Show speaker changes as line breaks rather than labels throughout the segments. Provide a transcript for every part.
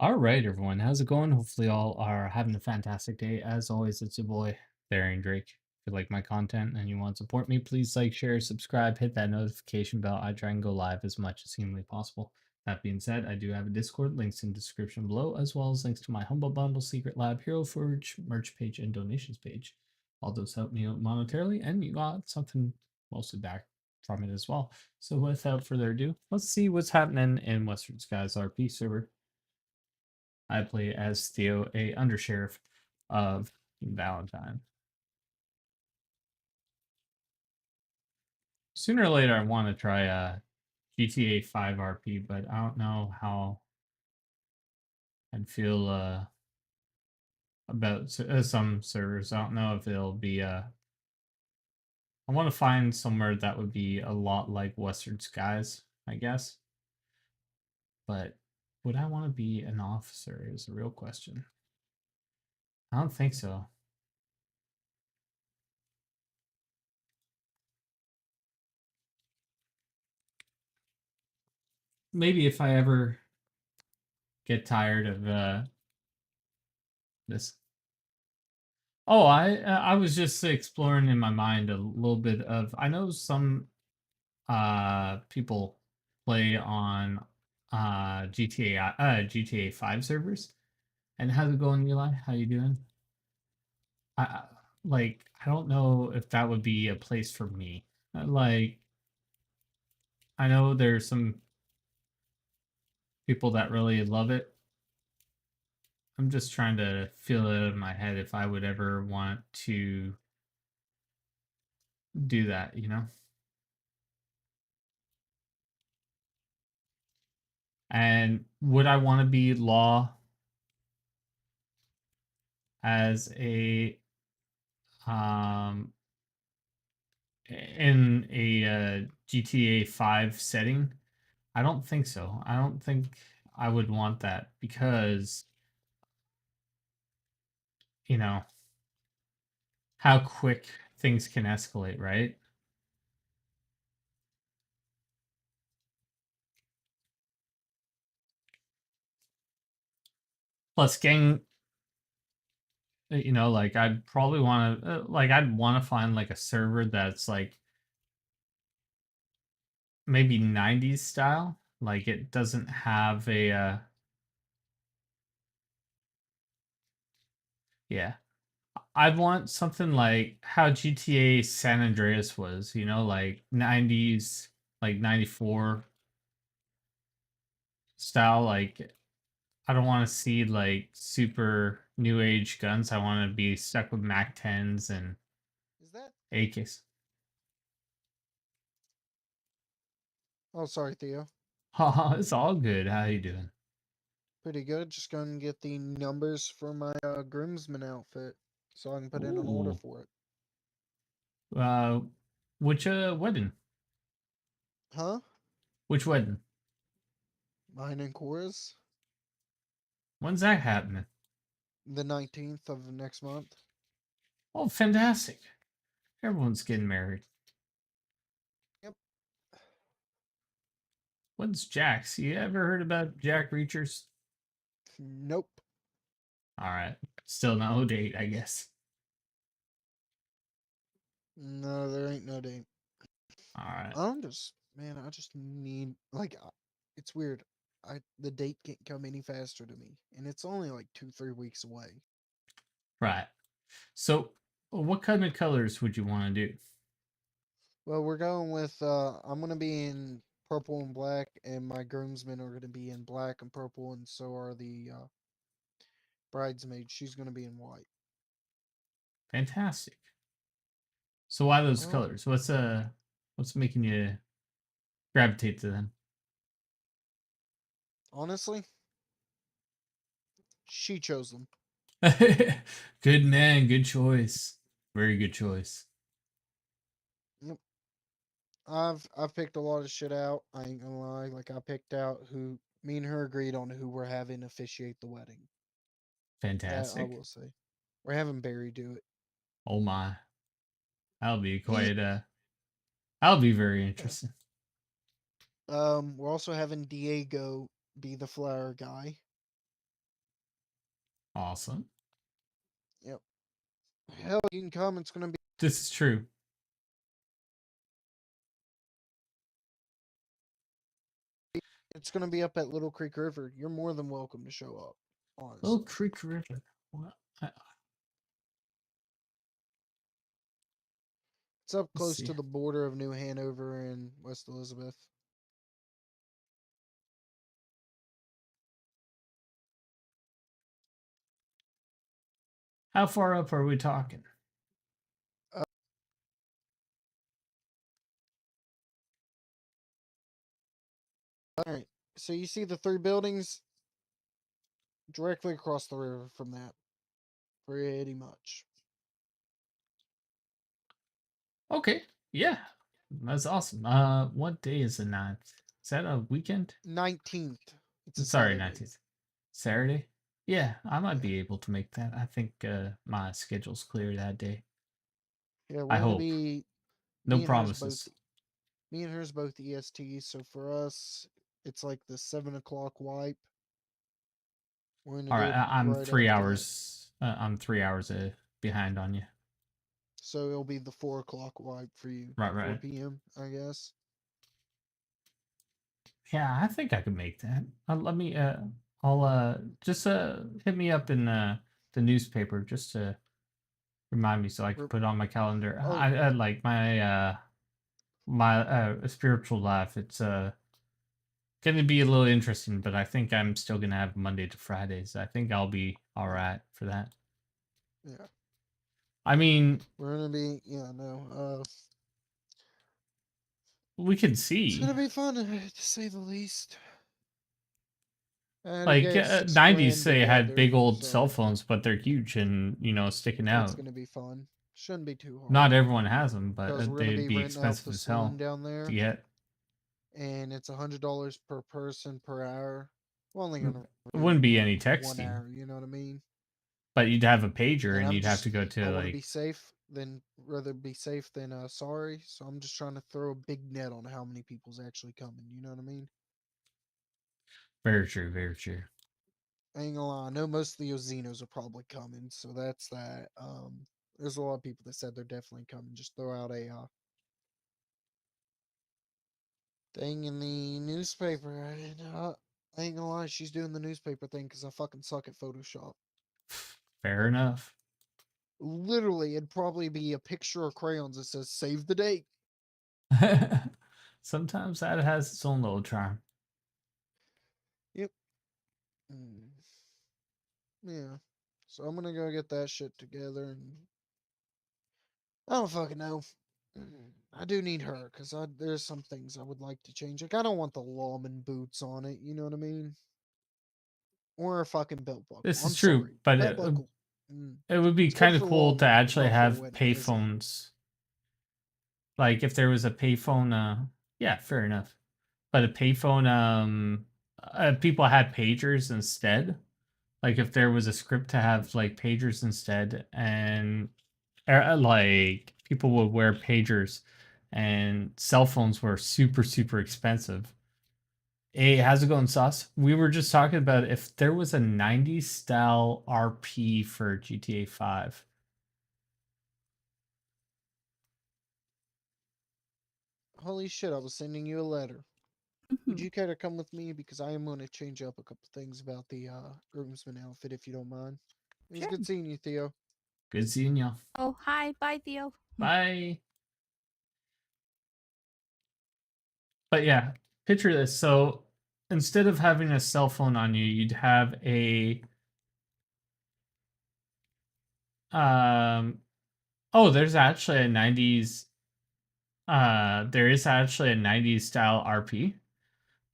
All right, everyone. How's it going? Hopefully, all are having a fantastic day. As always, it's your boy, Darian Drake. If you like my content and you want to support me, please like, share, subscribe, hit that notification bell. I try and go live as much as humanly possible. That being said, I do have a Discord, links in the description below, as well as links to my Humble Bundle, Secret Lab, Hero Forge, merch page, and donations page. All those help me out monetarily, and you got something mostly back from it as well. So, without further ado, let's see what's happening in Western Skies RP server. I play as Theo, a undersheriff of Valentine. Sooner or later, I want to try GTA 5 RP, but I don't know how I'd feel about some servers. I don't know if it'll be. I want to find somewhere that would be a lot like Western Skies, I guess. But would I want to be an officer? Is a real question. I don't think so. Maybe if I ever get tired of this. Oh, I was just exploring in my mind a little bit of. I know some people play on GTA 5 servers. And how's it going, Eli? How you doing? I like I don't know if that would be a place for me. Like I know there's some people that really love it. I'm just trying to feel it in my head if I would ever want to do that, you know? And would I want to be law as a um in a GTA 5 setting? I don't think so. I don't think I would want that because, you know, how quick things can escalate, right? Plus gang, like I'd probably want to I'd want to find like a server that's like maybe 90s style, like it doesn't have a yeah. I'd want something like how GTA San Andreas was, like 90s, like 94 style. Like, I don't want to see like super new age guns. I want to be stuck with Mac 10s and
Is that?
AKs.
Oh, sorry, Theo.
Oh, it's all good. How you doing?
Pretty good. Just going to get the numbers for my groomsman outfit so I can put in an order
Ooh.
for it.
Uh, which wedding?
Huh?
Which wedding?
Mine and Cora's?
When's that happening?
The 19th of next month.
Oh, fantastic. Everyone's getting married.
Yep.
When's Jack's? You ever heard about Jack Reachers?
Nope.
All right. Still no date, I guess.
No, there ain't no date.
All right.
I just need, it's weird. The date can't come any faster to me. And it's only like 2, 3 weeks away.
Right. So, what kind of colors would you want to do?
Well, we're going with, I'm going to be in purple and black, and my groomsmen are going to be in black and purple, and so are the bridesmaid. She's gonna be in white.
Fantastic. So why those
Well,
colors? What's making you gravitate to them?
honestly, she chose them.
Good man, good choice. Very good choice.
Yep. I've picked a lot of shit out. I ain't gonna lie. Like I picked out who me and her agreed on who we're having officiate the wedding. That I
Fantastic.
will say. We're having Barry do it.
Oh my. That'll be
He
quite that'll be very
yeah.
interesting.
We're also having Diego be the flower guy.
Awesome.
Yep. Hell, you can come.
This is true.
It's gonna be up at Little Creek River. You're more than welcome to show up.
Little
Honestly,
Creek River. Well,
it's up
let's
close
see.
to the border of New Hanover and West Elizabeth.
How far up are we talking?
Uh, all right. So you see the three buildings directly across the river from that. Pretty much.
Okay. Yeah. That's awesome. What day is the 9th? Is that a weekend?
19th. It's a
Sorry,
Saturday.
19th. Saturday? Yeah, I might
Yeah.
be able to make that. I think my schedule's clear that day.
Yeah,
I
we're gonna
hope.
be
No
me and her's both
promises.
me and her's both ESTs, so for us it's like the 7 o'clock wipe. We're gonna
All
do
right,
it
I'm
right
3
after that.
hours. I'm 3 hours behind on you.
So it'll be the 4 o'clock wipe for you.
Right,
Four
right.
PM, I guess.
Yeah, I think I could make that. Let me. I'll just hit me up in the newspaper just to remind me so I can
We're,
put it on my calendar.
oh
I like my spiritual life. It's gonna be a little interesting, but I think I'm still gonna have Monday to Fridays. I think I'll be all
yeah,
right for that.
yeah.
I mean,
We're gonna be yeah, no.
we can
It's
see.
gonna be fun to say the least. I had to
Like
get six
90s,
grand
they had
together,
big old cell
so
phones, but they're huge and sticking
it's
out.
gonna be fun. Shouldn't be too
Not
hard.
everyone has them, but
Because we're gonna
they'd
be
be
renting out
expensive
the
as
saloon
hell
down
to
there,
get.
and it's $100 per person per hour. We're only
It
gonna rent
wouldn't be
like
any
1 hour.
texting,
You know what I mean?
but you'd have a pager
And
and
I'm
you'd have
just
to go
I
to
want to
like
be safe than rather be safe than sorry. So I'm just trying to throw a big net on how many people's actually coming. You know what I mean?
very true, very true.
I ain't gonna lie. I know most of the Ozinos are probably coming, so that's that. There's a lot of people that said they're definitely coming. Just throw out a thing in the newspaper. And, I ain't gonna lie, she's doing the newspaper thing because I fucking suck at Photoshop.
Fair enough.
Literally, it'd probably be a picture of crayons that says "Save the date."
Sometimes that has its own little charm.
Yep. Mm, yeah. So I'm gonna go get that shit together, and I don't fucking know. I do need her because there's some things I would like to change. Like I don't want the lawman boots on it. You know what I mean? Or a fucking belt buckle.
This is
I'm
true,
sorry,
but
belt buckle.
it would be
It's good
kind of
for
cool to
lawmen,
actually
not for a
have
wedding, is it?
payphones. Like if there was a payphone, yeah, fair enough. But a payphone, people had pagers instead. Like if there was a script to have like pagers instead, and like people would wear pagers, and cell phones were super super expensive. Hey, how's it going, Sauce? We were just talking about if there was a 90s style RP for GTA 5.
Holy shit! I was sending you a letter. Would you care to come with me because I am going to change up a couple things about the groomsman outfit if you don't mind. It was
Sure.
good seeing you, Theo.
Good seeing you.
Oh, hi. Bye, Theo.
Bye. But yeah, picture this. So instead of having a cell phone on you, you'd have a um oh, there's actually a 90s there is actually a 90s style RP.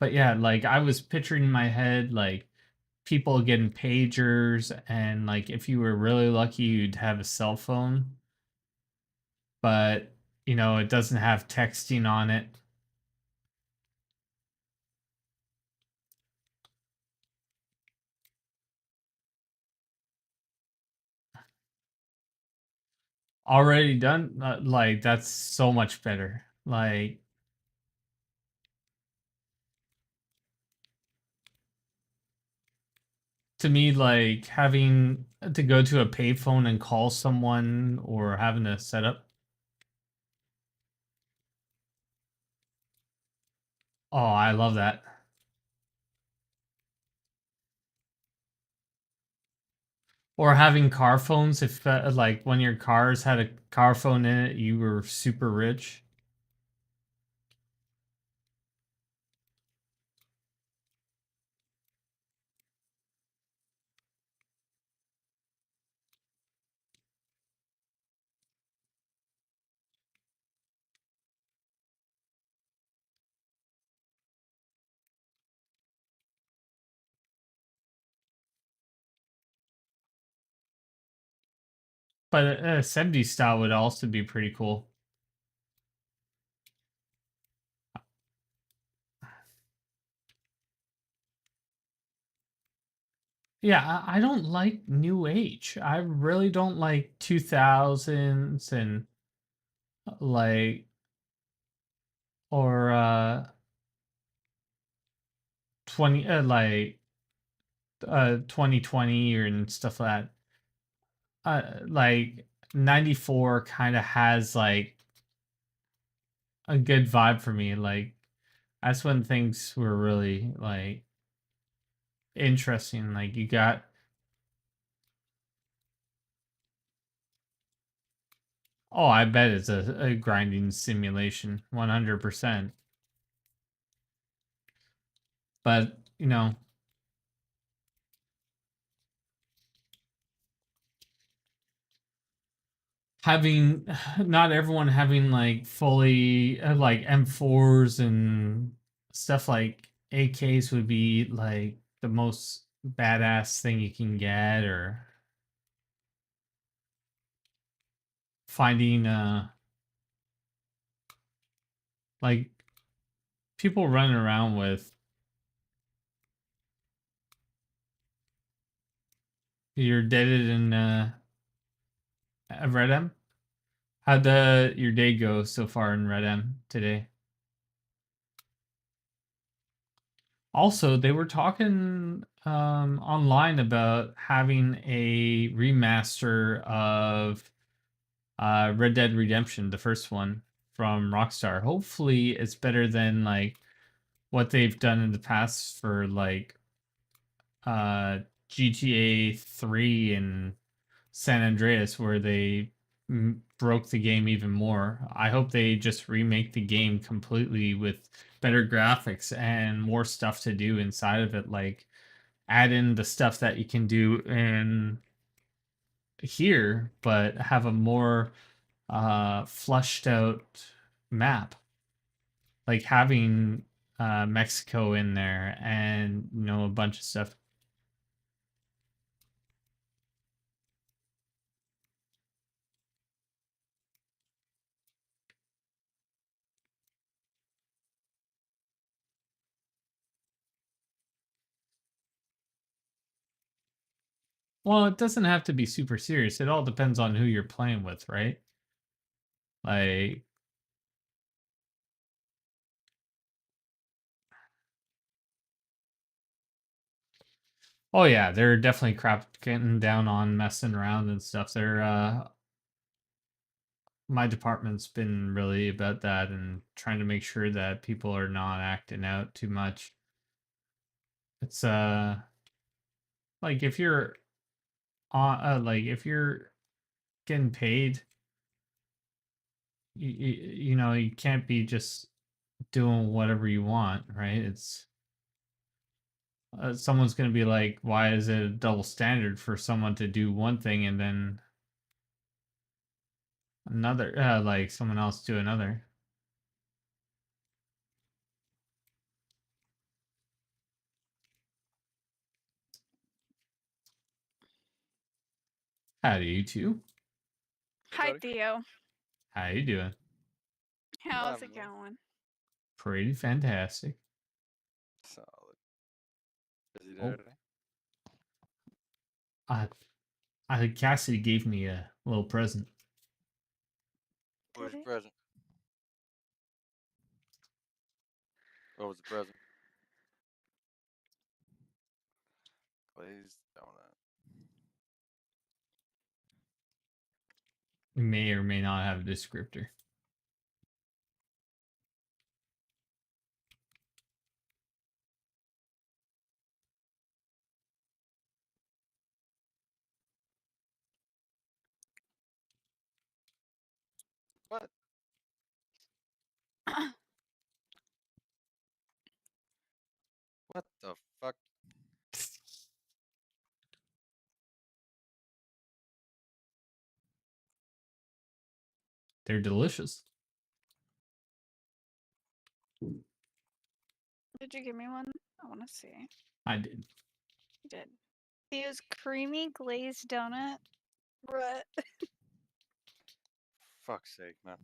But yeah, like I was picturing in my head like people getting pagers and like if you were really lucky you'd have a cell phone, but it doesn't have texting on it. Already done, like that's so much better. Like To me, like having to go to a payphone and call someone or having to set up. Oh, I love that. Or having car phones, if like when your cars had a car phone in it, you were super rich. But a 70s style would also be pretty cool. Yeah, I don't like new age. I really don't like 2000s and like or 20 like 2020 or and stuff like that. Like 94 kind of has like a good vibe for me. Like that's when things were really like interesting. Like you got oh, I bet it's a grinding simulation, 100%. But you know, having not everyone having like fully like M4s and stuff like AKs would be like the most badass thing you can get or finding like people running around with you're deaded in Red M. How'd the your day go so far in Red M today? Also, they were talking online about having a remaster of Red Dead Redemption, the first one from Rockstar. Hopefully, it's better than like what they've done in the past for like uh, GTA 3 and San Andreas, where they broke the game even more. I hope they just remake the game completely with better graphics and more stuff to do inside of it, like add in the stuff that you can do in here, but have a more flushed out map, like having Mexico in there and you know a bunch of stuff. Well, it doesn't have to be super serious. It all depends on who you're playing with, right? Like, oh yeah, they're definitely getting down on messing around and stuff. They're my department's been really about that and trying to make sure that people are not acting out too much. It's like if you're on like if you're getting paid, you know, you can't be just doing whatever you want, right? It's someone's going to be like, why is it a double standard for someone to do one thing and then another, like someone else do another? How do you two?
Hey,
Hi,
buddy.
Theo.
How you doing?
How's
I'm
it going?
Pretty fantastic.
solid. Busy day
Oh,
today.
I, Cassidy gave me a little present.
What was
Did
your
it?
present? What was the present? Glazed donut.
We may or may not have a descriptor.
What? What the fuck?
They're delicious.
Did you give me one? I want to see.
I did.
You did. Theo's creamy glazed donut. What?
Fuck's sake, man.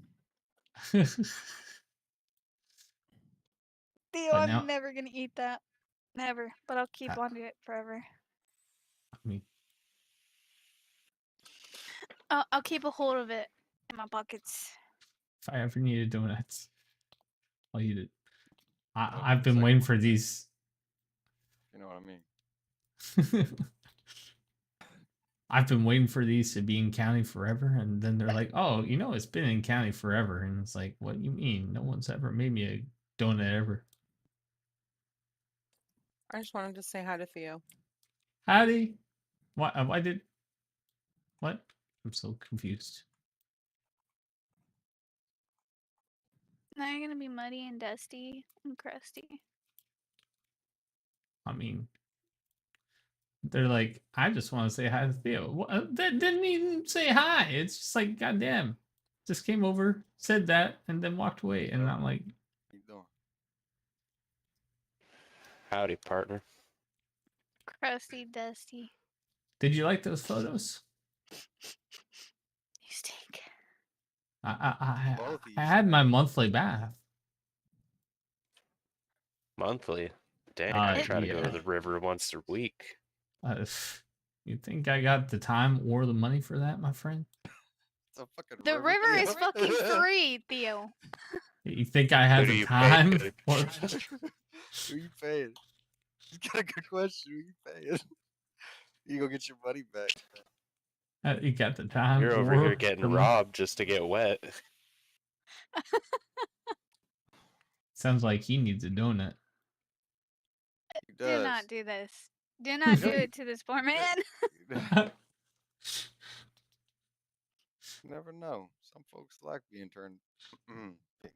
Theo,
But
I'm
now,
never gonna eat that. Never. But I'll keep
Uh,
wanting it forever.
I mean,
I'll keep a hold of it in my pockets.
if I ever needed donuts, I'll eat it.
That'll be
I've
the
been
second
waiting
one
for
then.
these.
You know what I mean?
I've been waiting for these to be in county forever, and then they're like, "Oh, you know, it's been in county forever," and it's like, "What do you mean? No one's ever made me a donut ever."
I just wanted to say hi to Theo.
Howdy. Why? Why did? What? I'm so confused.
Now you're gonna be muddy and dusty and crusty.
I mean, they're like, I just want to say hi to Theo. That didn't even say hi. It's just like, goddamn, just came over, said that, and then walked away. And
Yep.
I'm like,
Keep going.
Howdy, partner.
Crusty, dusty.
did you like those photos?
You stink.
Both of you
I had my monthly bath.
Monthly. Dang, I try to go
Yeah.
to the river once a week.
You think I got the time or the money for that, my friend?
It's a fucking
The river
Theo.
is fucking free, Theo.
You think I have
Who do
the
you pay?
time? Or
Who you paying? He's got a good question. Who you paying? You go get your money back.
you got the time?
You're over
or
here getting
the money?
robbed just to get wet.
Sounds like he needs a donut.
He
Do
does.
not do this. Do not do it to this poor man.
You never know. Some folks like being turned,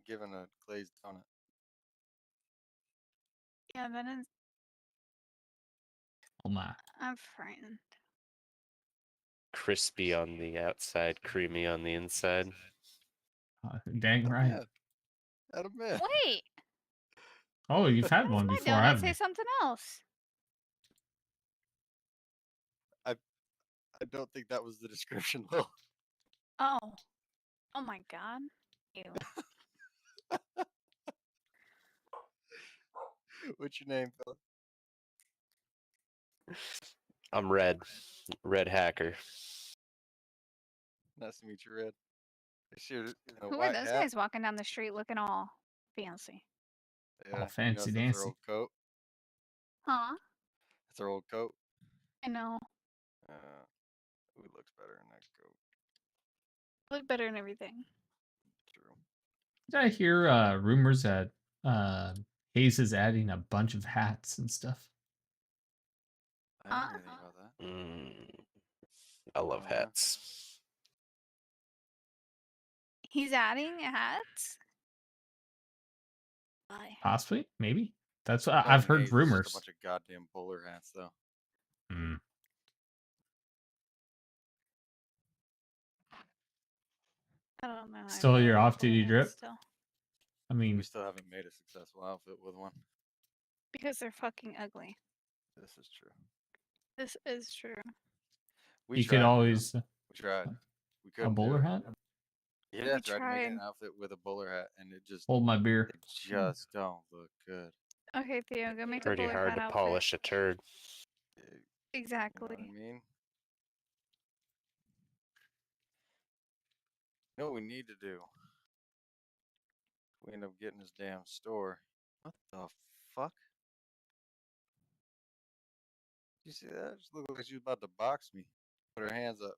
given a glazed donut.
Yeah, that is.
Oh my.
I'm frightened.
Crispy on the outside, creamy on the inside.
Dang right.
Yeah. Adam, man.
Wait,
Oh, you've had
why
one
does my
before,
donut
haven't
say
you?
something else?
I don't think that was the description, though.
Oh. Oh my god. Ew.
What's your name, fella?
I'm Red. Red Hacker.
Nice to meet you, Red. They should a
Who are
white
those
hat.
guys walking down the street looking all fancy?
Yeah,
All fancy
that's their
dancy.
old coat.
Huh?
That's their old coat.
I know.
Who looks better in that coat?
Look better and everything.
True.
Did I hear rumors that Hayes is adding a bunch of hats and stuff?
I didn't hear anything about that.
I love
Oh, yeah.
hats.
He's adding hats? Why?
Possibly, maybe. That's what
Knowing
I've heard
Hayes, it's
rumors.
just a bunch of goddamn bowler hats, though.
Hmm.
I don't know. how I
Still
feel
your
about
off-duty
bowler
drip?
hats Still.
I mean,
We still haven't made a successful outfit with one.
Because they're fucking ugly.
This is true.
This is true.
We
you
tried.
could always
We tried. We
a
couldn't do
bowler
it.
hat.
Yeah,
We
tried to make
tried.
an outfit with a bowler hat, and it just
Hold my beer.
don't look good.
Okay, Theo, go make
Pretty
a bowler
hard
hat
to
outfit.
polish a turd.
You know
Exactly.
what I mean? You know what we need to do? We end up getting this damn store. What the fuck? You see that? She looked like she was about to box me. Put her hands up.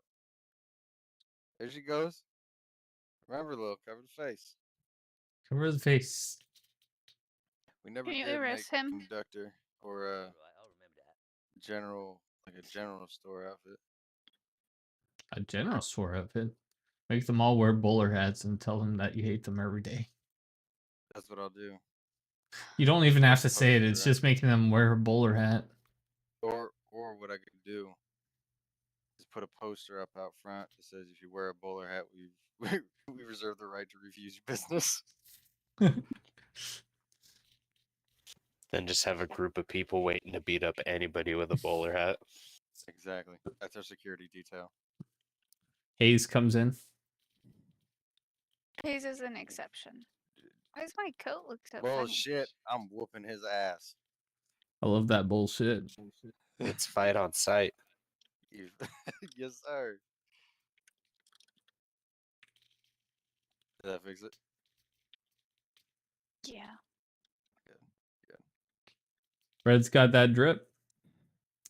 There she goes. Remember, Lil, cover the face.
Cover the face.
We never
Can you
did make
arrest him?
conductor or general, like a general store outfit.
A general store outfit. Make them all wear bowler hats and tell them that you hate them every day.
That's what I'll do.
You don't even
Put
have
a
to say it. It's
poster
just making them wear a bowler hat.
Or what I could do is put a poster up out front that says, "If you wear a bowler hat, we reserve the right to refuse your business."
Then just have a group of people waiting to beat up anybody with a bowler hat.
Exactly. That's our security detail.
Hayes comes in.
Hayes is an exception. Why does my coat look so
Well,
funny?
shit, I'm whooping his ass.
I love that bullshit.
It's fight on sight.
Yes, sir. Did that fix it?
Yeah.
Red's got that drip.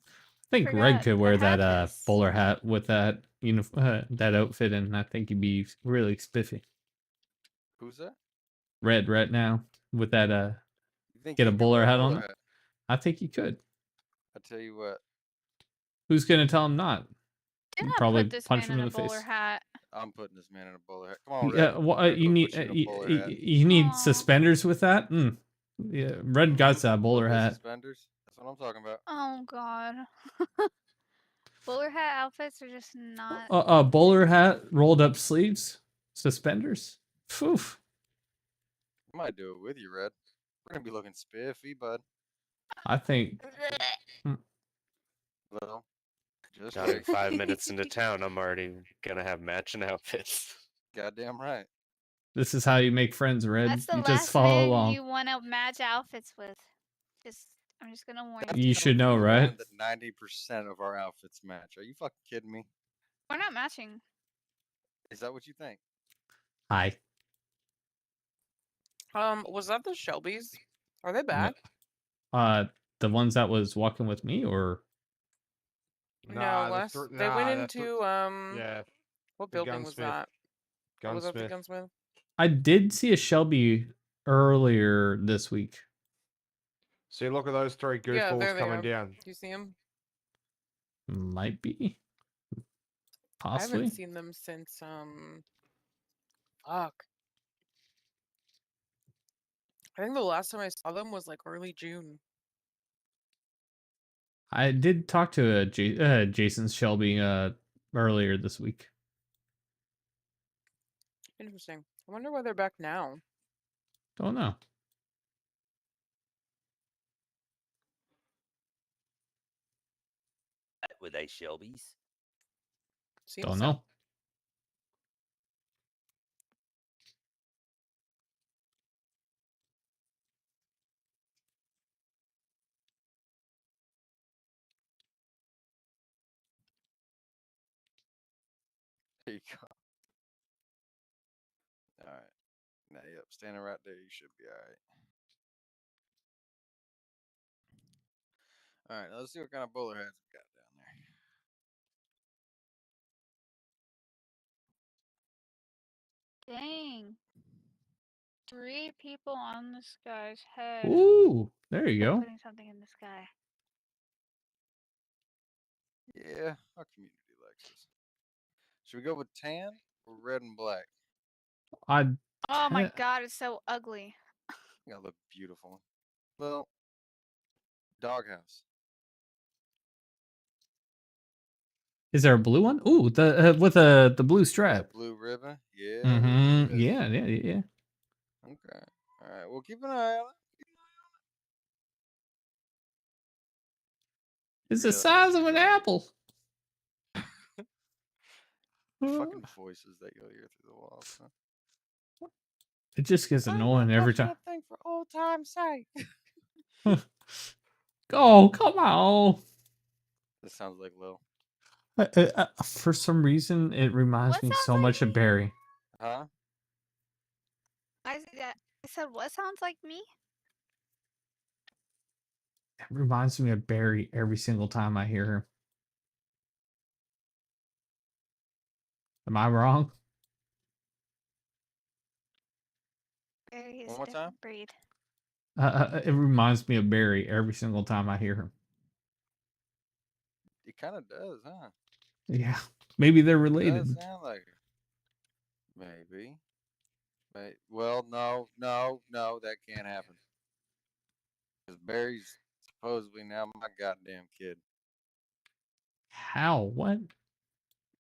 I think Red
Forgot
could
the
wear that
hat is-
bowler hat with that that outfit, and I think he'd be really spiffy.
Who's that?
Red right now with that
You think
get
he
a
could
bowler
wear
hat
bowler
on.
hat?
I think he could.
I tell you what,
Who's gonna tell him not?
Do
You'd
not
probably
put this
punch
man
him
in
in
a
the
bowler
face.
hat.
I'm putting this man in a bowler hat. Come on, Red.
Yeah, well,
I'm
you
gonna
need
put you in a bowler hat.
you need
Aw.
suspenders with that. Yeah, Red got that bowler
Little bit
hat.
suspenders. That's what I'm talking about.
Oh god. Bowler hat outfits are just not.
A bowler hat, rolled up sleeves, suspenders. Phew.
I might do it with you, Red. We're gonna be looking spiffy, bud.
I think
Well, just
Not in
wait.
5 minutes into town, I'm already gonna have matching outfits.
Goddamn right.
this is how you make friends, Red.
That's the
You just
last
follow
man
along.
you want to match outfits with. I'm just gonna warn
You
you.
should know,
The
right?
man that 90% of our outfits match. Are you fucking kidding me?
We're not matching.
Is that what you think?
Hi.
Was that the Shelbys? Are they
No.
back?
The ones that was walking with me, or
No,
Nah,
less.
the
They went
that's
into
yeah,
what
the
building was
gunsmith.
that? What was that the
Gunsmith.
gunsmith?
I did see a Shelby earlier this week.
See, look at those three
Yeah,
goofballs
there they
coming
are.
down.
Do you see them?
Might be.
I
Possibly.
haven't seen them since fuck. I think the last time I saw them was like early June.
I did talk to Jason Shelby earlier this week.
Interesting. I wonder why they're back now.
Don't know.
Were they Shelbys?
Seems
Don't
so.
know.
There you go. All right. Now, yep, standing right there, you should be all right. All right, now let's see what kind of bowler hats we got down there.
Dang. 3 people on this guy's head.
Ooh, there you go.
Putting something in the sky.
Yeah, our community likes us. Should we go with tan or red and black?
I
Oh my
ta-
god, it's so ugly.
I think I look beautiful. Well, doghouse.
Is there a blue one? Ooh, the with the blue strap.
That blue ribbon? Yeah.
Mm-hmm.
yes.
Yeah.
Okay. All right. Well, keep an eye on it.
It's the
Realize
size of
you
an
got
apple.
fucking voices that you'll hear through the walls. Huh?
It just gets annoying every time.
Thing for old time's sake.
Oh, come on.
This sounds like Lil.
For some reason, it reminds
What
me
sounds
so
like
much of
me?
Barry.
Huh?
I said, what sounds like me?
It reminds me of Barry every single time I hear him. Am I wrong?
Barry is
One
a
more time?
different breed.
It reminds me of Barry every single time I hear him.
It kind of does, huh?
Yeah, maybe they're
It does
related.
sound like it. Maybe. Well, no, that can't happen. Because Barry's supposedly now my goddamn kid.
How? What?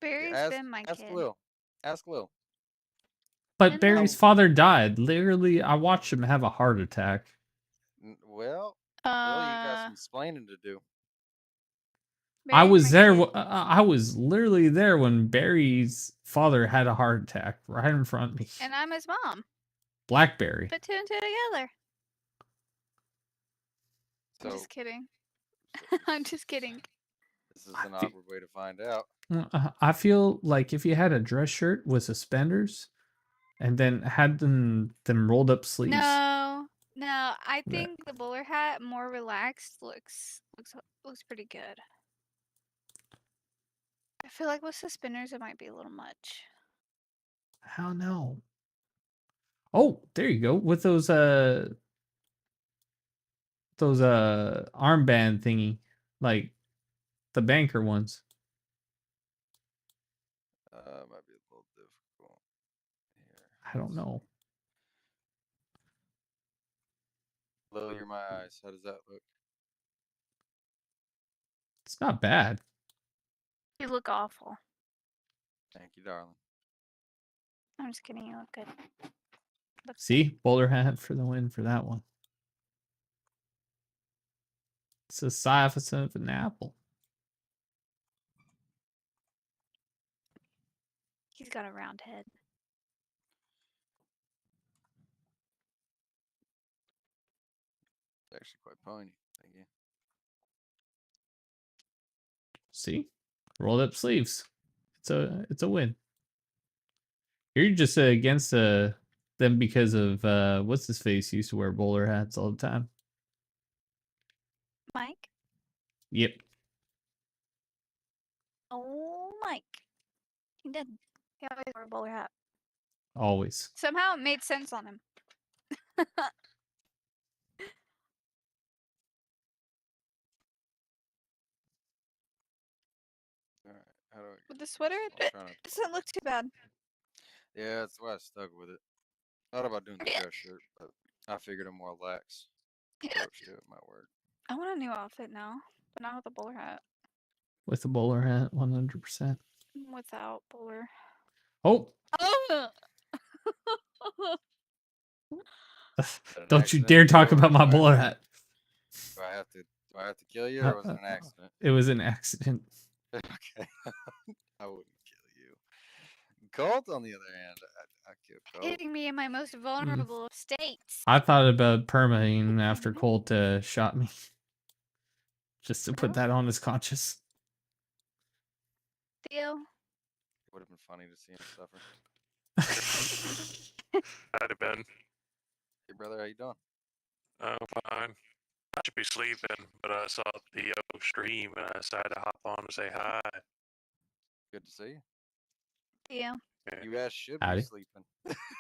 Barry's
Ask,
been my
ask
kid.
Lil. Ask Lil.
But
And
Barry's
How-
father died. Literally, I watched him have a heart attack.
Well, Lil, you got some explaining to do.
I
Barry's
was
my
there.
kid.
I was literally there when Barry's father had a heart attack right in front of me.
And I'm his mom.
Blackberry.
Put two and two together. I'm
So
just kidding.
so
I'm just kidding.
this is an awkward way to find out.
I feel like if you had a dress shirt with suspenders, and then had them rolled up sleeves.
No, I
Yeah.
think the bowler hat more relaxed looks pretty good. I feel like with suspenders it might be a little much.
How no? Oh, there you go. With those armband thingy, like the banker ones.
Might be a little difficult here.
I don't know.
Lil, you're my eyes. How does that look?
It's not bad.
You look awful.
Thank you, darling.
I'm just kidding. You look good. Looks
See, bowler hat for the win for that one. It's a size of an apple.
He's got a round head.
It's actually quite pony. Thank you.
See, rolled up sleeves. It's a win. You're just against them because of what's his face used to wear bowler hats all the time.
Mike?
Yep.
Oh, Mike. He did. He always wore a bowler hat.
Always.
Somehow it made sense on him.
All right. How do I
With
get
the
this?
sweater,
I'm
it
trying to.
doesn't look too bad.
Yeah, that's why I stuck with it. Thought about doing the
Yeah.
dress shirt, but I figured a more lax
Yeah.
approach to it might work.
I want a new outfit now, but not with a bowler hat.
With a bowler hat, 100%.
Without bowler.
Oh,
Oh!
An
don't you
accident,
dare talk
Theo, or
about my
do I-
bowler hat.
Do I have to kill you, or was it an accident?
It was an accident.
Okay. I wouldn't kill you. Colt, on the other hand, I killed Colt.
Hitting me in my most vulnerable of states.
I thought about permaing after
Mhm.
Colt shot me. Just to put that on his conscience.
Theo,
It would have been funny to see him suffer.
I'd have been.
Hey, brother, how you doing?
Oh, fine. I should be sleeping, but I saw Theo stream and I decided to hop on and say hi.
Good to see you.
Theo,
Yeah.
You guys should
Howdy.
be sleeping.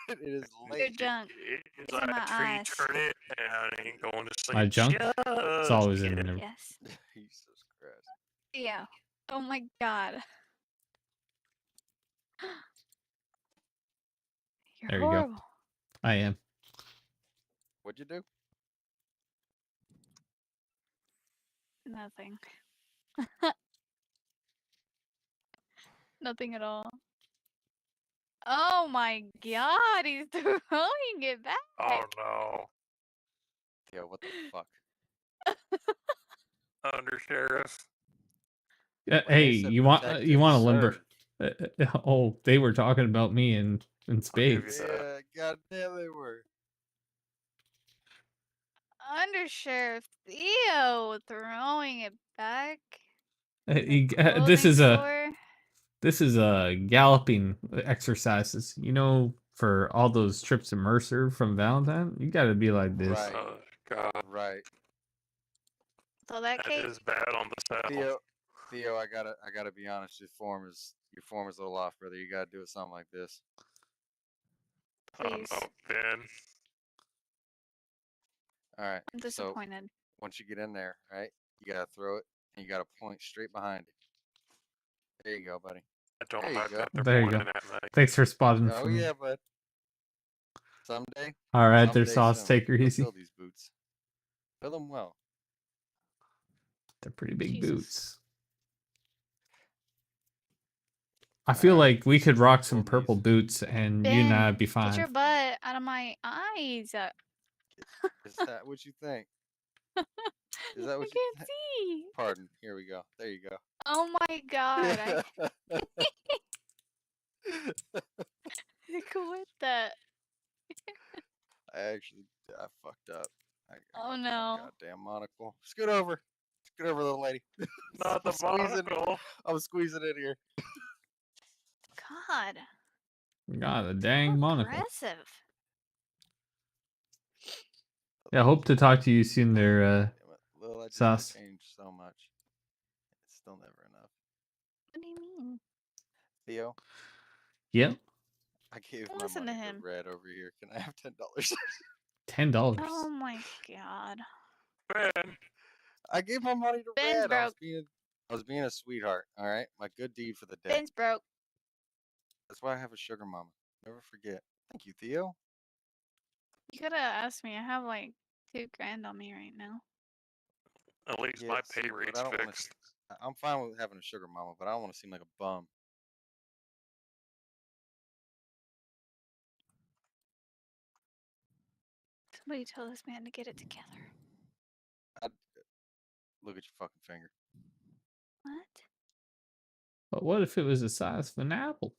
It is
your
late.
junk.
It's
It's in
like
my
a tree
eyes.
turn it, and I ain't going to sleep.
My junk? It's
Just
always in
kidding.
there.
Yes.
Jesus Christ.
Theo. Oh my god. You're
There you go.
horrible.
I am.
What'd you do?
Nothing. Nothing at all. Oh my god, he's throwing it back.
Oh no.
Theo, what the fuck?
Under sheriff.
Hey,
they said
you want
protected,
a limber?
sir.
Oh, they were talking about me in
I'll give you
spades.
that.
Yeah, goddamn they were.
Undersheriff Theo throwing it back.
This is a galloping exercises. You know, for all those trips to Mercer from Valentine, you got to be like this.
Right.
Oh god.
Right.
So that
That
cake.
is bad on the saddle.
Theo, I gotta be honest. Your form is a little off, brother. You gotta do it something like this.
Please.
Oh, Ben.
All right.
I'm
So
disappointed.
once you get in there, right, you gotta throw it and you gotta point straight behind it. There you go, buddy.
I don't
There you
like
go.
that they're
There you
pointing
go.
at me.
Thanks for spotting
Oh
for me.
yeah, bud. Someday,
All right, there,
someday
Sauce.
soon,
Take her
you'll
easy.
fill these boots. Fill them well.
They're pretty big
Jesus.
boots. I
All
feel
right.
like we could
So
rock
fill
some purple
these.
boots and you and
Ben,
I'd be
get
fine.
your butt out of my eyes.
Is that what you think? Is that
I
what you
can't
think?
see.
Pardon. Here we go. There you go.
Oh my god. I quit that.
I fucked up. I
Oh
got
no.
my goddamn monocle. Scoot over. Scoot over, little lady.
Not the monocle.
I'm squeezing it here.
God.
God, the
So
dang monocle.
aggressive.
Yeah, hope to talk to you soon there,
Damn it. Little edges can
Sauce.
change so much. It's still never enough.
What do you mean?
Theo,
Yep.
I gave
Don't
my
listen to
money to
him.
Red over here. Can I have $10?
$10.
Oh my god.
Ben.
I gave my money to
Ben's
Red.
broke.
I was being a sweetheart. All right, my good deed for the day.
Ben's broke.
That's why I have a sugar mama. Never forget. Thank you, Theo.
You could have asked me. I have like $2,000 on me right now.
At least
Yeah,
my
see,
pay
but
rate's
I don't want
fixed.
to. I'm fine with having a sugar mama, but I don't want to seem like a bum.
Somebody tell this man to get it together.
Look at your fucking finger.
What?
But what if it was the size of an apple?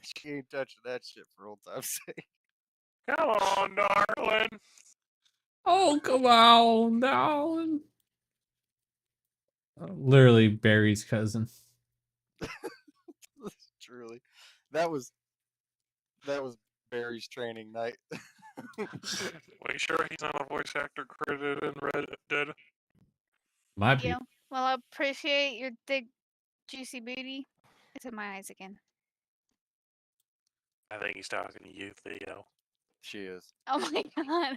She ain't touching that shit for old time's sake.
Come on, darling.
Oh, come on, darling. Literally Barry's cousin.
Truly, that was Barry's training night.
Are you sure he's not a voice actor credited in Red Dead?
Might be.
Yeah. Well, I appreciate your thick, juicy booty. It's in my eyes again.
I think he's talking to you, Theo.
She is.
Oh my god.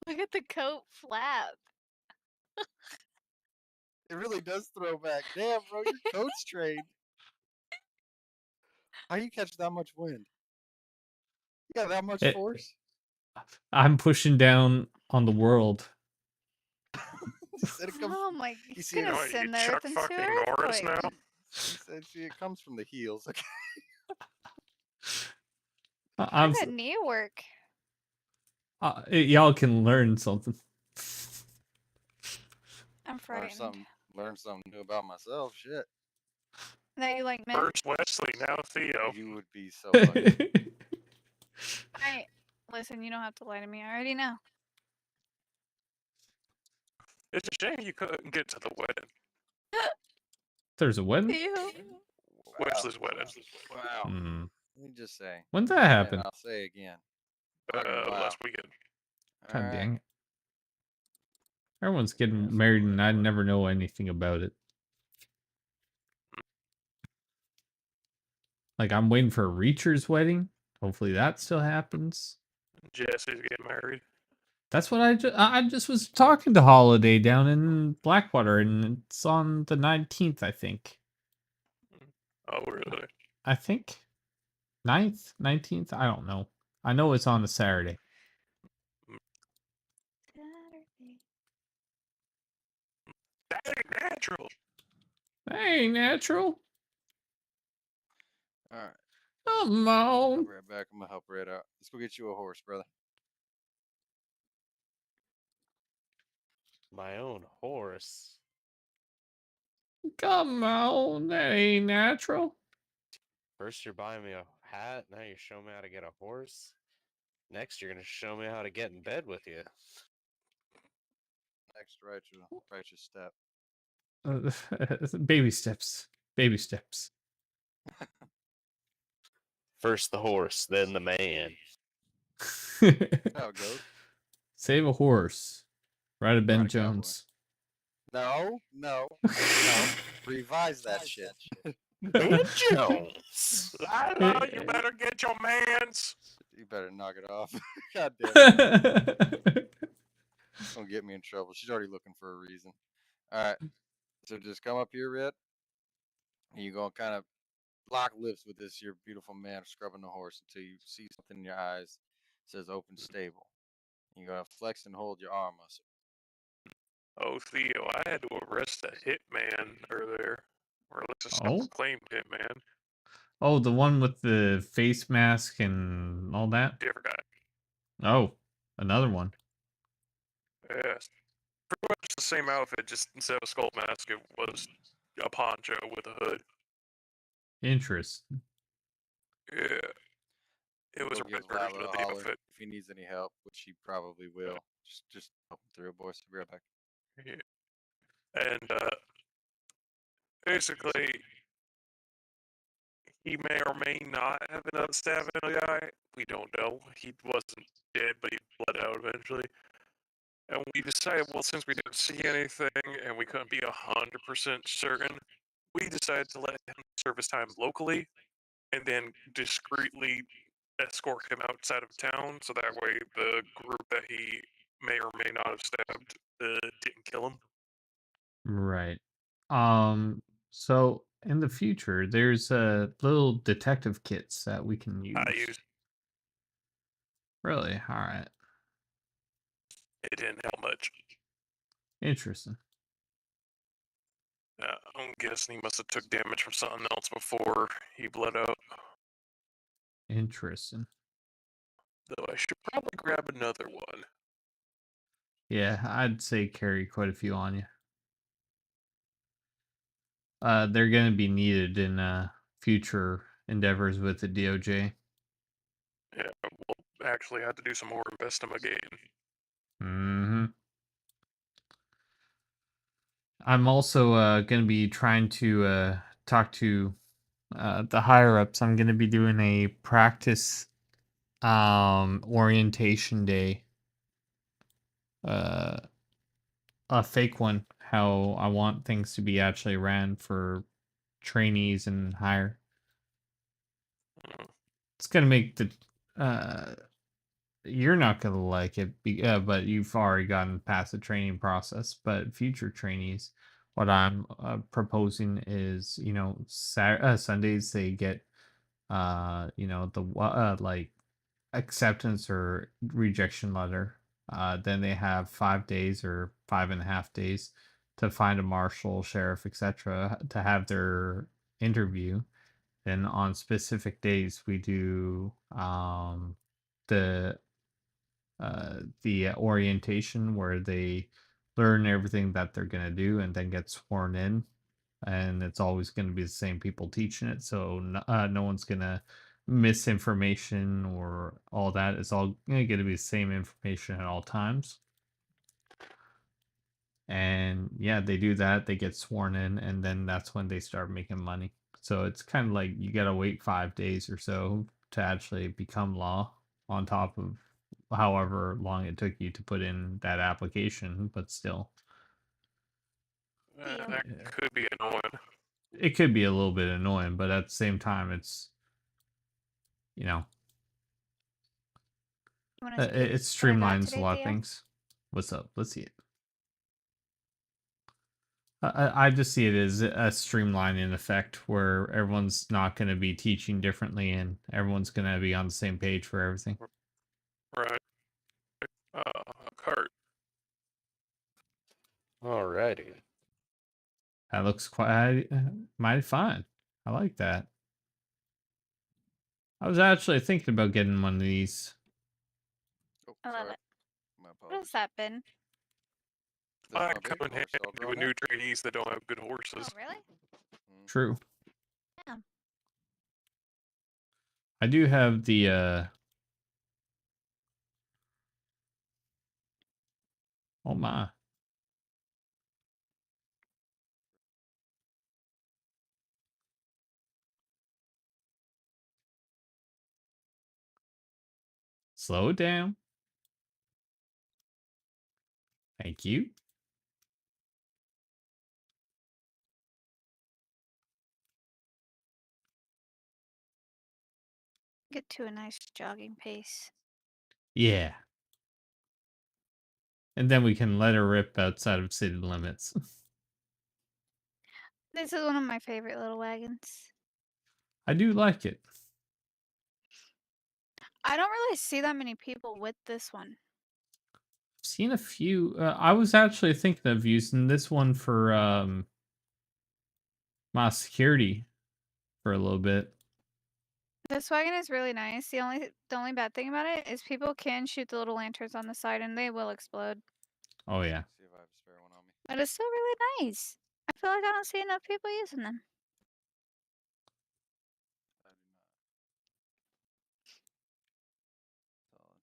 Look at the coat flap.
It really does throw back. Damn, bro, your coat's trained. How you catch that much wind? You got that much force?
I'm pushing down on the world.
He said it comes.
Oh my!
You
He's
see,
gonna
What, you
send the
Chuck
earth into
fucking
an
Norris
earthquake.
now?
He said, see, it comes from the heels. Okay.
I'm
Look at knee work.
y'all can learn something.
I'm frightened.
Learn something new about myself. Shit.
That you like men?
First Wesley, now Theo.
You would be so lucky.
Listen, you don't have to lie to me. I already know.
It's a shame you couldn't get to the wedding.
There's a wedding?
Theo.
Wesley's wedding.
Wow.
Hmm.
Let me just say.
When's that happen?
And I'll say again. Fucking wow.
Last weekend.
God
All right.
dang it. Everyone's getting
Yeah,
married and I
whatever.
never know anything about it. Like, I'm waiting for Reacher's wedding. Hopefully that still happens.
Jesse's getting married.
That's what I just was talking to Holiday down in Blackwater, and it's on the 19th, I think.
Oh, really?
I think 9th, 19th. I don't know. I know it's on a Saturday.
Saturday.
That ain't natural.
Hey, natural.
All right.
Come
I'll
on.
be right back. I'm gonna help Red out. Let's go get you a horse, brother.
My own horse.
Come on. That ain't natural.
First, you're buying me a hat. Now you're showing me how to get a horse. Next, you're going to show me how to get in bed with you.
Next righteous step.
Baby steps. Baby steps.
First the horse, then the man.
That's how it goes.
Save a horse. Ride a Ben
Ride a cowboy.
Jones.
No. Revise that shit.
Ben Jones.
Lila, you better get your mans.
You better knock it off. God damn it. Don't get me in trouble. She's already looking for a reason. All right. So just come up here, Red. And you're going to kind of lock lips with this your beautiful man scrubbing the horse until you see something in your eyes. It says open stable. You're going to flex and hold your arm muscle.
Oh, Theo, I had to arrest a hitman earlier. Or at least a
Oh?
self-proclaimed hitman.
Oh, the one with the face mask and all that?
Different guy.
Oh, another one.
Yes. Pretty much the same outfit, just instead of a skull mask, it was a poncho with a hood.
Interesting.
Yeah. It was
Go
a red
give
version
Lila
of
a
the
holler
outfit.
if he needs any help, which he probably will. Just help him through, boys. Be right back.
Yeah. And, basically, he may or may not have another stab in the guy. We don't know. He wasn't dead, but he bled out eventually. And we decided, well, since we didn't see anything and we couldn't be 100% certain, we decided to let him serve his time locally and then discreetly escort him outside of town so that way the group that he may or may not have stabbed didn't kill him.
Right. So in the future, there's little detective kits that we can
I
use.
used
Really? All right.
it didn't help much.
Interesting.
I'm guessing he must have took damage from something else before he bled out.
Interesting.
Though I should probably grab another one.
Yeah, I'd say carry quite a few on you. They're going to be needed in future endeavors with the DOJ.
Yeah, we'll actually have to do some more investigating.
Mm-hmm. I'm also going to be trying to talk to the higher ups. I'm going to be doing a practice orientation day. A fake one. How I want things to be actually ran for trainees and higher. It's going to make the you're not going to like it, but you've already gotten past the training process. But future trainees, what I'm proposing is, Sundays they get, the like acceptance or rejection letter. Then they have 5 days or 5.5 days to find a marshal, sheriff, etc., to have their interview. Then on specific days, we do the orientation where they learn everything that they're going to do and then get sworn in, and it's always going to be the same people teaching it, so no one's going to miss information or all that. It's all going to be the same information at all times. And yeah, they do that, they get sworn in, and then that's when they start making money. So it's kind of like you got to wait 5 days or so to actually become law, on top of however long it took you to put in that application, but still.
That could be annoying.
It could be a little bit annoying, but at the same time, it's,
You want to see
it
what I got
streamlines a
today,
lot of
Theo?
things. What's up? Let's see it. I just see it as a streamlining effect where everyone's not going to be teaching differently and everyone's going to be on the same page for everything.
Right. Cart.
Alrighty.
That looks quite mighty fine. I like that. I was actually thinking about getting one of these.
Oh,
I love
sorry.
it.
My
What
apologies.
has that been?
That's
Might
my
come
big
in
horse.
handy
I'll draw
with
that.
new trainees that don't have good
Oh,
horses.
really?
Mm.
True.
Yeah.
I do have the oh my. Slow it down. Thank you.
Get to a nice jogging pace.
Yeah. And then we can let her rip outside of city limits.
This is one of my favorite little wagons.
I do like it.
I don't really see that many people with this one.
I've seen a few. I was actually thinking of using this one for my security for a little bit.
This wagon is really nice. The only bad thing about it is people can shoot the little lanterns on the side and they will explode.
Oh yeah.
See if I have a spare one on me.
But it's still really nice. I feel like I don't see enough people using them.
I do not. Solid.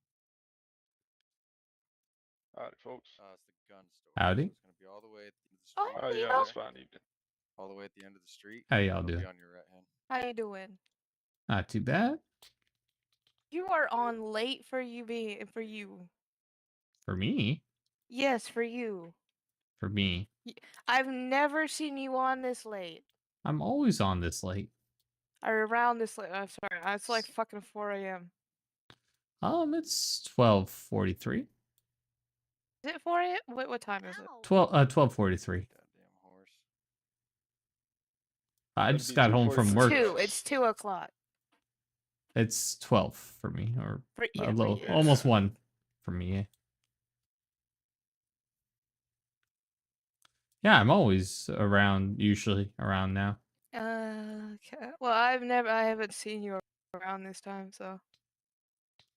Alright, folks.
It's the gun store.
Howdy.
So it's gonna be all the way at the end of the
Oh,
street.
Oh, yeah,
Theo.
that's fine. Evening.
All the way at the end of the street.
How y'all
It'll
doing?
be on your right hand.
How you doing?
Not too bad
You are on late for you.
for me.
Yes, for you.
For me,
I've never seen you on this late.
I'm always on this late.
Or around this late. I'm sorry. It's like fucking 4 a.m.
It's 12:43.
Is it 4 a.m.? What time is it?
12:43.
Goddamn horse.
I
Gonna
just
be
got home from
2:43
work.
for us.
It's 2 o'clock.
It's 12 for me, or
For,
a
yeah, for
little,
you.
almost 1 for me. Yeah. Yeah, I'm always around, usually around now.
Okay. Well, I haven't seen you around this time, so.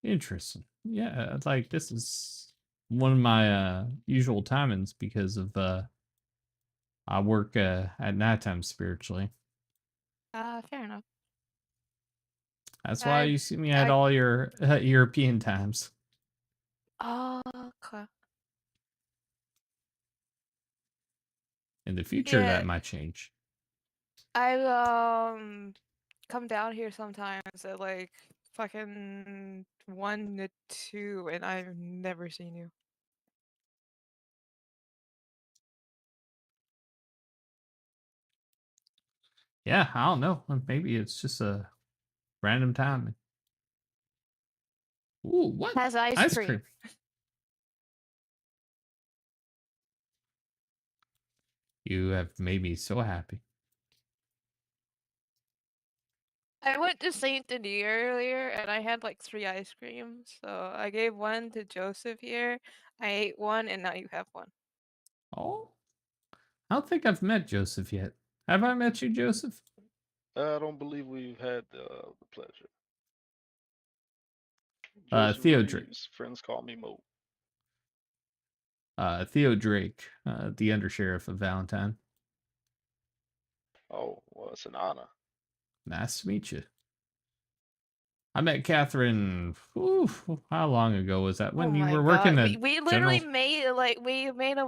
Interesting. Yeah, like this is one of my usual timings because of I work at nighttime spiritually.
Fair enough.
That's why
I-
you see me at
I-
all your European times.
Okay.
In the future,
Yeah.
that might change.
I come down here sometimes at like fucking 1 to 2, and I've never seen you.
Yeah, I don't know. Maybe it's just a random time. Ooh, what?
Has ice cream.
You have made me so happy.
I went to Saint Denis earlier, and I had like 3 ice creams. So I gave one to Joseph here. I ate one, and now you have one.
Oh, I don't think I've met Joseph yet. Have I met you, Joseph?
I don't believe we've had the pleasure.
Theo Drake.
Reeves. Friends call me Mo.
Theo Drake, the undersheriff of Valentine.
Oh, well, it's an honor.
Nice to meet you. I met Catherine. How long ago was that? When
Oh
you
my
were working
God.
at
We literally
General...
made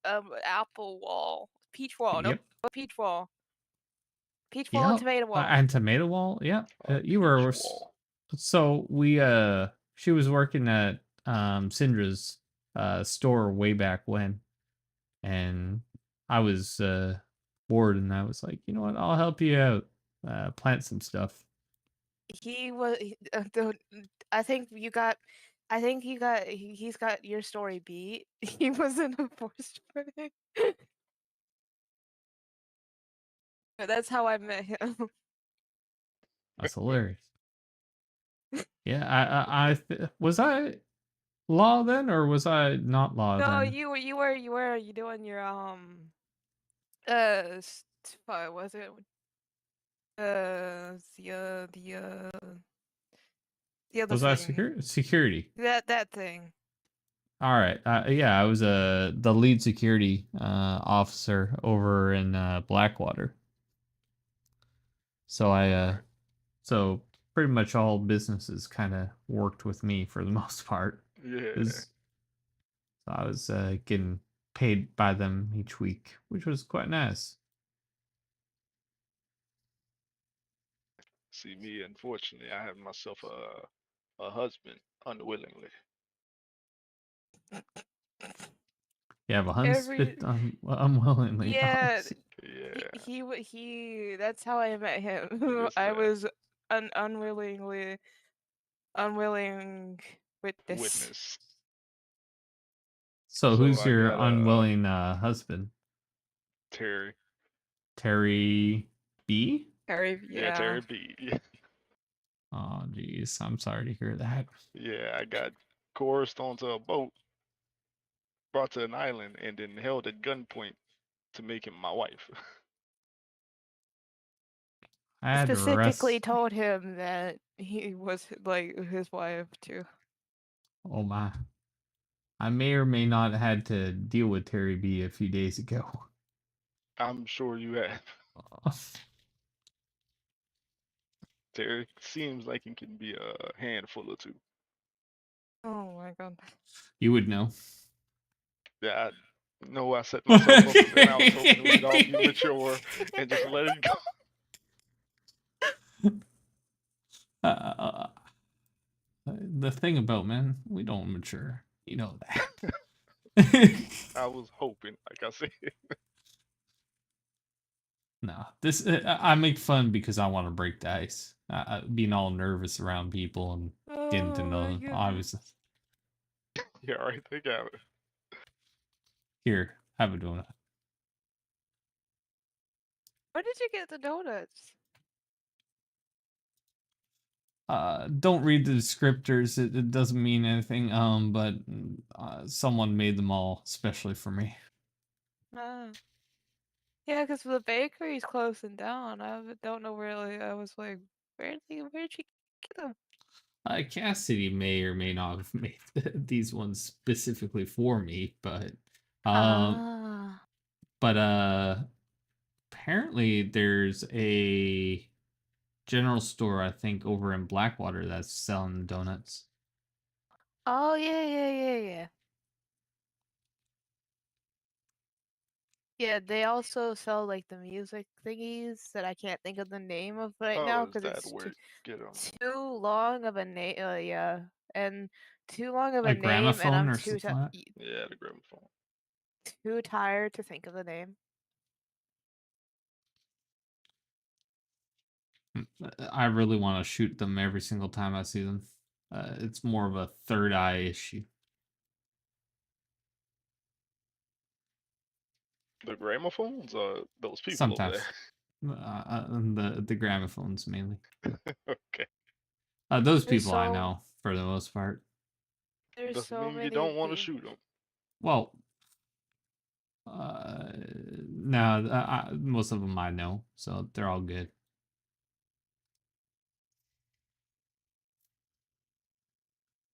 a apple wall, peach wall.
Yep.
No, peach wall. Peach wall and tomato wall.
And tomato wall. Yeah, you were.
Peach wall.
So we she was working at Syndra's store way back when, and I was bored, and I was like, you know what, I'll help you out, plant some stuff.
He was. He's got your story beat. He was in a forced wedding. That's how I met him.
That's hilarious. Yeah, was I law then, or was I not law
No,
then?
you were doing your what was it? The other
Was I
thing.
security?
That thing.
All right. Yeah, I was the lead security officer over in Blackwater. So so pretty much all businesses kind of worked with me for the most part.
Yeah.
So I was getting paid by them each week, which was quite nice.
See me, unfortunately, I have myself a husband unwillingly.
You have a hun
Every
spit unwillingly. Oh,
yeah,
Yeah.
he that's how I met him.
This
I
that
was unwilling witness.
witness.
so
So
who's
I
your
got
unwilling husband?
Terry.
Terry B?
Harry,
Yeah,
yeah.
Terry B. Yeah,
Oh, geez. I'm sorry to hear that.
yeah. I got coerced onto a boat, brought to an island, and then held at gunpoint to make him my wife.
I had to
Specifically
arrest.
told him that he was like his wife too.
Oh my. I may or may not have had to deal with Terry B a few days ago.
I'm sure you have. Terry seems like he can be a handful or two.
Oh my god.
You would know.
Yeah, I know I set myself up, and then I was hoping we'd all be mature and just let it go.
Uh, the thing about men, we don't mature. You know that.
I was hoping, like I said.
No, this I make fun because I want to break the ice. Being all nervous around people and getting to
Oh
know
my
them.
goodness.
Obviously,
Yeah, all right, they got it.
here, have a donut.
Where did you get the donuts?
Don't read the descriptors. It doesn't mean anything. But someone made them all specially for me.
Ah. Yeah, because the bakery's closing down. Don't know really. I was like, where'd you get them?
Cassidy may or may not have made these ones specifically for me, but
Ah.
but apparently there's a general store I think over in Blackwater that's selling donuts.
Oh yeah. Yeah, they also sell like the music thingies that I can't think of the name of right now
Oh, is
because
that
it's
where you get them?
too long of a name. Yeah, and too long of
A
a name, and
gramophone
I'm
or something like
Yeah, the gramophone.
too tired to think of the name.
that. I really want to shoot them every single time I see them. It's more of a third eye issue.
The gramophones are those people over
Sometimes. The gramophones mainly.
there. Okay.
Those
There's
people I
so
know for the most part.
there's
Doesn't
so
mean you
many
don't want to
people.
shoot them.
Well, no, most of them I know, so they're all good.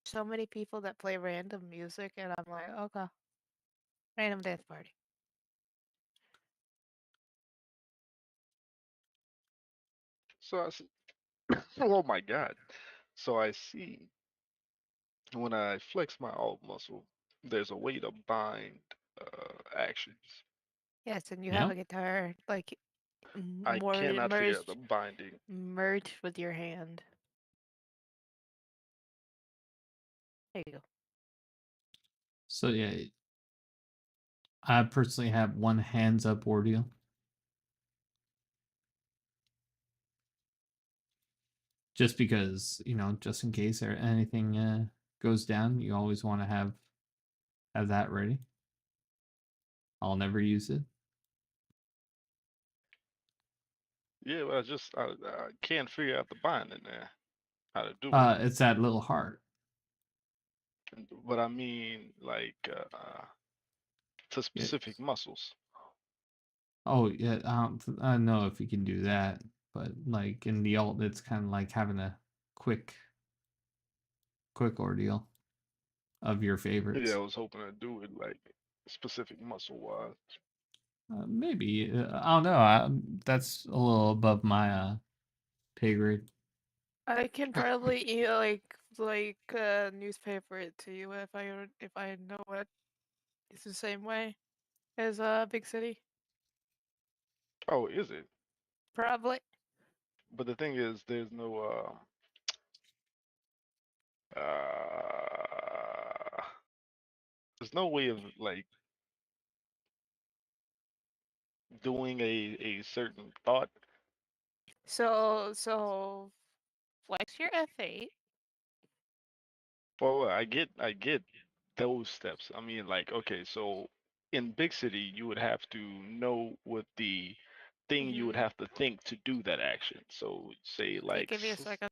So many people that play random music, and I'm like, okay, random dance party.
So I see. Oh my God. So I see when I flex my alt muscle, there's a way to bind actions.
Yes, and you have
Yeah.
a guitar like
I
more
cannot figure out the binding.
merged with your hand. There you go.
So yeah, I personally have one hands up ordeal. Just because, just in case anything goes down, you always want to have that ready. I'll never use it.
Yeah, but I can't figure out the binding there. How to do it.
It's that little heart.
But I mean, like, to
Yeah.
specific muscles.
Oh yeah, I don't know if you can do that, but like in the alt, it's kind of like having a quick ordeal of your
Yeah, I
favorites.
was hoping to do it like specific muscle wise.
Maybe I don't know. That's a little above my pay grade.
I can probably like newspaper it to you if I know it. It's the same way as big city.
Oh, is it?
Probably.
But the thing is, there's no uh, there's no way of like doing a certain thought.
So flex your F8.
Well, I get those steps. I mean, like, okay, so in big city, you would have to know what the thing you would
Mm-hmm.
have to think to do that action. So say
Okay,
like
give me a second.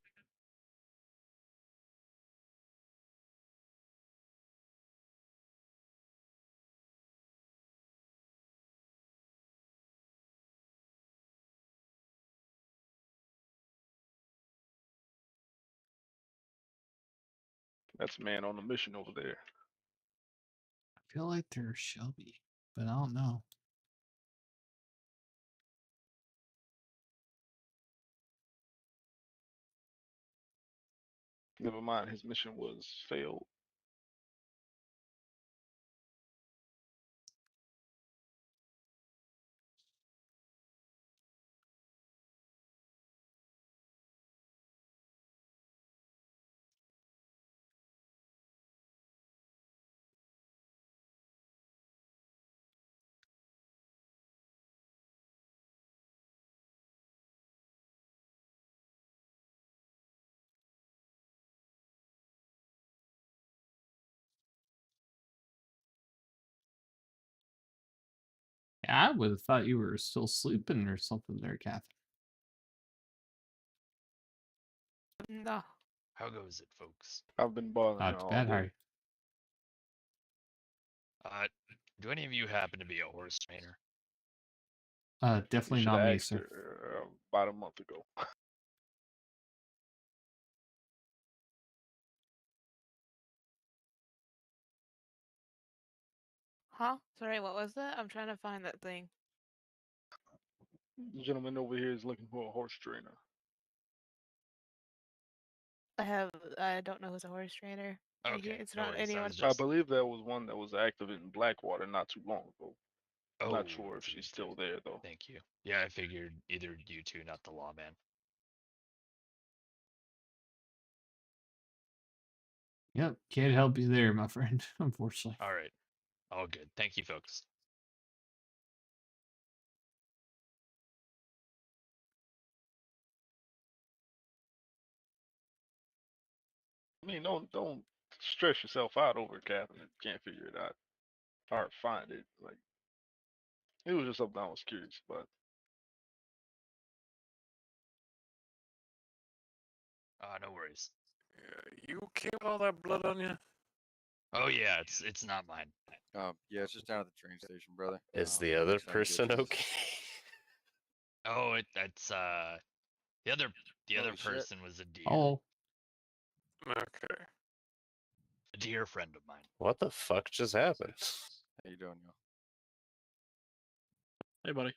that's man on a mission over there.
I feel like there's Shelby, but I don't know.
Never mind, his mission was failed.
Yeah, I would have thought you were still sleeping or something there, Catherine.
No.
How goes it, folks?
I've been bothering
Not
her
too
all
bad, how are
day.
you?
Do any of you happen to be a horse trainer?
You
Definitely
should
not
have
me,
asked
sir.
her about a month ago.
Huh? Sorry, what was that? I'm trying to find that thing.
The gentleman over here is looking for a horse trainer.
I don't know who's a horse trainer.
Okay,
It's
no
not
worries. I
anyone.
was
I
just.
believe there was one that was active in Blackwater not too long ago.
Oh,
Not sure if she's still there though.
thank you. Yeah, I figured either you two, not the lawman.
Yep, can't help you there, my friend, unfortunately.
All right, all good. Thank you, folks.
I mean, don't stress yourself out over it, Catherine. If you can't figure it out or find it. Like it was just something I was curious about.
No worries.
You keep all that blood on you?
Oh yeah, it's not mine.
Yeah, it's just down at the train station, brother.
Is the
My
other
son gets
person
his.
okay?
Oh, that's the other
Holy shit.
person was a deer.
Oh,
Okay.
A dear friend of mine.
What the fuck just happened?
How you doing, yo?
Hey, buddy.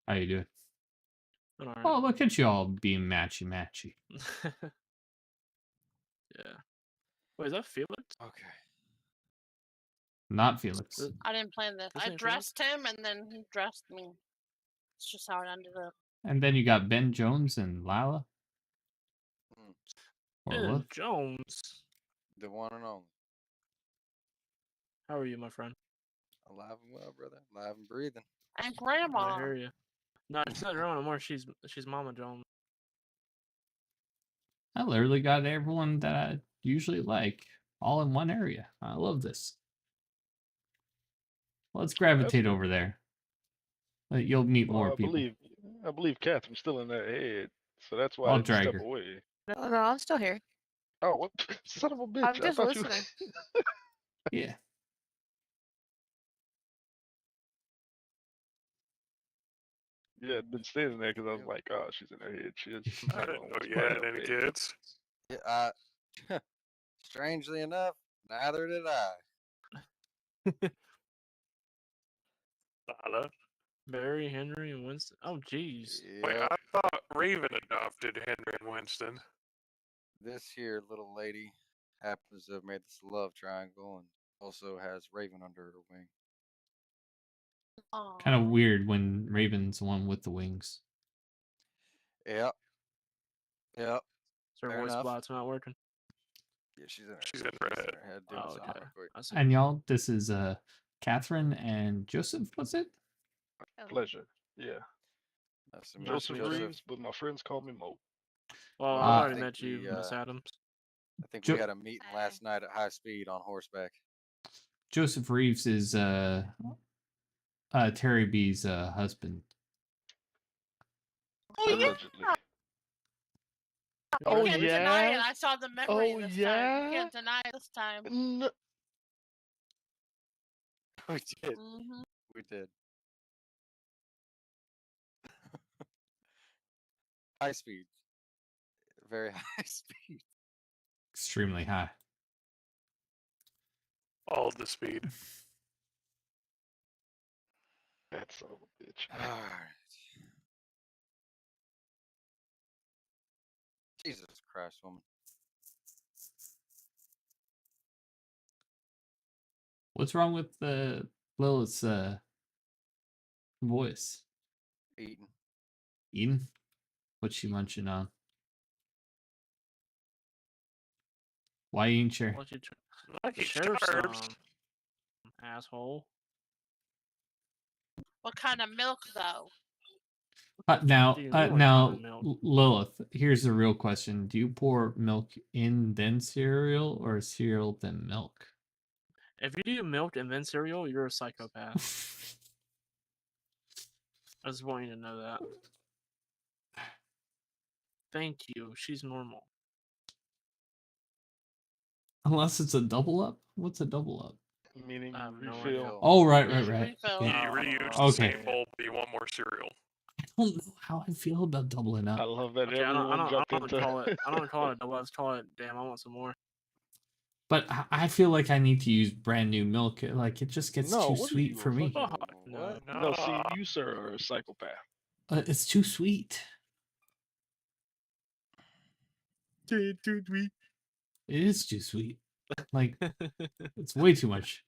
how you doing?
Doing all
Oh, look at you all being matchy-matchy.
right. Yeah. Wait, is that Felix?
Okay.
Not Felix.
Uh,
I didn't plan this.
This
I
ain't Felix?
dressed him and then he dressed me. It's just how it ended up.
And then you got Ben Jones and Lila.
Mm,
Or
Ben
Wolf.
Jones.
the one and only.
How are you, my friend?
Alive and well, brother. Alive and breathing.
And
I
grandma.
hear you. No, it's not her own anymore. She's Mama Jones.
I literally got everyone that I usually like all in one area. I love this. Let's gravitate over there. You'll meet
Well,
more
I
people.
believe Catherine's still in that head, so that's why I
I'll
didn't
drag
step
her.
away.
No, I'm still here.
Oh, what son of a bitch!
I'm
I
just
thought you.
listening.
Yeah.
Yeah, I'd been standing there because I was like, oh, she's in her head. She's
I didn't know you had any kids.
Yeah, strangely enough, neither did I.
Lala.
Barry, Henry, and Winston. Oh, jeez.
Wait,
Yep.
I thought Raven adopted Henry and Winston.
This here little lady happens to have made this love triangle and also has Raven under her wing.
Kind of
Aw.
weird when Raven's the one with the wings.
Yep. Yep.
So her
Fair
voice
enough.
box not working.
Yeah, she's in her.
She's in her
she's
head.
in her head doing
Oh,
something
okay.
real quick.
I see.
And y'all, this is Catherine and Joseph, was it?
Oh.
Pleasure. Yeah.
Nice to meet
Joseph
you, Joseph.
Reeves, but my friends call me Mo.
Well,
Well,
I've
I
already
think
met you,
we,
Miss Adams.
I think
Jo-
we had a meeting last night at high speed on horseback.
Joseph Reeves is Terry B's husband.
Oh yeah.
Allegedly.
You
Oh
can't deny it.
yeah.
I saw the memory
Oh
this time.
yeah.
You can't deny it this time.
No.
We did.
Mm-hmm.
We did. High speed. Very high speed.
Extremely high.
All the speed.
That son of a bitch.
Alright. Jesus Christ, woman.
What's wrong with Lilith's voice?
Eating.
Eden? What's she munching on? Why ain't you?
What you
Like he's
share
starved.
some, asshole.
What kind of milk, though?
Now,
Do you really want almond milk?
Lilith, here's the real question. Do you pour milk in then cereal or cereal then milk?
If you do milk and then cereal, you're a psychopath. I just want you to know that. Thank you. She's normal.
Unless it's a double up? What's a double up?
Meaning
I have no
refill.
idea.
Oh, right.
Refill.
Okay.
You reuse the
Okay.
same bowl, but you want more cereal.
I don't know how I feel about doubling
I
up.
love that
Okay, I
everyone
don't
jumped into.
call it. I don't call it a double. Let's call it. Damn, I want some more.
But I feel like I need to use brand new milk. Like, it just gets
No,
too
what are
sweet
you,
for
a
me.
fucking-
No.
No, see, you sir are a psychopath.
It's too sweet.
Too sweet.
It is too sweet. Like, it's way too much.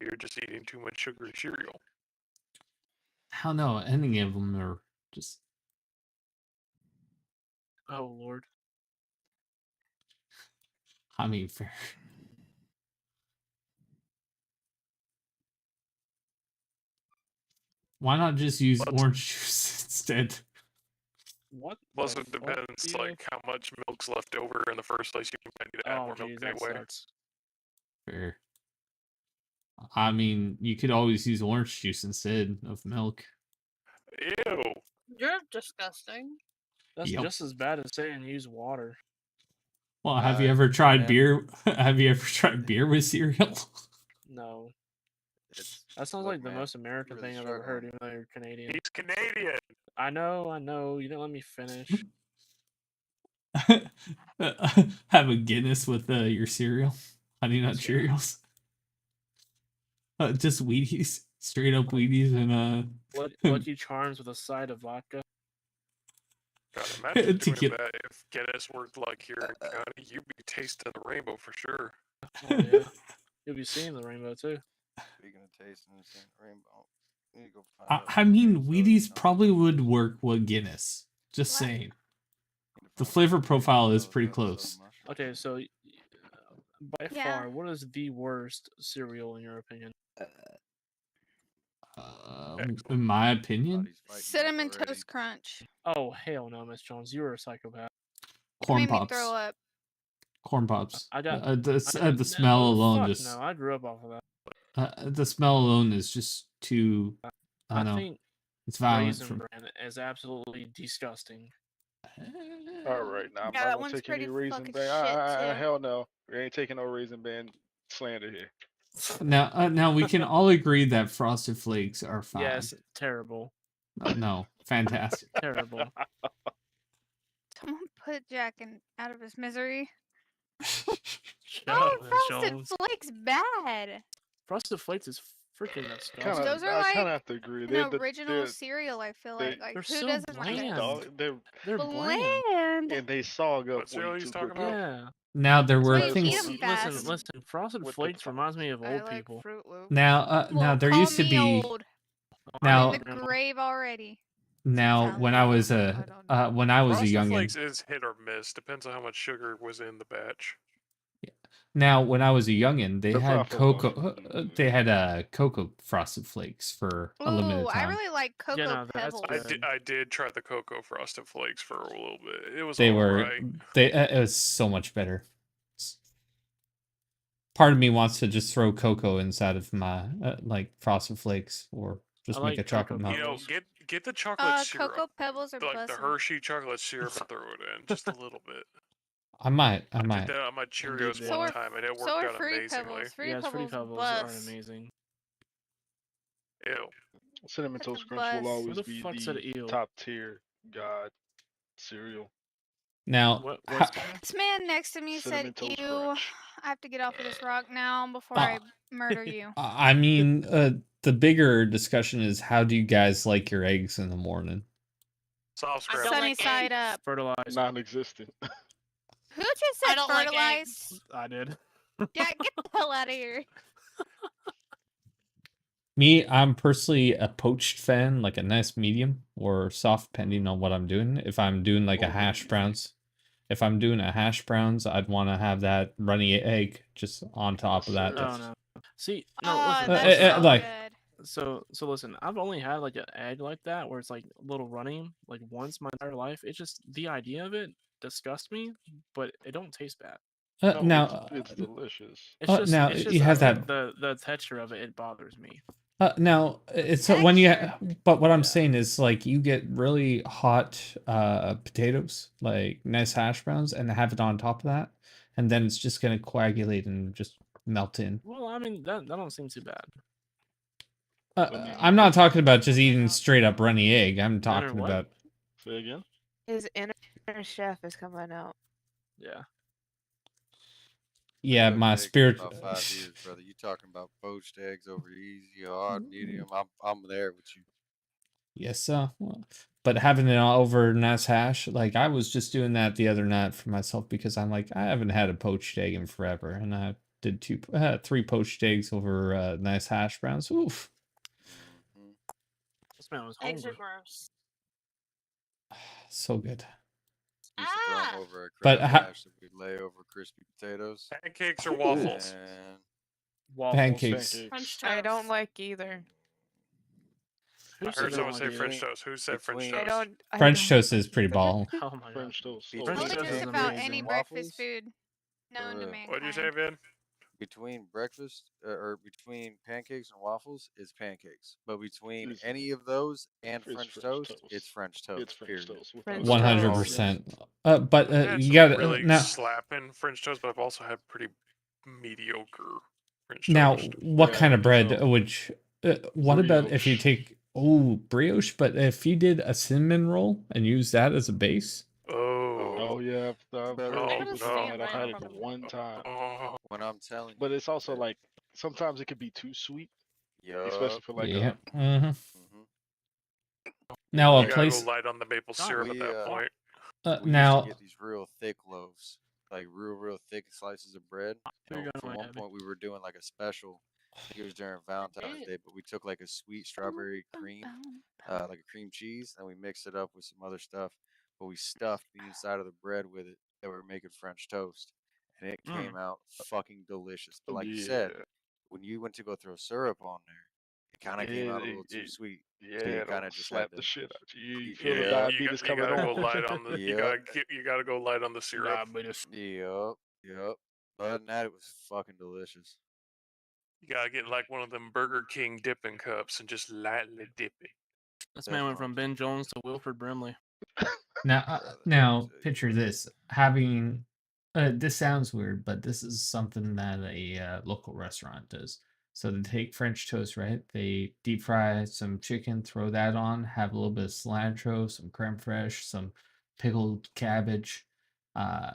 You're just eating too much sugary cereal.
I don't know. Any of them are just.
Oh Lord.
I mean, fair. Why not just use orange juice instead?
What?
Plus,
the
it
fuck,
depends
Theo?
like how much milk's left over in the first place. You might need to add
Oh
more
geez,
milk
that
anyway.
sucks.
Fair. I mean, you could always use orange juice instead of milk.
Ew.
You're disgusting.
That's
Yep.
just as bad as saying use water.
Well, have you ever tried
yeah.
beer? Have you ever tried beer with cereal?
No.
It's,
That sounds
look,
like the
man,
most American
really
thing I've ever heard,
struggling.
even though you're Canadian.
He's Canadian.
I know. You didn't let me finish.
Have a Guinness with your cereal, Honey Nut Cheerios. Just Wheaties, straight up Wheaties, and
Lucky Charms with a side of vodka.
God, imagine doing
Tequila.
that if Guinness worked like here in County. You'd be tasting the rainbow for sure.
Oh yeah, you'll be seeing the rainbow too.
Speaking of tasting and seeing the rainbow, you need to go find out
I mean,
what
Wheaties
soda
probably would work with Guinness. Just
What?
saying.
Need to
The
find
flavor
out
profile is
soda
pretty
soda
close.
mushroom.
Okay, so by
Yeah.
far, what is the worst cereal in your opinion?
In my opinion,
Body's fighting back
Cinnamon
already.
Toast Crunch.
Oh hell no, Miss Jones, you're a psychopath.
corn
Made me
pops.
throw up.
Corn pops.
I got
The smell alone
fuck
just.
no. I grew up off of that.
The smell alone is just too. I don't know.
think
It's violent.
Raisin Bran is absolutely disgusting.
All right, now I'm
Yeah,
not
that
gonna
one's
take any
pretty
raisin
fucking
ban.
shit, too.
Hell no, we ain't taking no raisin ban slander here.
Now we can all agree that Frosted Flakes are fine.
Yes, terrible.
No, fantastic.
Terrible.
Someone put Jack out of his misery.
Shut
Oh,
up, Miss
Frosted
Jones.
Flakes bad.
Frosted Flakes is freaking disgusting.
Kinda,
Those are
I
like
kind of have to agree.
an original cereal. I feel
they-
like
They're
who
so
doesn't like
bland.
it?
dog,
They're bland.
Bland.
and they sog up
What cereal
way
he's
too
talking
quickly.
about?
Yeah.
Now there were
Wait, you
things.
eat 'em fast.
Listen. Frosted
With the
Flakes reminds me of
I
old
like
people.
Fruit Loops.
Now
Well,
there
call
used to
me
be.
old.
Now
I'm in the
Grandma.
grave already.
Now
Sounds
when I
old.
was
I
a
don't know.
when I was a
Frosted
youngin.
Flakes is hit or miss. Depends on how much sugar was in the batch.
Now, when I was a youngin, they
That's how I
had
feel about
cocoa.
food.
They had cocoa frosted flakes for a
Ooh,
limited
I
time.
really like Cocoa
no, that's
Pebbles.
good.
I did try the cocoa frosted flakes for a little bit. It was
They were
alright.
it was so much better. Part of me wants to just throw cocoa inside of my like frosted flakes, or just make
like
a chocolate
Cocoa
milk.
You know,
Pebbles.
get the chocolate syrup,
Cocoa Pebbles are
like the
bussin'.
Hershey chocolate syrup, and throw it in just a little bit.
I might.
I did that on my Cheerios
did.
one time, and it
So
worked
are
out
Fruity
amazingly.
Pebbles. Fruity
Yes, Fruity
Pebbles
Pebbles are
bust.
amazing.
Ew.
Cinnamon
That's a
Toast Crunch will
bust.
always
Who the
be
fuck said
the
ew?
top tier god cereal.
Now,
What's
This man next to me
Cinnamon
said,
Toast
"Ew,
Crunch.
I have to get off of this rock now before I murder you."
I mean, the bigger discussion is how do you guys like your eggs in the morning?
Soft
I
scrambled.
don't
Sunny
like
side
eggs.
up.
fertilizer?
Non-existent.
Who just
I
said
don't like
fertilized?
eggs.
I did.
Yeah, get the hell out of here.
Me, I'm personally a poached fan, like a nice medium or soft, depending on what I'm doing. If I'm doing like a hash browns, if I'm doing a hash browns, I'd want to have that runny egg just on top of that.
Oh no. See, no,
Oh,
listen.
that's
listen,
so
like-
good.
So listen. I've only had like an egg like that where it's like a little runny like once my entire life. It's just the idea of it disgusts me, but it don't taste bad.
No,
now,
it's delicious.
It's just
now
it's just
you have
I think
that.
the texture of it bothers me.
Now it's when you.
Texture.
But what I'm
Yeah.
saying is like you get really hot potatoes, like nice hash browns, and have it on top of that, and then it's just gonna coagulate and just melt in.
Well, I mean that don't seem too bad.
I'm not talking about just eating straight up runny egg. I'm talking
what?
about.
Say again.
His inner chef is coming out.
Yeah.
Yeah,
Cooked
my
eggs for
spirit.
about 5 years, brother. You talking about poached eggs over easy, hard, medium? I'm there with you.
Yes, but having it all over nice hash, like I was just doing that the other night for myself because I'm like I haven't had a poached egg in forever, and I did three poached eggs over nice hash browns. Oof,
Mhm.
This man was
Eggs are
hungry.
gross.
so good.
Used to throw them
Ah.
over a
But
crab hash that we'd lay over crispy potatoes.
Pancakes or waffles?
And
Waffles.
Pancakes.
French toast.
I don't like either.
Who
I
said
heard
they
someone
don't
say
like
French
either?
toast. Who said French
between-
I
toast?
don't. I
French
don't
toast is pretty ball.
Oh my god.
French
toast
Tell me
is
just about any
amazing.
breakfast
waffles?
food known to mankind.
What'd you say, Vin?
between breakfast or between pancakes and waffles is pancakes, but between
It's-
any of those and
it's
French
French
toast,
toast.
it's French toast.
It's French
period.
toast. without
French
a doubt.
100%. But
I've had
you
some
got
really
now.
slapping French toast, but I've also had pretty mediocre French
Now,
toast.
what
Yeah,
kind of bread?
so-
Which? What about if you
Brioche.
take brioche? But if you did a cinnamon roll and use that as a base.
Oh.
Oh yeah, I've
Brother,
heard
Oh,
people
no.
doing that. I've had it one time,
Oh.
When I'm telling
but
you,
it's also like sometimes it could be too sweet,
yup.
especially for like
Yeah.
a.
Mhm.
Mhm.
Now
You
a
gotta
place.
go light on the maple syrup at
We,
that point.
we used
Now.
to get these real thick loaves, like real thick slices of bread.
You're
And
gonna
from
like
one
heavy.
point, we were doing like a special. I think it was during Valentine's Day, but we took like a sweet strawberry cream, like a cream cheese, and we mixed it up with some other stuff. But we stuffed the inside of the bread with it that we were making French toast, and it came out fucking delicious. But like you said, when you went to go throw syrup on there, it kind of came out a little too sweet.
Yeah,
So you
it'll
kind of just
slap
had
the
to.
shit out you. You
Y-
feel the
yeah.
diabetes
You
coming
gotta go
on.
light on the. You gotta go light on the syrup.
Diabetes.
Yep. Other than that, it was fucking delicious.
You gotta get like one of them Burger King dipping cups and just lightly dip it.
This
That's
man
what
went from
I'm
Ben Jones to Wilford Brimley.
Now,
Brother,
now
tell you
picture
what.
this: having. This sounds weird, but this is something that a local restaurant does. So they take French toast, right? They deep fry some chicken, throw that on, have a little bit of cilantro, some creme fraiche, some pickled cabbage.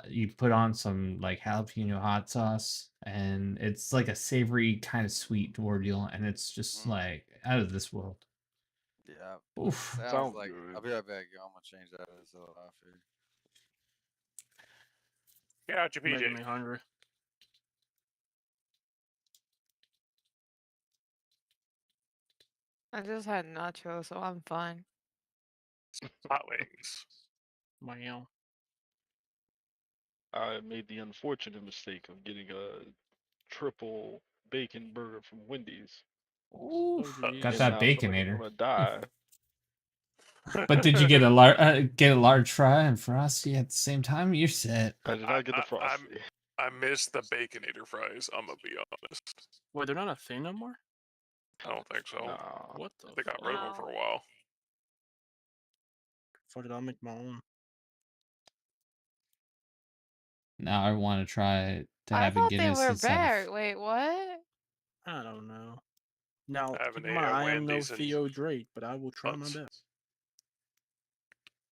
You put on some like jalapeno hot sauce, and it's like a savory kind of sweet ordeal, and it's just like out of this world.
Yeah.
Oof.
Sounds like. I'll be right back, y'all. I'm gonna change that as a off here.
Get out your
Making
PJ.
me hungry.
I just had nachos, so I'm fine.
Hot wings.
Wow.
I made the unfortunate mistake of getting a triple bacon burger from Wendy's,
Ooh,
Oh,
got
geez.
and
that
now I feel like I'm
baconator.
gonna die.
But did you get a large fry and frosty at the same time? You're set.
I did not get the frosty.
I miss the baconator fries. I'm gonna be honest.
Wait, they're not a thing no more?
I don't think so.
Nah.
What the
They got
fuck?
rid of them for a while.
Fuck it, I'll make my own.
Now I want to try to
I
have a
thought they
Guinness
were
instead
back.
of.
Wait, what?
I don't know. Now,
I haven't
keep in
ate
mind,
at
I am no
Wendy's in
Theo Drake, but I will try my
months.
best.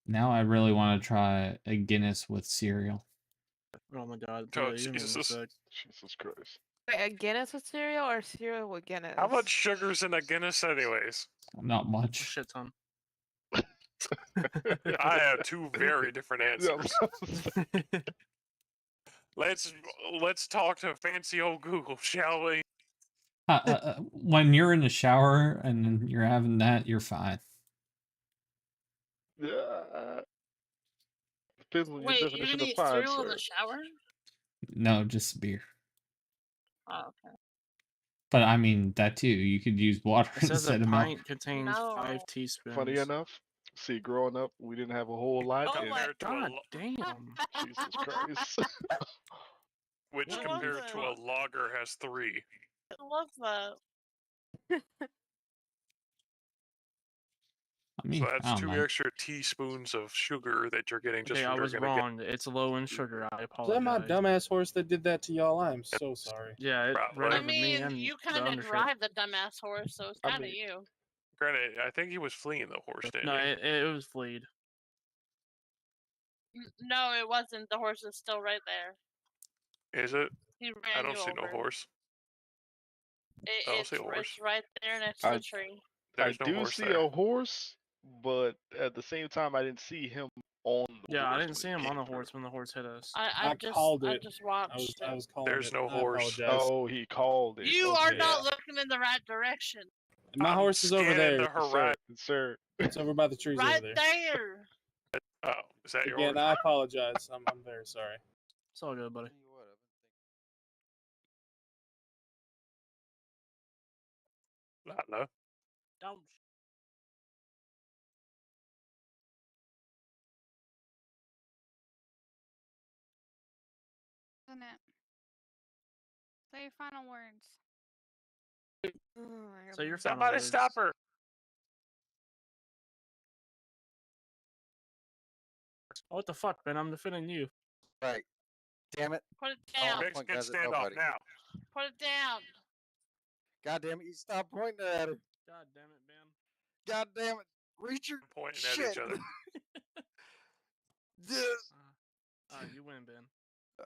Now I really want to try a Guinness with cereal.
Oh my god,
Oh,
Theo, you're making me
Jesus.
sick.
Jesus Christ.
Wait, a Guinness with cereal or cereal with Guinness?
How much sugar's in a Guinness, anyways?
Not
A
much.
shit ton.
I have two very different
Yeah, I was
answers.
about to say.
Let's talk to fancy old Google, shall we?
When you're in the shower and then you're having that, you're fine.
Yeah. Depends on your
Wait, you're
definition
gonna
of
eat
fine,
cereal in
sir.
the shower?
No, just beer.
Oh, okay.
But I mean that too. You could use water
It says a
instead of milk.
pint contains
No.
5 teaspoons.
Funny enough, see, growing up, we didn't have a whole lot.
Oh
and
my
God damn.
Jesus Christ.
Which
What
compared
was
to
it?
a lager has 3.
I love that.
I mean,
So
I
that's
don't
2
mind.
extra teaspoons of sugar that you're getting just
Okay,
from
I was
drinking a
wrong. It's low in sugar. I
Was
apologize.
that my dumbass horse that did that to y'all? I'm so sorry.
Yeah, it
Probably.
ran
I
over me
mean,
and
you
the
kind of
undership.
drive the dumbass horse, so it's
I
kind of
mean-
you.
Granted, I think he was fleeing the horse, didn't
No,
he?
it was fleed.
No, it wasn't. The horse is still right there.
Is it?
He ran
I don't
you
see
over.
no horse. I don't see a horse.
It's right there next to the tree.
There's
I
no
do
horse
see
there.
a horse, but at the same time, I didn't see him on the
Yeah,
horse
I didn't
when
see
it
him on
came
the
through.
horse when the horse hit us.
I
called it.
just watched
I
it.
was calling
There's
it.
no
I
horse.
apologize.
Oh, he called it.
You
okay.
are not looking in the right direction.
My
I'm
horse is over
scanning
there.
the
Sir,
horizon.
sir.
It's over by the trees
Right
over there.
there.
Oh, is that your
Again,
horse?
I apologize. I'm very sorry.
It's all good, buddy.
Lala.
Don't.
Isn't it? Say your final words.
So your final
Somebody
words.
stop her.
Oh, what the fuck, Ben? I'm defending you.
Right. Damn it.
Put it
I
down.
wanna
Mexican
point guns at
standoff
nobody.
now.
Put it down.
God damn it, you stop pointing at her.
God damn it, Ben.
God damn it. Reach your
Pointing
shit.
at each other.
You win, Ben.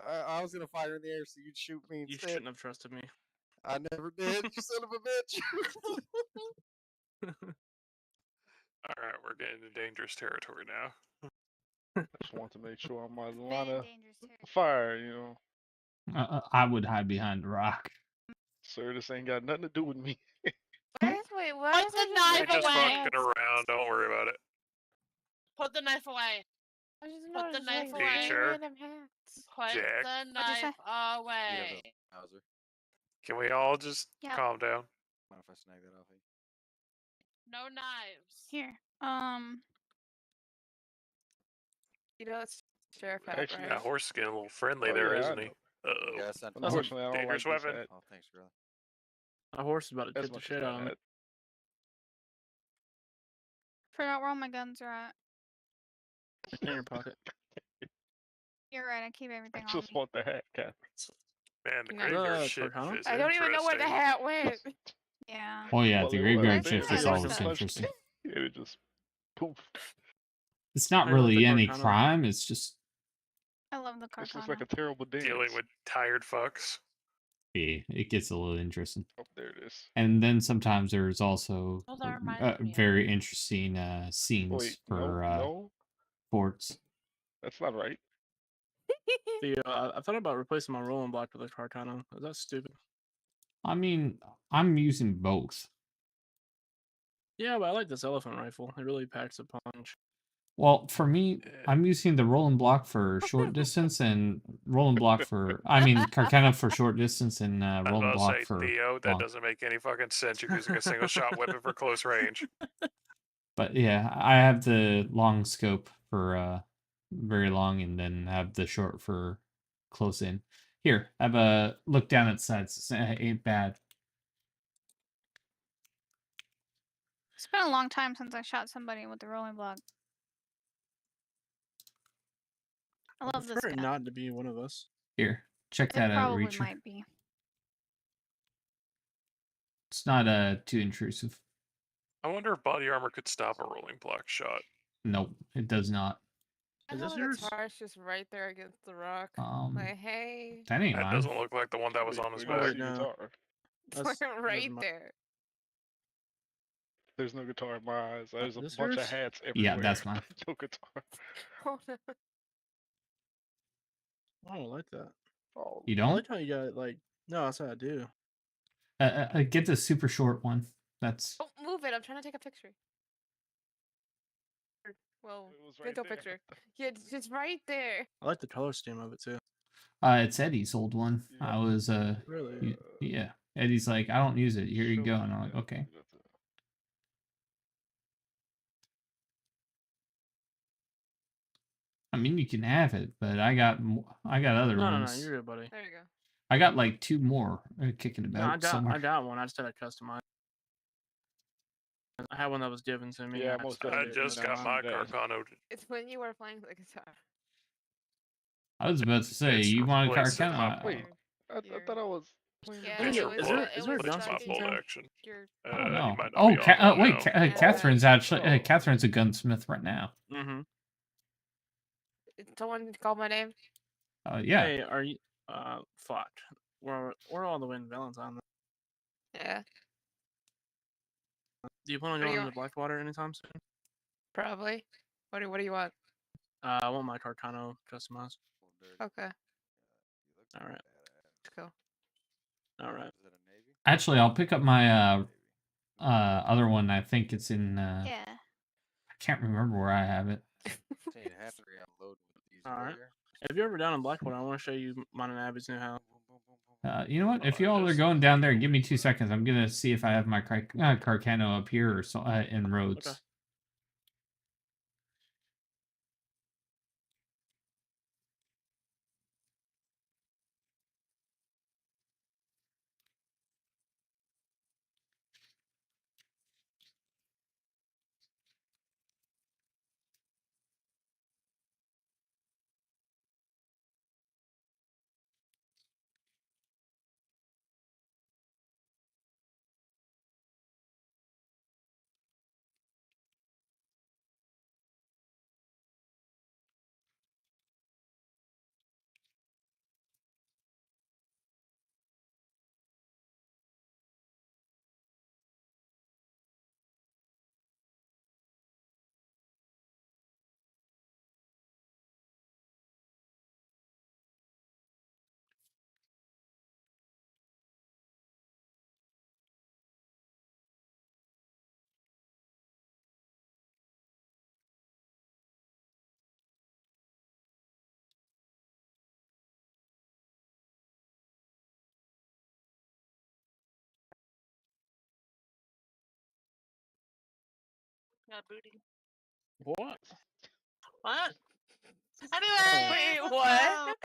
I was gonna fire in the air so you'd shoot me
You
instead.
shouldn't have trusted me.
I never did, you son of a bitch.
Alright, we're getting into dangerous territory now.
I just want to make sure I'm my
Been
line of
dangerous territory.
fire, you know.
I would hide behind a rock.
Sir, this ain't got nothing to do with me.
Why is wait? Why
Put
is
the
there
knife
We're just
away.
fucking around. Don't worry about it.
Put the knife away.
I just
Put the
noticed,
knife
like,
away.
three
Sure.
random hats.
Put
Jack.
the
What'd you
knife
say?
away.
Hauser.
Can we all just
Yeah.
calm down?
Mind if I snag that off of you?
No knives.
Here.
You know it's sheriff hat,
Actually,
That
right?
horse is getting a little friendly
Oh,
there,
yeah, I
isn't he?
know.
Uh-oh.
Yeah, I sent it.
Unfortunately, I don't like
dangerous
this
weapon.
hat
Oh, thanks, Gorilla.
A horse is about to
as
kick the
much as
shit
that
out of me.
hat.
Forgot where all my guns are at.
In your pocket.
You're right. I keep
I
everything on
just
me.
want the hat, Catherine.
Man, the
No.
graveyard shift
Cortana?
is
I don't even know where the
interesting.
hat went.
Yeah.
Oh yeah,
Well,
the
it was
graveyard
there.
shift
Yeah,
is
there's
always
stuff.
interesting.
And it just poof.
It's not
I love
really
the
any
Cortana.
crime. It's just
I love the
It's just
Cortana.
like a terrible dance.
Dealing with tired fucks.
yeah, it gets a little interesting.
Oh, there it is.
And then sometimes there's also
Oh, that reminds me of-
very interesting scenes
Wait,
for
no,
forts.
that's not right.
I thought about replacing my rolling block with a Cortana. Is that stupid?
I mean, I'm using both.
Yeah, but I like this elephant rifle. It really packs a punch.
Well, for me, I'm using the rolling block for short distance and rolling block for, I mean, Carcana for short distance and
I was
rolling
about to
block
say,
for
Theo, that
long.
doesn't make any fucking sense. You're using a single shot weapon for close range.
But yeah, I have the long scope for very long and then have the short for close in. Here, have a look down at sides. It ain't bad.
It's been a long time since I shot somebody with the rolling block. I
I
love this
prefer it
gun.
not to be one of us.
Here, check
It
that out,
probably
Reacher.
might be.
It's not too intrusive.
I wonder if body armor could stop a rolling block shot.
Nope, it does not.
I
Is
have
this
a
yours?
guitar just right there against the rock. Like, hey.
That ain't
That
mine.
doesn't look like the one that was on his
Wait,
back.
wait, no.
guitar.
It's like right there.
There's no guitar in my eyes. There's a
This
bunch of
yours?
hats everywhere.
Yeah, that's mine.
No guitar.
Oh no.
I don't like that.
Oh,
You
I
don't?
like how you got like. No, that's what I do.
Get the super short one. That's
Oh, move it. I'm trying to take a picture. Well,
it was right
mental
there.
picture. Yeah, it's just right there.
I like the color scheme of it too.
it's Eddie's old one.
Yeah.
I was
Really?
yeah. Eddie's like, I don't use it. Here you
Show
go.
me
And I'm like,
that.
okay. I mean, you can have it, but I got other
No,
ones.
you're good, buddy.
There you go.
I got like 2 more kicking
No,
about somewhere.
I got one. I just had to customize. I had one that was given to me.
Yeah,
and
most
I
I
definitely.
just got my
that.
Carcano.
It's when you were playing the guitar.
I was about to say,
It's
you want a
replacing my
Carcana?
Wait, I thought I was playing the
Yeah,
Is
guitar.
there a gun
my
sticking
bolt
down?
action.
Your
Oh
You
no!
might not
Oh,
be on one
wait,
now.
Yeah.
Catherine's actually
Oh.
Catherine's a gunsmith right now.
Mm-hmm.
Someone call my name.
Yeah.
Hey, are you? Fuck. We're all the way in Valentine.
Yeah,
Do you plan on
What do you
going to
want?
Blackwater anytime soon?
probably. What do you want?
I want my Carcano customized.
Okay,
All right.
let's go.
All right.
Actually, I'll pick up my other one. I think it's in.
Yeah.
I can't remember where I have it.
All right. If you're ever down in Blackwater, I want to show you mine and Abby's new house.
You know what? If you all are going down there, give me 2 seconds. I'm gonna see if I have my Carcano up here or so in Rhodes.
Okay.
Yeah, booty.
What?
What? Anyway,
Wait, what?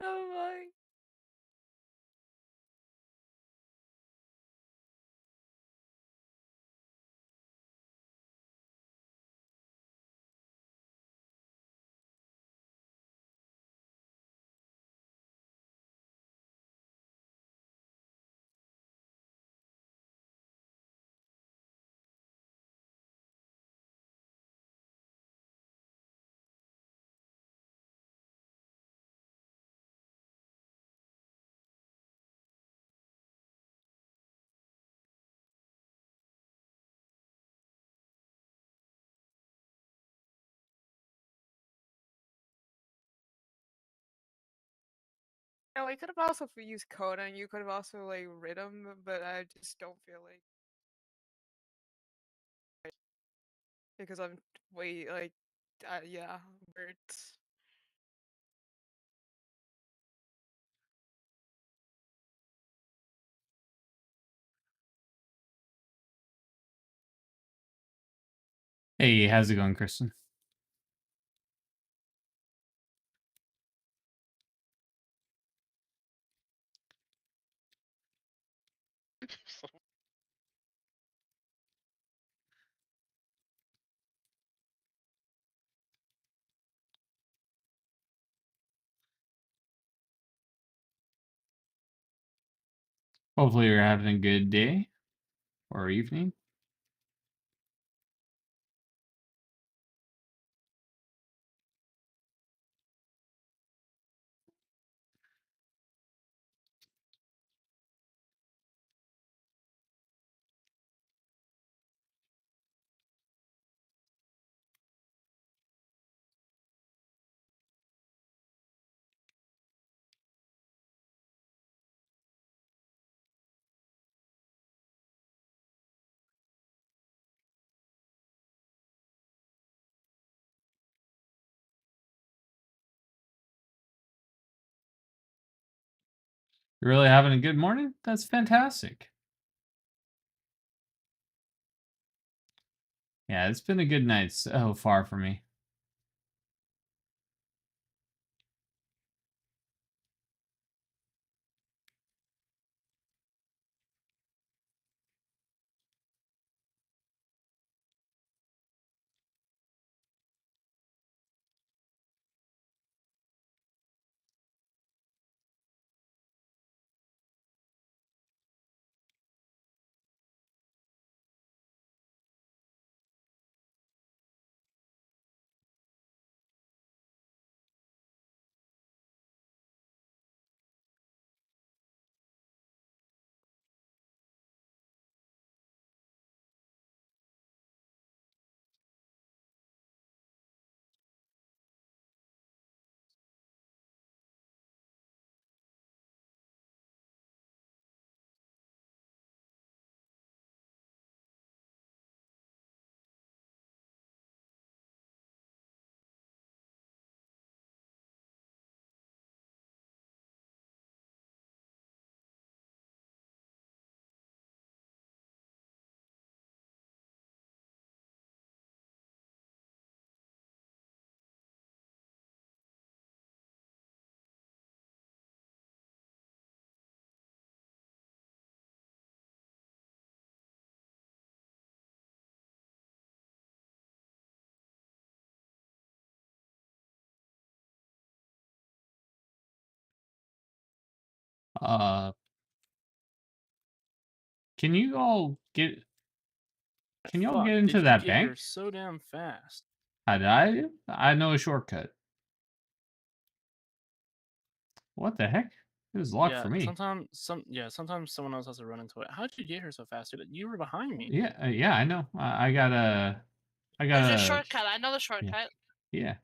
Oh my. No, we could have also used Coda, and you could have also like rid him, but I just don't feel like. because I'm way like, yeah, where it's.
Hey, how's it going, Kristen? Hopefully you're having a good day or evening. You're really having a good morning? That's fantastic. Yeah, it's been a good night so far for me. Uh, can you all get
Fuck, did
into
you
that
get here
bank?
so damn fast?
I know a shortcut. What the heck? It was locked
Yeah,
for me.
sometimes someone else has to run into it. How'd you get here so fast, dude? You were behind me.
Yeah, yeah, I know. I got a
There's a shortcut. I know the
yeah.
shortcut.
Yeah.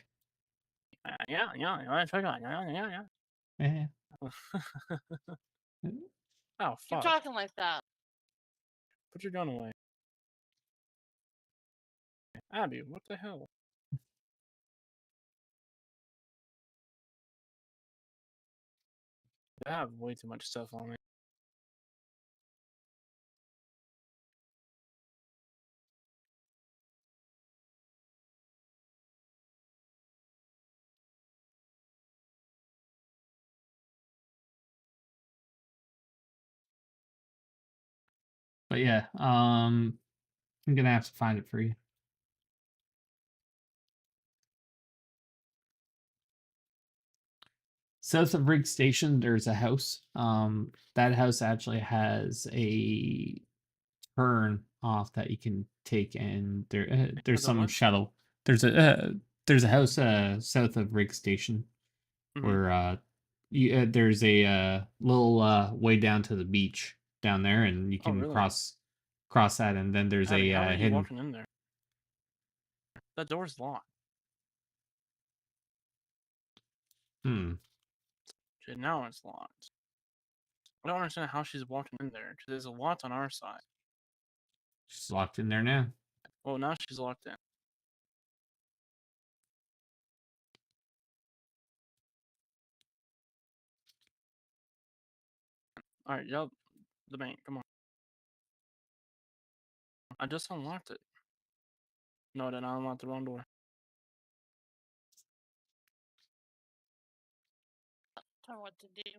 Yeah, check out. Yeah.
Yeah.
Oh,
Keep
fuck.
talking like that.
Put your gun away. Abby, what the hell? I have way too much stuff on me.
But yeah, I'm gonna have to find it for you. South of Rig Station, there's a house. That house actually has a turn off that you can take, and there's
Has a
some
what?
shuttle. There's a house south of Rig Station where there's a little way down to the beach down there, and you
Oh,
can
really?
cross that, and then there's
Abby, how are
a
you
hidden.
walking in there? That door's locked. Shit, now it's locked. I don't understand how she's walking in there, because there's a lot on our side.
She's locked in there now.
Well, now she's locked in. All right, yep. The bank. Come on. I just unlocked it. No, then I unlocked the wrong door.
Tell her what to do.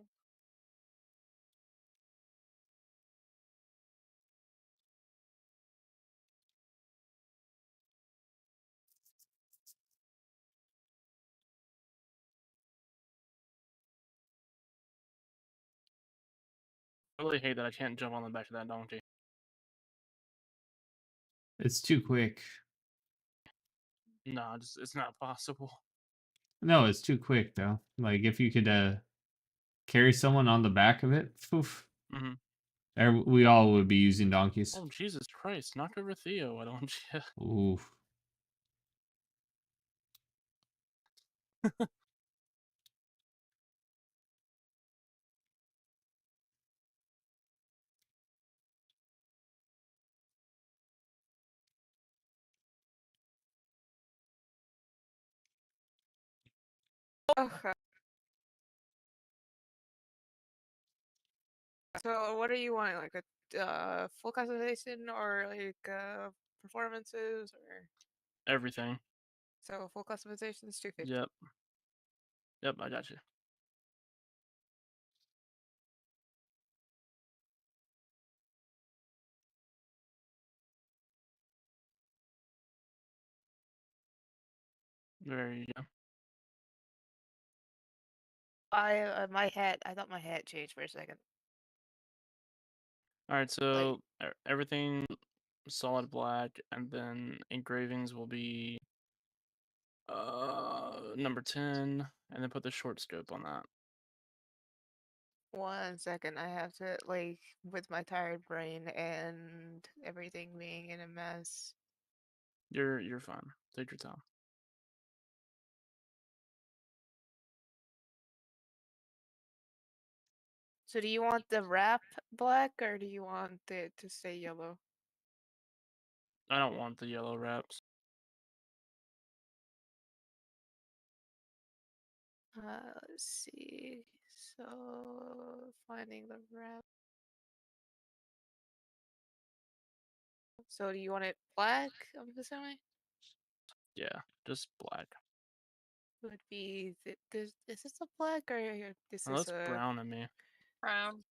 I really hate that I can't jump on the back of that donkey.
It's too quick.
No, it's not possible.
No, it's too quick though. Like if you could carry someone on the back of it, poof, we all would be using donkeys.
Oh, Jesus Christ. Knock over Theo, why don't you?
Oof.
Okay. So what are you wanting? Like a full customization or like performances or
Everything.
so full customization is 250.
Yep. Yep, I got you. There you go.
My hat. I thought my hat changed for a second.
All right, so everything solid black, and then engravings will be number 10, and then put the short scope on that.
1 second. I have to like with my tired brain and everything being in a mess.
You're fine. Take your time.
So do you want the wrap black or do you want it to stay yellow?
I don't want the yellow wraps.
Let's see. So finding the wrap. So do you want it black? I'm assuming.
Yeah, just black.
Would be this. Is this a black or this
Oh,
is
that's
a
brown to me.
Brown.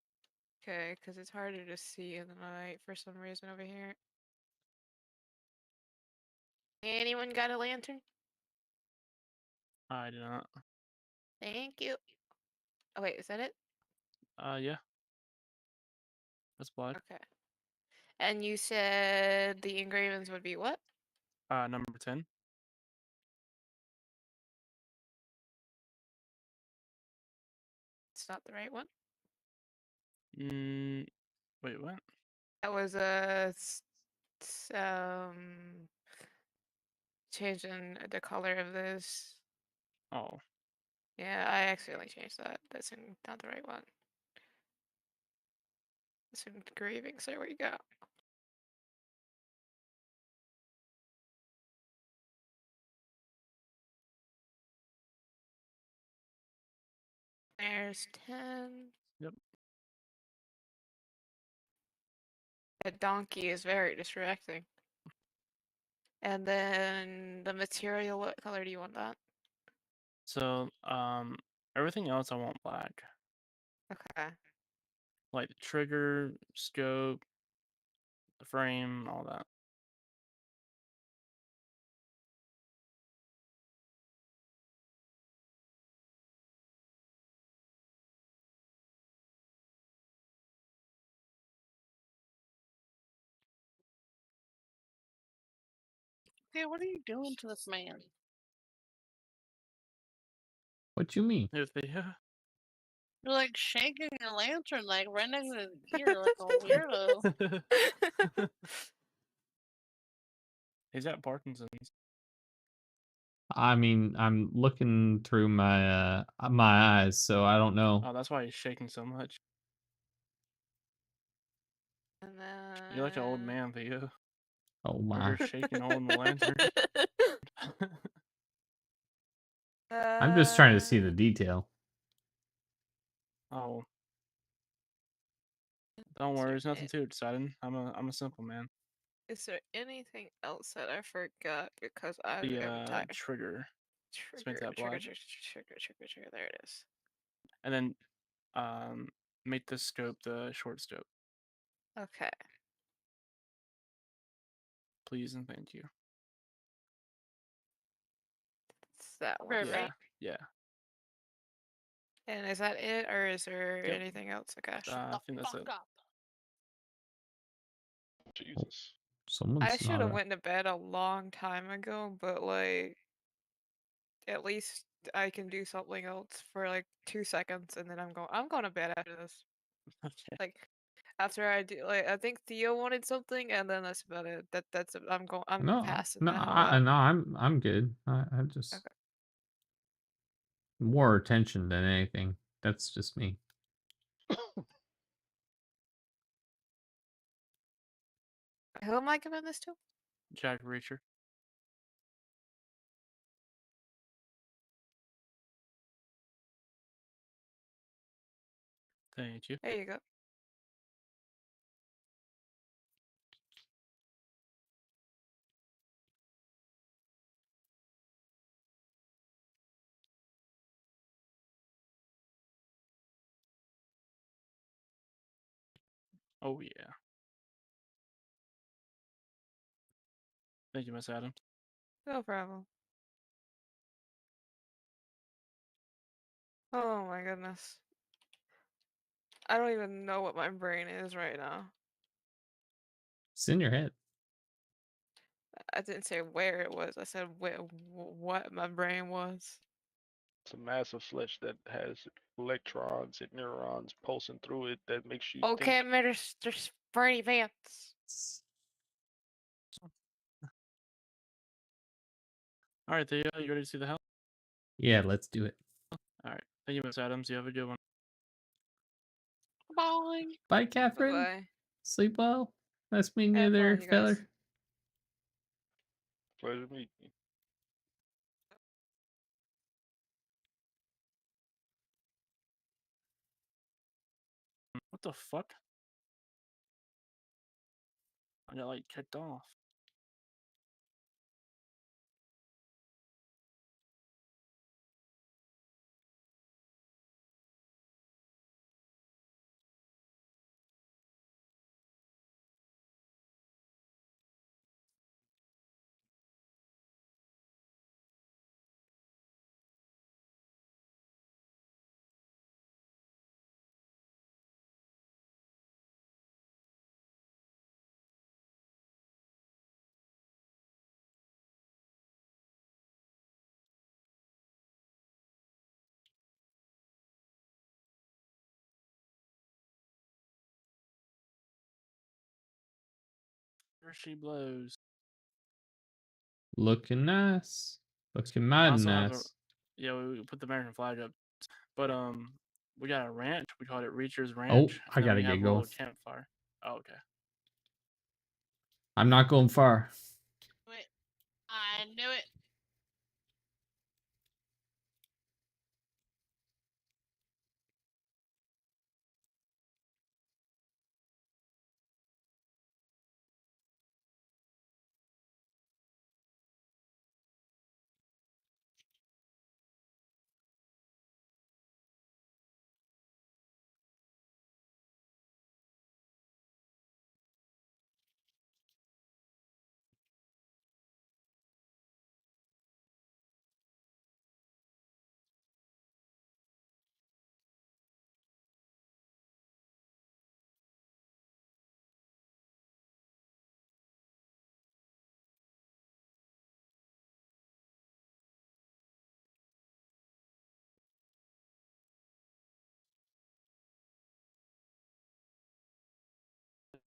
Okay, because it's harder to see in the night for some reason over here. Anyone got a lantern?
I do not.
Thank you. Oh wait, is that it?
Yeah. That's black.
Okay. And you said the engravings would be what?
Number 10.
It's not the right one.
Wait, what?
That was a changing the color of this.
Oh.
Yeah, I accidentally changed that. That's not the right one. It's engravings. There we go. There's 10.
Yep.
That donkey is very distracting. And then the material, what color do you want that?
So, everything else I want black.
Okay.
Like the trigger, scope, the frame, all that.
Hey, what are you doing to this man?
What you mean?
If they, yeah.
You're like shaking your lantern like right next to his ear like a weirdo.
He's got Parkinson's.
I mean, I'm looking through my eyes, so I don't know.
Oh, that's why he's shaking so much.
And then...
You're like an old man, Theo.
Oh my!
You're shaking holding the lantern.
I'm just trying to see the detail.
Oh. Don't
Is
worry,
there
there's nothing
it-
to it, Poseidon. I'm a simple man.
Is there anything else that I forgot because I
The
am tired?
trigger. Make that black.
Trigger. There it is.
And then make the scope the short scope,
Okay.
please and thank you.
It's that one.
Perfect.
Right?
Yeah.
And is that it, or is there
Yep.
anything else? Okay.
I think that's it.
Up.
Jesus.
Someone's
I should
not
have
a-
went to bed a long time ago, but like, at least I can do something else for like 2 seconds, and then I'm going to bed after this.
Okay.
Like, after I do, like, I think Theo wanted something, and then that's about it. That's it. I'm passing the hell out.
No, I'm good. I just
Okay.
more attention than anything. That's just me.
Who am I giving this to?
Jack Reacher. Thank you.
There you go.
Oh yeah. Thank you, Miss Adam.
No problem. Oh my goodness. I don't even know what my brain is right now.
It's in your head.
I didn't say where it was. I said what my brain was.
It's a mass of flesh that has electrons and neurons pulsing through it that makes you
Okay,
think.
Mr. Brady Vance.
All right, Theo, you ready to see the house?
Yeah, let's do it.
All right. Thank you, Miss Adams. You have a good one.
Bye.
Bye, Catherine.
Bye.
Sleep well. Nice meeting you
Have
there,
fun, you guys.
feller.
Pleasure meeting you.
What the fuck? I got like kicked off. There she blows.
Looking nice. Looking
I
mighty
also have a
nice.
yeah. We put the American flag up, but we got a ranch. We called it Reacher's
Oh,
Ranch.
I
And then
gotta
we have
get
a
going.
little campfire. Oh, okay.
I'm not going far.
Wait. I knew it.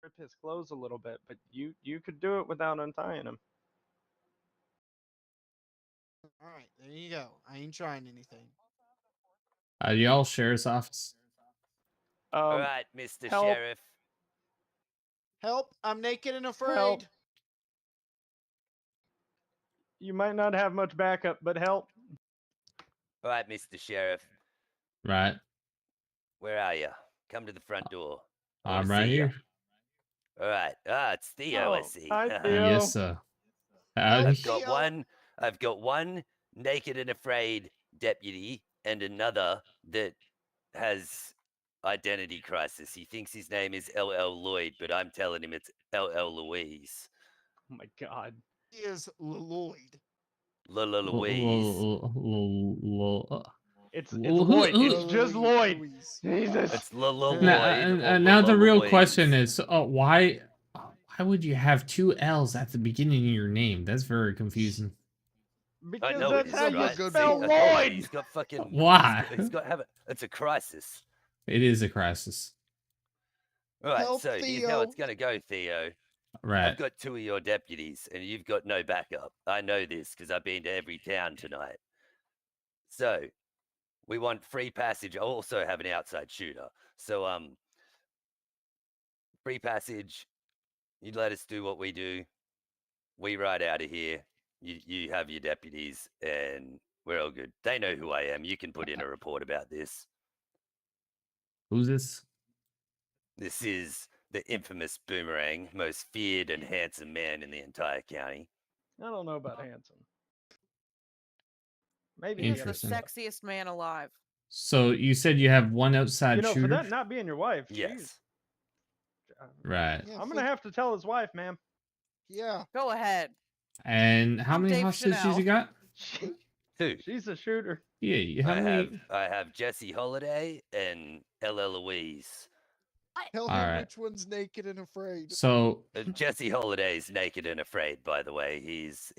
Rip his clothes a little bit, but you could do it without untying him.
All right, there you go. I ain't trying anything.
Y'all sheriff's office.
All right, Mr.
help.
Sheriff.
Help! I'm naked and afraid.
Help. You might not have much backup, but help.
All right, Mr. Sheriff.
Right.
Where are you? Come to the front door.
I'm right here.
All right. Ah, it's Theo. I
Oh,
see.
hi, Theo.
Yes, sir.
Help
I've got
Theo.
one naked and afraid deputy, and another that has identity crisis. He thinks his name is LL Lloyd, but I'm telling him it's LL Louise.
Oh my god.
He is Lloyd.
Louise.
It's Lloyd. It's just Lloyd.
Louise.
Jesus.
It's Lloyd
Now,
or
now the real question
Louise.
is, why would you have two L's at the beginning of your name? That's very confusing.
Because
know
that's
it is,
how you
right?
spell
See, I told you,
Lloyd.
he's got fucking.
Why?
He's got have it's a crisis.
It is a crisis.
Right,
Help
so here's how
Theo.
it's gonna go, Theo.
Right.
I've got two of your deputies, and you've got no backup. I know this because I've been to every town tonight. So, we want free passage. I also have an outside shooter. So, free passage. You let us do what we do. We ride out of here. You have your deputies, and we're all good. They know who I am. You can put in a report about this.
Who's this?
This is the infamous Boomerang, most feared and handsome man in the entire county.
I don't know about handsome. Maybe
He is the
Interesting.
sexiest man alive.
So you said you have one outside
You know,
shooter?
for that not being your wife,
Yes.
Right.
Yeah,
I'm gonna have to tell his wife, ma'am.
Yeah.
Go ahead.
And how
I'm
many
Dave
hostages
Chanel.
you got?
Two.
She's a shooter.
Yeah, how many?
I have Jesse Holiday and LL Louise.
Tell him
Alright.
which one's naked and afraid.
So
Jesse Holiday's naked and afraid, by the way. He's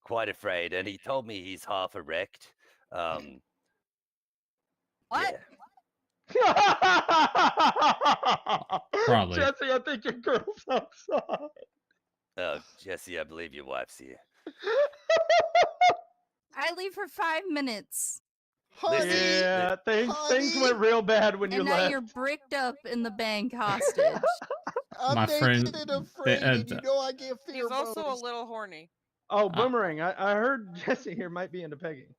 quite afraid, and he told me he's half erect.
What?
Yeah.
probably.
Jesse, I think your girl's outside.
Jesse, I believe your wife's here.
I leave for 5 minutes.
Honey,
Yeah, things
honey,
went real bad when you
And now
left.
you're bricked up in the bank hostage.
I'm
My
naked
friend,
and afraid, and you know I get fear
He's also a
bonus.
little horny.
Oh, Boomerang, I heard Jesse here might be into pegging.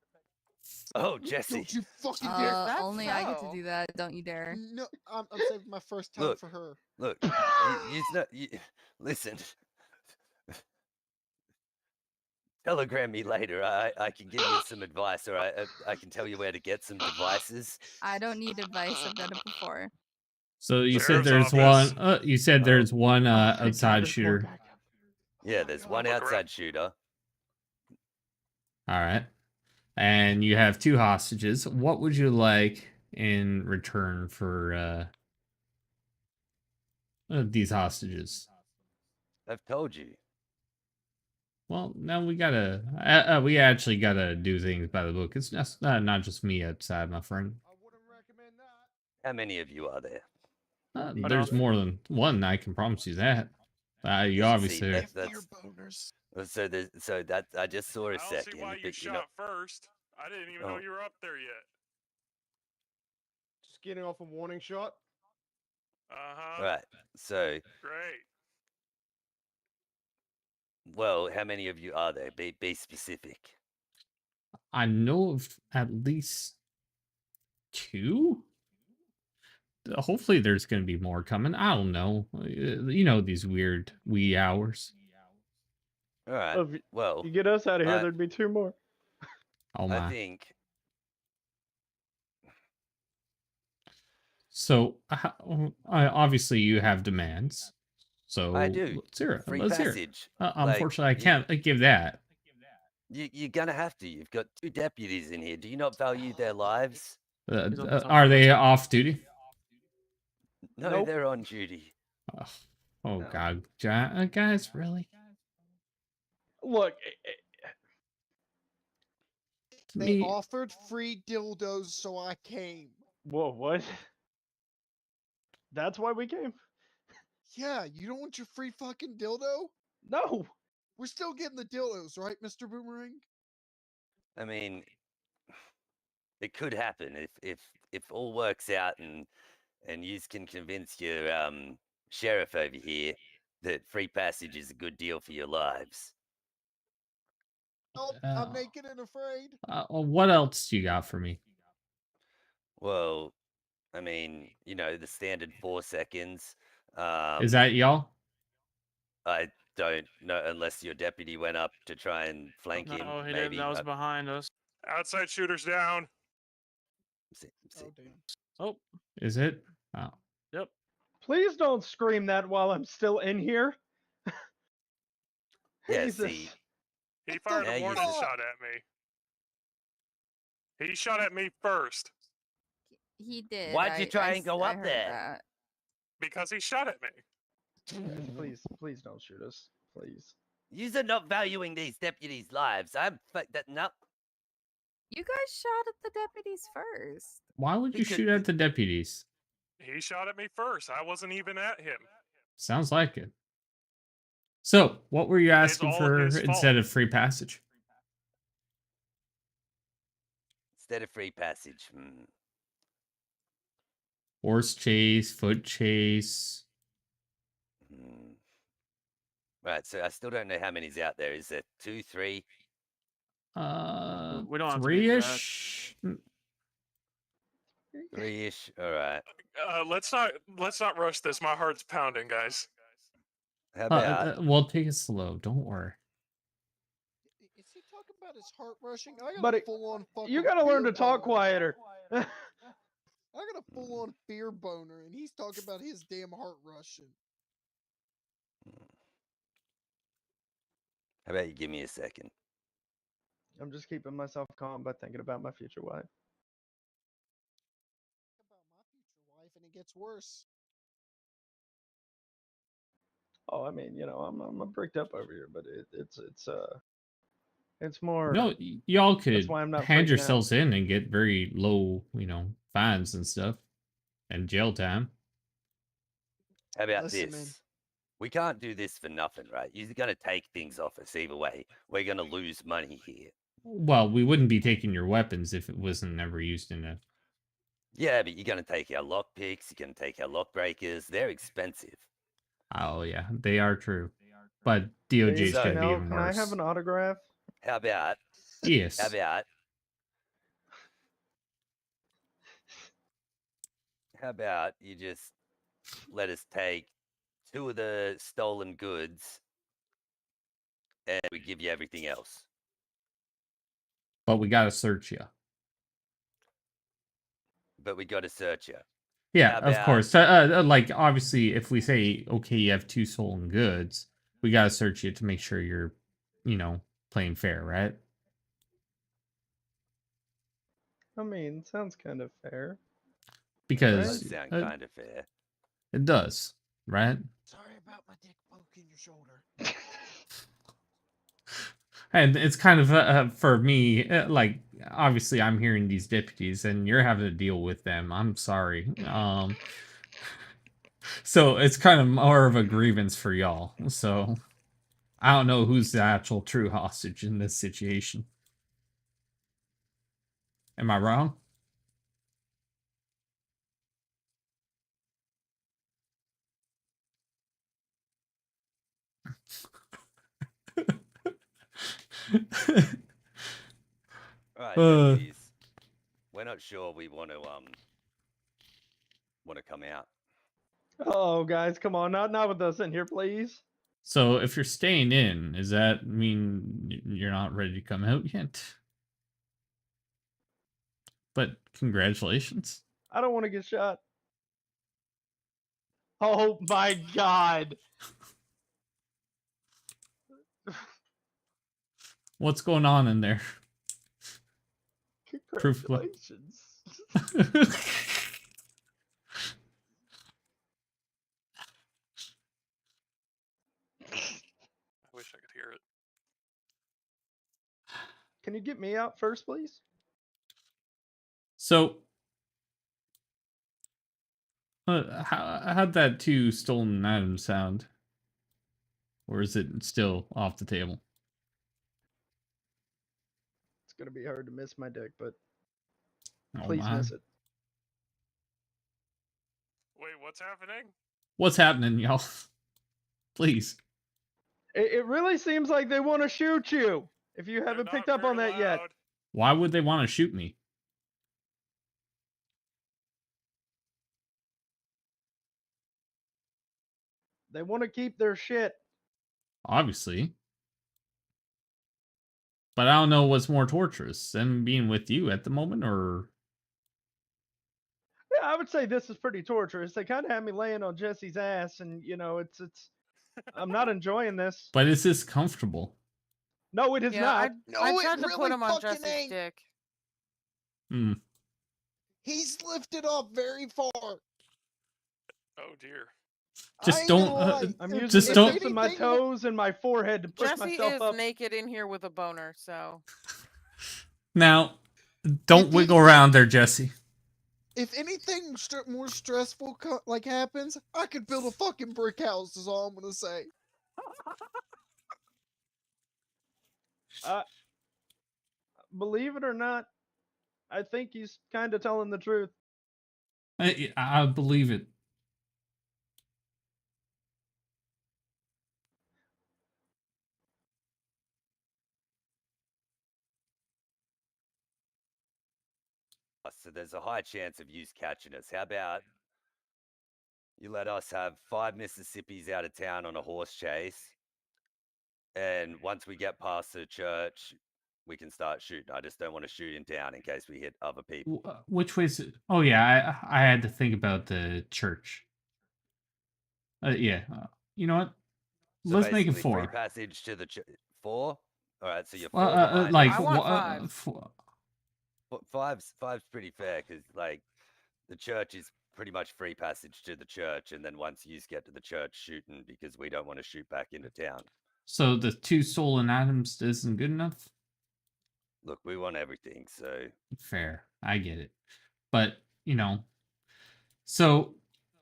Oh, Jesse.
Don't you fucking dare.
That's
Only I get to
so.
do that. Don't you dare.
No, I'm saving my first time
Look.
for her.
Look, listen. Telegram me later. I can give you some advice, or I can tell you where to get some devices.
I don't need advice. I've done it before.
So you said
Sheriff's
there's
office.
one. You said there's one outside shooter.
Yeah, there's one outside shooter.
All right. And you have two hostages. What would you like in return for these hostages?
I've told you.
Well, now we gotta. We actually gotta do things by the book. It's just not just me outside, my friend.
How many of you are there?
There's more than one. I can promise you that. You obviously.
See, so that I just saw a
I don't
second.
see why you
but,
shot first. I didn't even know you were up there yet.
Just getting off a warning shot.
Uh-huh.
Right. So,
Great.
Well,
how many of you are there? Be specific.
I know of at least two. Hopefully, there's going to be more coming. I don't know. You know, these weird wee hours.
All right.
If
Well,
you get us out of here, there'd be two more.
Oh my.
I think.
So, obviously, you have demands. So
I do.
Let's hear it.
Free
Let's hear it.
passage.
Unfortunately, I can't give that.
You're gonna have to. You've got two deputies in here. Do you not value their lives?
Are they off duty?
No,
Nope.
they're on duty.
Oh God, guys, really?
Look,
They offered free dildos, so I came.
whoa, what? That's why we came?
Yeah, you don't want your free fucking dildo?
No.
We're still getting the dildos, right, Mr. Boomerang?
I mean, it could happen if all works out and you can convince your sheriff over here that free passage is a good deal for your lives.
Oh, I'm naked and afraid.
What else you got for me?
Well, I mean, you know, the standard 4 seconds.
Is that y'all?
I don't know unless your deputy went up to try and flank him.
No, he
Maybe.
didn't. That was behind us.
Outside shooters down.
Oh damn.
Oh,
Is it? Oh.
yep.
Please don't scream that while I'm still in here.
Yeah,
Jesus.
see.
He fired
Now
a
you
warning
just-
shot at me. He shot at me first.
He did.
Why'd you try and go
I
up
heard
there?
that.
Because he shot at me.
Please don't shoot us. Please.
You're not valuing these deputies' lives. I'm that no.
You guys shot at the deputies first.
Why would you shoot at the deputies?
He shot at me first. I wasn't even at him.
Sounds like it. So, what were you asking
all
for
his
instead of free passage?
Instead of free passage.
Horse chase, foot chase.
Right, so I still don't know how many's out there. Is there 2, 3?
We don't have to be exact.
3-ish.
3-ish. All right.
Let's not rush this. My heart's pounding, guys.
How about
We'll take it slow. Don't worry.
Is he talking about his heart rushing? I got
Buddy,
a full on fucking.
You gotta learn to
fear
talk
boner.
quieter.
I got a full on fear boner, and he's talking about his damn heart rushing.
how about you give me a second?
I'm just keeping myself calm by thinking about my future wife.
About my future wife, and it gets worse.
Oh, I mean, you know, I'm bricked up over here, but it's more.
No, y'all
That's
could
why I'm not
hand
freaking
yourselves in and get very low, fines and stuff, and jail time.
How about
Listen,
this?
man.
We can't do this for nothing, right? You're gonna take things off us either way. We're gonna lose money here.
Well, we wouldn't be taking your weapons if it wasn't ever used in a.
Yeah, but you're gonna take our lockpicks. You're gonna take our lock breakers. They're expensive.
Oh yeah, they are true, but DOJ's
Hey,
gonna be
Chanel,
even
can I
worse.
have an autograph?
How about?
Yes.
How about? How about you just let us take 2 of the stolen goods, and we give you everything else.
But we gotta search you.
But we got to search you.
Yeah,
How
of
about-
course. Like obviously, if we say okay, you have 2 stolen goods, we gotta search you to make sure you're, playing fair, right?
I mean, sounds kind of fair.
Because
Does sound kind of fair.
it does, right?
Sorry about my dick poking your shoulder.
And it's kind of for me, like obviously I'm hearing these deputies and you're having to deal with them. I'm sorry. So it's kind of more of a grievance for y'all. So I don't know who's the actual true hostage in this situation. Am I wrong?
All right, deputies. We're not sure we want to come out.
Oh, guys, come on, not with us in here, please.
So if you're staying in, does that mean you're not ready to come out yet? But congratulations.
I don't want to get shot. Oh my God.
What's going on in there? Proof what?
Congratulations.
I wish I could hear it.
Can you get me out first, please?
So, how'd that 2 stolen items sound? Or is it still off the table?
It's gonna be hard to miss my dick, but
Oh
please
my.
miss it.
Wait, what's happening?
What's happening, y'all? Please.
It really seems like they want to shoot you. If you haven't picked up on that yet.
Why would they want to shoot me?
They want to keep their shit.
Obviously. But I don't know what's more torturous, them being with you at the moment, or...
Yeah, I would say this is pretty torturous. They kind of have me laying on Jesse's ass, and it's. I'm not enjoying this.
But is this comfortable?
No, it is not.
I tried to put him on
fucking
Jesse's
ain't.
dick.
Hmm.
He's lifted up very far.
Oh dear.
Just don't.
I'm using
just
the
don't.
tips of my toes and my forehead to push
Jesse
myself
is
up.
naked in here with a boner, so.
Now, don't wiggle around there, Jesse.
If anything more stressful happens, I could build a fucking brick house. Is all I'm gonna say.
Believe it or not, I think he's kind of telling the truth.
I believe it.
So there's a high chance of you catching us. How about you let us have 5 Mississippis out of town on a horse chase, and once we get past the church, we can start shooting. I just don't want to shoot in town in case we hit other people.
Which way's it? Oh yeah, I had to think about the church. Yeah. You know what?
So
Let's make it
basically,
4.
free passage to the 4. All right, so you're 4 behind.
Like
I want 5.
5's pretty fair because like the church is pretty much free passage to the church, and then once you get to the church, shooting because we don't want to shoot back into town.
So the 2 stolen items isn't good enough?
Look, we want everything, so
Fair. I get it. But, so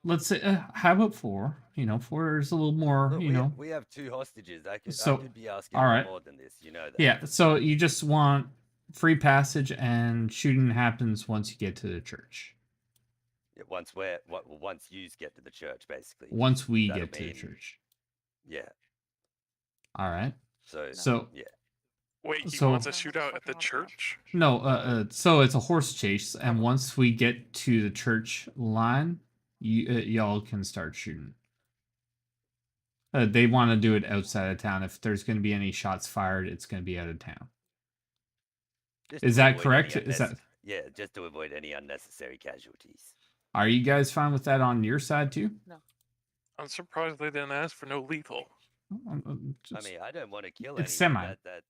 let's say, how about 4? 4 is a little more,
look, we have 2 hostages. I
So,
could be asking
all
for
right.
more than this, you know that.
Yeah, so you just want free passage and shooting happens once you get to the church.
Yeah, once you get to the church, basically.
Once we
That'll
get to the
mean-
church.
Yeah.
All right.
So
yeah.
Wait, he
So-
wants a shootout at the church?
No, so it's a horse chase, and once we get to the church line, y'all can start shooting. They want to do it outside of town. If there's going to be any shots fired, it's going to be out of town.
just
Is
to
that
avoid
correct?
any
Is that?
Yeah, just to avoid any unnecessary casualties.
Are you guys fine with that on your side too?
I'm surprised they didn't ask for no lethal.
I mean, I don't want to kill
It's
anyone.
semi.
That's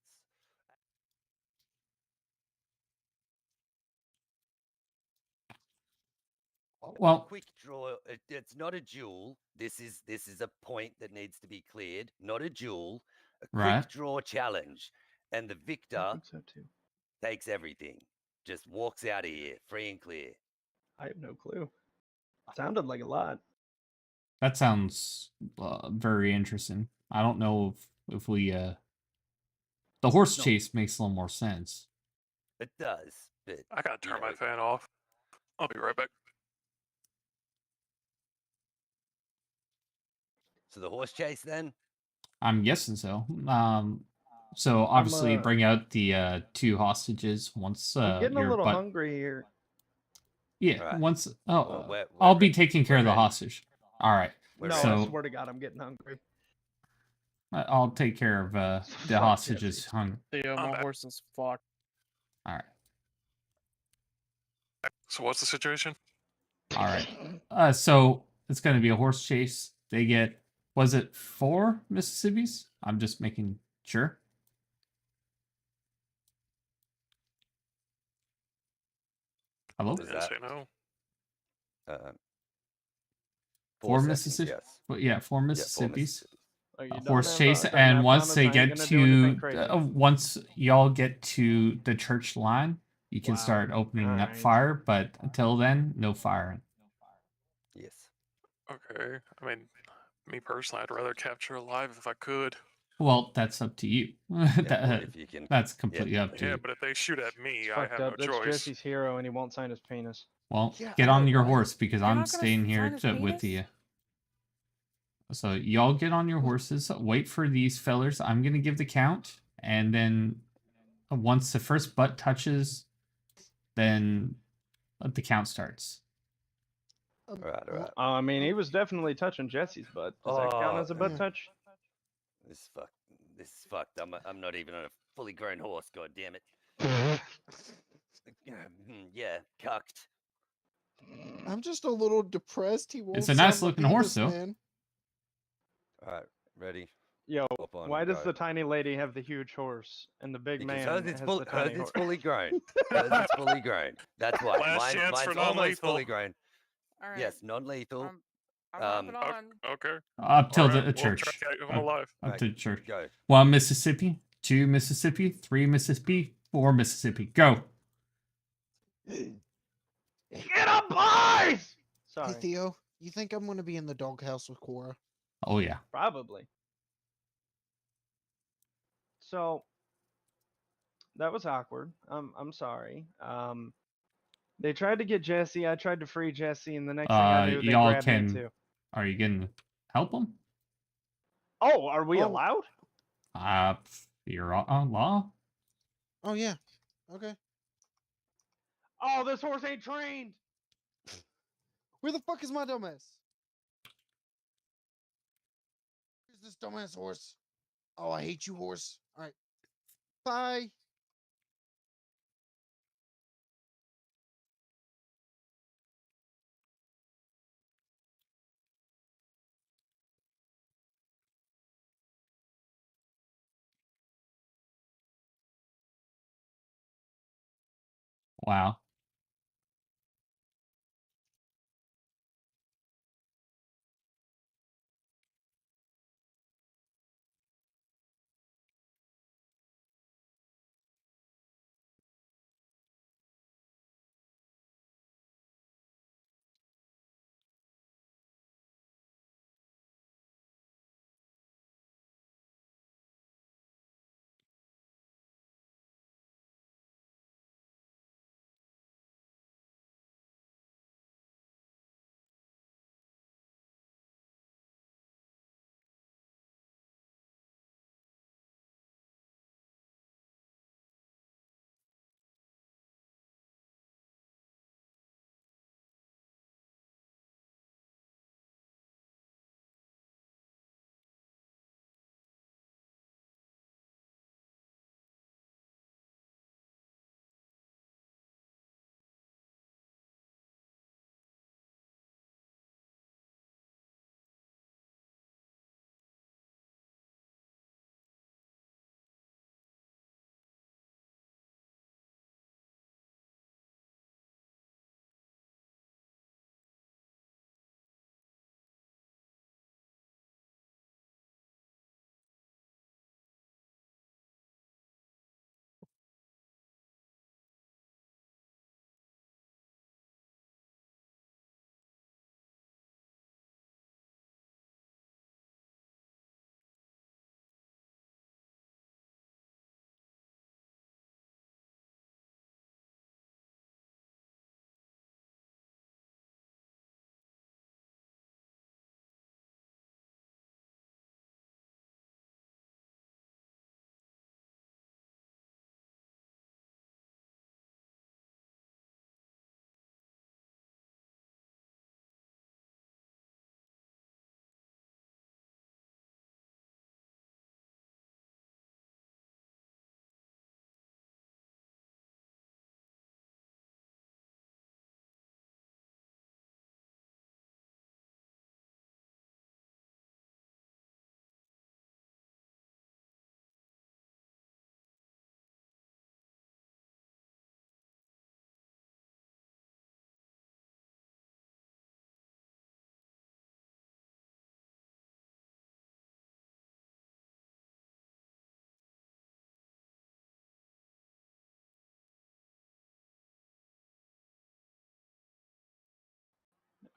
Well,
quick draw. It's not a duel. This is a point that needs to be cleared. Not a duel. A quick
Right.
draw challenge, and the
I
victor
think so too.
takes everything. Just walks out of here free and clear.
I have no clue. Sounded like a lot.
that sounds very interesting. I don't know if we the horse
No.
chase makes a little more sense.
It does, but
I gotta turn
you
my
know,
fan off. I'll be right back.
So the horse chase then?
I'm guessing so. So obviously bring out the 2 hostages once
I'm getting a
your
little
butt.
hungry here.
Yeah,
Right.
once.
Well, we're
I'll be
ready.
taking care
We're
of the
ready.
hostage. All right.
We're
No,
ready.
I
So-
swear to God, I'm getting hungry.
I'll take care of the
Fuck
hostages.
Jesse.
Hung.
Theo,
I'm
my
back.
horse is fucked.
All right.
So what's the situation?
All right. So it's going to be a horse chase. They get, was it 4 Mississippis? I'm just making sure. Hello?
Was
Yes,
that-
I know.
4
seconds,
Mississippi.
yes.
Well, yeah, 4
Yeah, 4
Mississippis.
Oh, you
A
don't
horse
have,
chase,
don't
and
have
once
promise
they
I ain't
get
gonna do anything
to
crazy.
once y'all get to the church line, you can
Wow.
start opening up
Alright.
fire. But until then, no firing.
Yes.
Okay. I mean, me personally, I'd rather capture alive if I could.
Well, that's up to you.
Yeah, well,
That-
if you can.
that's completely up to
Yeah,
you.
but if they shoot at me,
It's
I
fucked
have
up.
no
That's
choice.
Jesse's hero, and he won't sign his penis.
Well,
Yeah,
get
I
on
know,
your
right?
horse because
You're
I'm
not gonna
staying here
sign his
with
penis?
you. So y'all get on your horses. Wait for these fellers. I'm gonna give the count, and then once the first butt touches, then the count starts.
Alright, alright.
I mean, he was definitely touching Jesse's butt. Does that count as a butt
yeah.
touch?
This is fucked. I'm not even on a fully grown horse. God damn it. Yeah, cucked.
I'm just a little depressed. He
It's
won't
a
sell
nice
my
looking horse,
penis,
though.
man.
All right, ready?
Yo,
Hop on
why
and
does
go.
the tiny lady have the huge horse and the big
Because
man has the tiny horse?
fully grown. Hers is fully grown. That's why.
Last chance
Mine's
for
almost
non-lethal.
fully grown.
All right.
Yes, non-lethal.
I'm hopping on.
Okay.
Up till
Alright,
the
we'll
church.
try to get him alive.
Up to the church.
Go.
1 Mississippi, 2 Mississippi, 3 Mississippi, 4 Mississippi. Go.
Get up, boys! Sorry.
Hey Theo, you think I'm gonna be in the doghouse with Cora?
Oh yeah.
Probably. So that was awkward. I'm sorry. They tried to get Jesse. I tried to free Jesse, and the next thing I knew, they
Y'all
grabbed me
can.
too.
Are you gonna help them?
Oh, are we allowed?
You're on law.
Oh yeah. Okay.
Oh, this horse ain't trained.
Where the fuck is my dumbass? Where's this dumbass horse? Oh, I hate you, horse. All right. Bye.
Wow.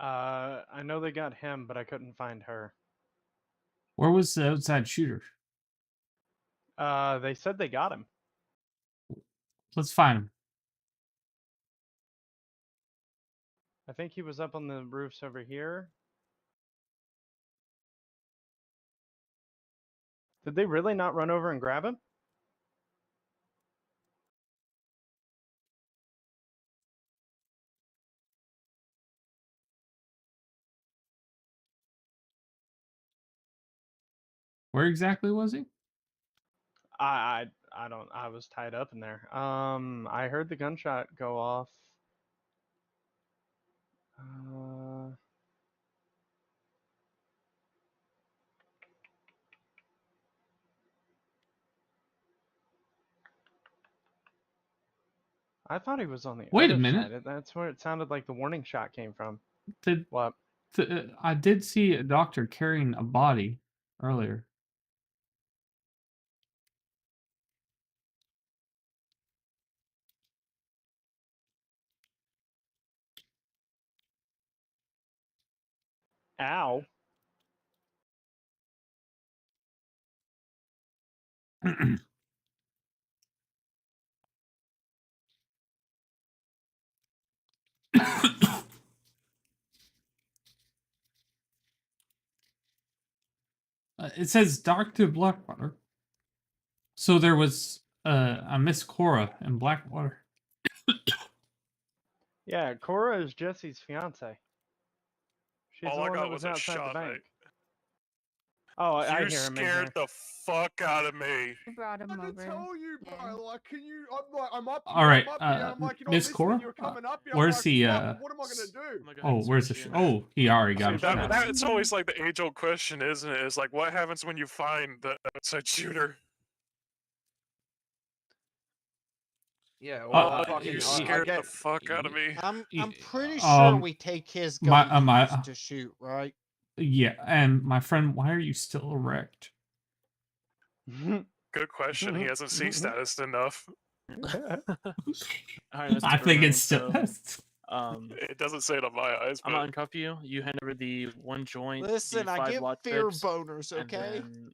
I know they got him, but I couldn't find her.
Where was the outside shooter?
They said they got him.
Let's find him.
I think he was up on the roofs over here. Did they really not run over and grab him?
Where exactly was he?
I don't. I was tied up in there. I heard the gunshot go off. I thought he was on the
Wait a
other
minute.
side. That's where it sounded like the warning shot came from.
Did
What?
I did see a doctor carrying a body earlier.
Ow.
It says Dr. Blackwater. So there was a Miss Cora in Blackwater.
Yeah, Cora is Jesse's fiance. She's
All
the
I
one
got
that was
was a
outside the
shot,
bank.
mate.
Oh, I
You
hear him in
scared
here.
the fuck out of me.
I brought him over.
Tell you, bro.
Yeah.
Like, can you? I'm like, I'm up here.
All right,
I'm up here. I'm like, you're not
Miss
listening.
Cora,
You're coming up here. I'm
where's
like,
he?
fuck, what am I gonna do?
Oh, where's the? Oh, he already got
See,
a shot.
that's always like the age-old question, isn't it? Is like, what happens when you find the outside shooter?
Yeah, well,
Uh,
fucking,
You
I
scared
get.
the fuck out of me.
I'm pretty sure we take his gun he used to shoot, right?
Yeah, and my friend, why are you still erect?
Good question. He hasn't C status enough.
I think it's still.
It doesn't say it on my eyes,
I'm
but
gonna uncuff you. You hand over the one joint,
Listen,
the
I
5
get
lot
fear
fix,
boners,
and
okay?
then,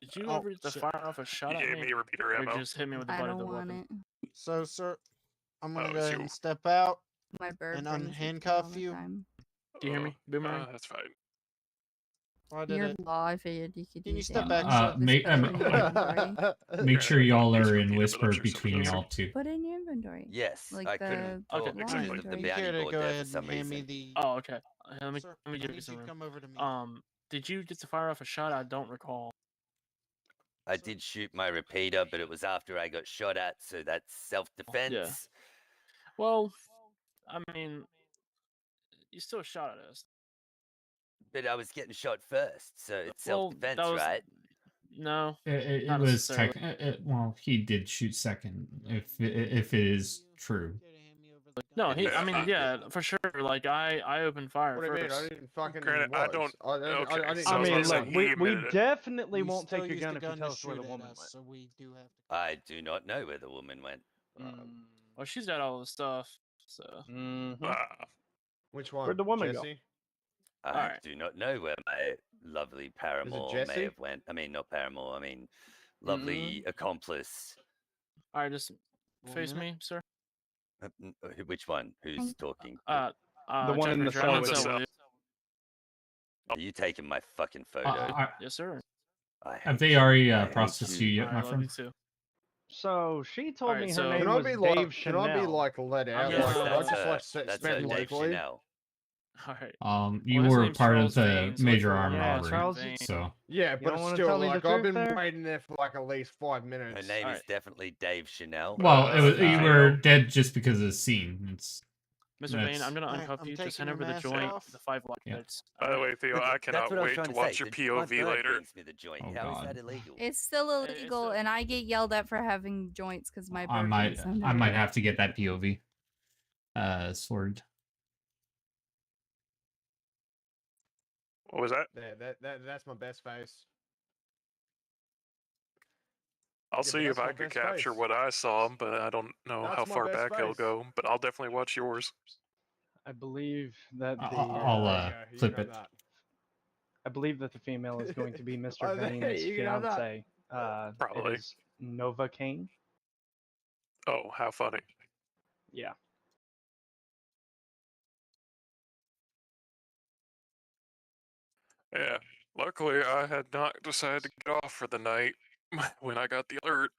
did you
Oh,
ever to
shit.
fire off a shot
You
at
gave
me?
me repeater
Or
ammo.
just hit me with the
I
butt of
don't
the
want
weapon?
it.
So, sir, I'm
Oh,
gonna
it
go
was
ahead
you.
and step out
My bird
and
brings it to me all
unhandcuff
the
you.
time.
Do you hear me, Boomerang?
That's fine.
Why did
You're
it?
law. I figured you could
Can you
use
step
it.
back,
Also,
sir?
just put it in your inventory.
Make sure y'all are in
repeater, but
whisper
I'm sure
between
somebody
y'all
else-
two.
Put it in your inventory.
Yes,
Like
I
the
couldn't
Okay,
talk
law
because of the
inventory.
You care
bounty
to
board
go
there
ahead
for some
and hand me
reason.
the.
Oh, okay. Let me
Sir,
give
I
you
need
some
you to
room.
come over to me.
Did you get to fire off a shot? I don't recall.
I did shoot my repeater, but it was after I got shot at, so that's self-defense.
Yeah. Well, I mean, you still shot at us.
But I was getting shot first, so it's
Well,
self-defense,
that was
right?
no.
It
not
was
necessarily.
well, he did shoot second. If it is true.
No, I mean, yeah, for sure. Like I opened fire
What do you mean?
first.
I didn't fucking.
Granted, I
what?
don't-
I
okay,
didn't
so
I
I was
know
mean,
about
that.
to
look,
say he
we
admitted it.
definitely
We
won't
still
take your
used
gun
the
if you
gun
tell
to
us where
shoot
the
at
woman
us,
went.
so we do have to.
I do not know where the woman went.
Well, she's got all the stuff, so.
Ah.
Which one?
Where'd the woman go?
Jesse?
I
Alright.
do not know where my lovely paramour may
Jesse?
have went. I mean, not paramour. I mean, lovely accomplice.
Alright, just
One
face
minute.
me, sir.
Which one? Who's talking?
The one in the
Jeffrey's right
cell
on
with
cell
you.
with you.
Are you taking my fucking photo?
Yes, sir.
I
Have
hate
they
you.
already
I hate
processed you yet,
Alright,
my
love
friend?
you too.
So she told
Alright,
me her
so-
name
Can I
was
be
Dave
like?
Chanel.
Can I be like let out?
Yes,
Like, can I
that's
just
her.
like
That's
spend
her, Dave
locally?
Chanel.
Alright.
You
Well, his
were
name's
part
Charles
of the
Vane, so
major
for
armed
one,
robbery,
Charles-
Vane.
so
Yeah,
You
but
don't wanna
still,
tell me the
like, I've
truth
been
there?
waiting there for like at least 5
Her
minutes.
name is
Alright.
definitely Dave Chanel.
well, you
Vane.
were dead just because of the scene. It's
Mr. Vane,
that's-
I'm gonna
Alright,
uncuff
I'm
you. Just
taking
hand
your
over the
mask
joint,
off.
the 5 lot
Yeah.
fix.
By the way, Theo,
Look,
I
that's
cannot
what I was
wait
trying
to
to
watch
say.
your
My
POV
bird
later.
brings me the joint.
Oh,
How is
God.
that illegal?
It's still
It's
illegal,
a-
and I get yelled at for having joints because my bird
I
gets under
might
it.
have to get that POV sword.
What was that?
That's my best face.
I'll
Yeah,
see
but
if
that's
I
my
could
best
capture
face.
what I saw, but I don't know
That's
how
my
far
best
back he'll
face.
go. But I'll definitely watch yours.
I believe that the
I'll
There you go. You
flip
can
it.
have that.
I believe that the female is going to be Mr.
Oh, there
Vane's
you can have that.
fiance. It
Probably.
is Nova Kane.
Oh, how funny.
Yeah.
Yeah. Luckily, I had not decided to get off for the night when I got the alert.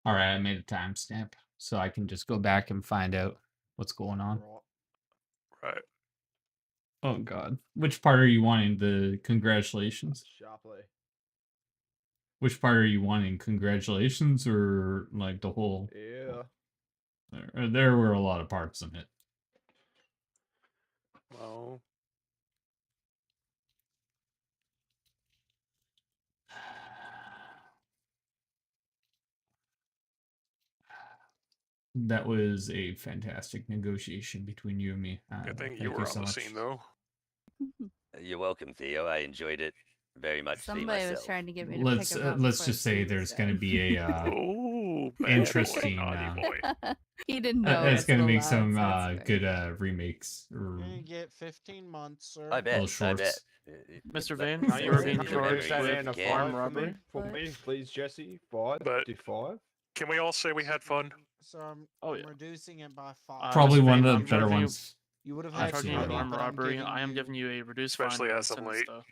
All right, I made a timestamp so I can just go back and find out what's going on.
Right.
Oh God, which part are you wanting? The congratulations.
Sharply.
Which part are you wanting? Congratulations or like the whole?
Yeah.
There were a lot of parts in it.
Well,
That was a fantastic negotiation between you and me.
good thing you
Thank
were
you
on
so
the
much.
scene, though.
You're welcome, Theo. I enjoyed it very much.
Somebody was trying to get me to
Let's
pick him up.
let's
before
just say
school
there's going to be a
Oh, bad
interesting.
boy, naughty boy.
He didn't know.
It's going to
the
make some
lads, that's
good remakes or
You're gonna get 15 months, sir.
I bet.
little
I bet.
shorts.
Mr. Van,
Now
you are
can
being
you
charged
reduce that
with
down to
armed
5
robbery.
for me, please, Jesse. 5.
But
Do 5.
can we all say we had fun?
So I'm,
Oh,
I'm
yeah.
reducing it by 5.
Probably
Mr.
one
Vane,
of
I'm
the better
charging you-
ones.
You would have
I'm
had
charging you with
20,
armed
but I'm
robbery.
giving
I am
you-
giving you a reduced
Especially
fine.
as of late.
Though.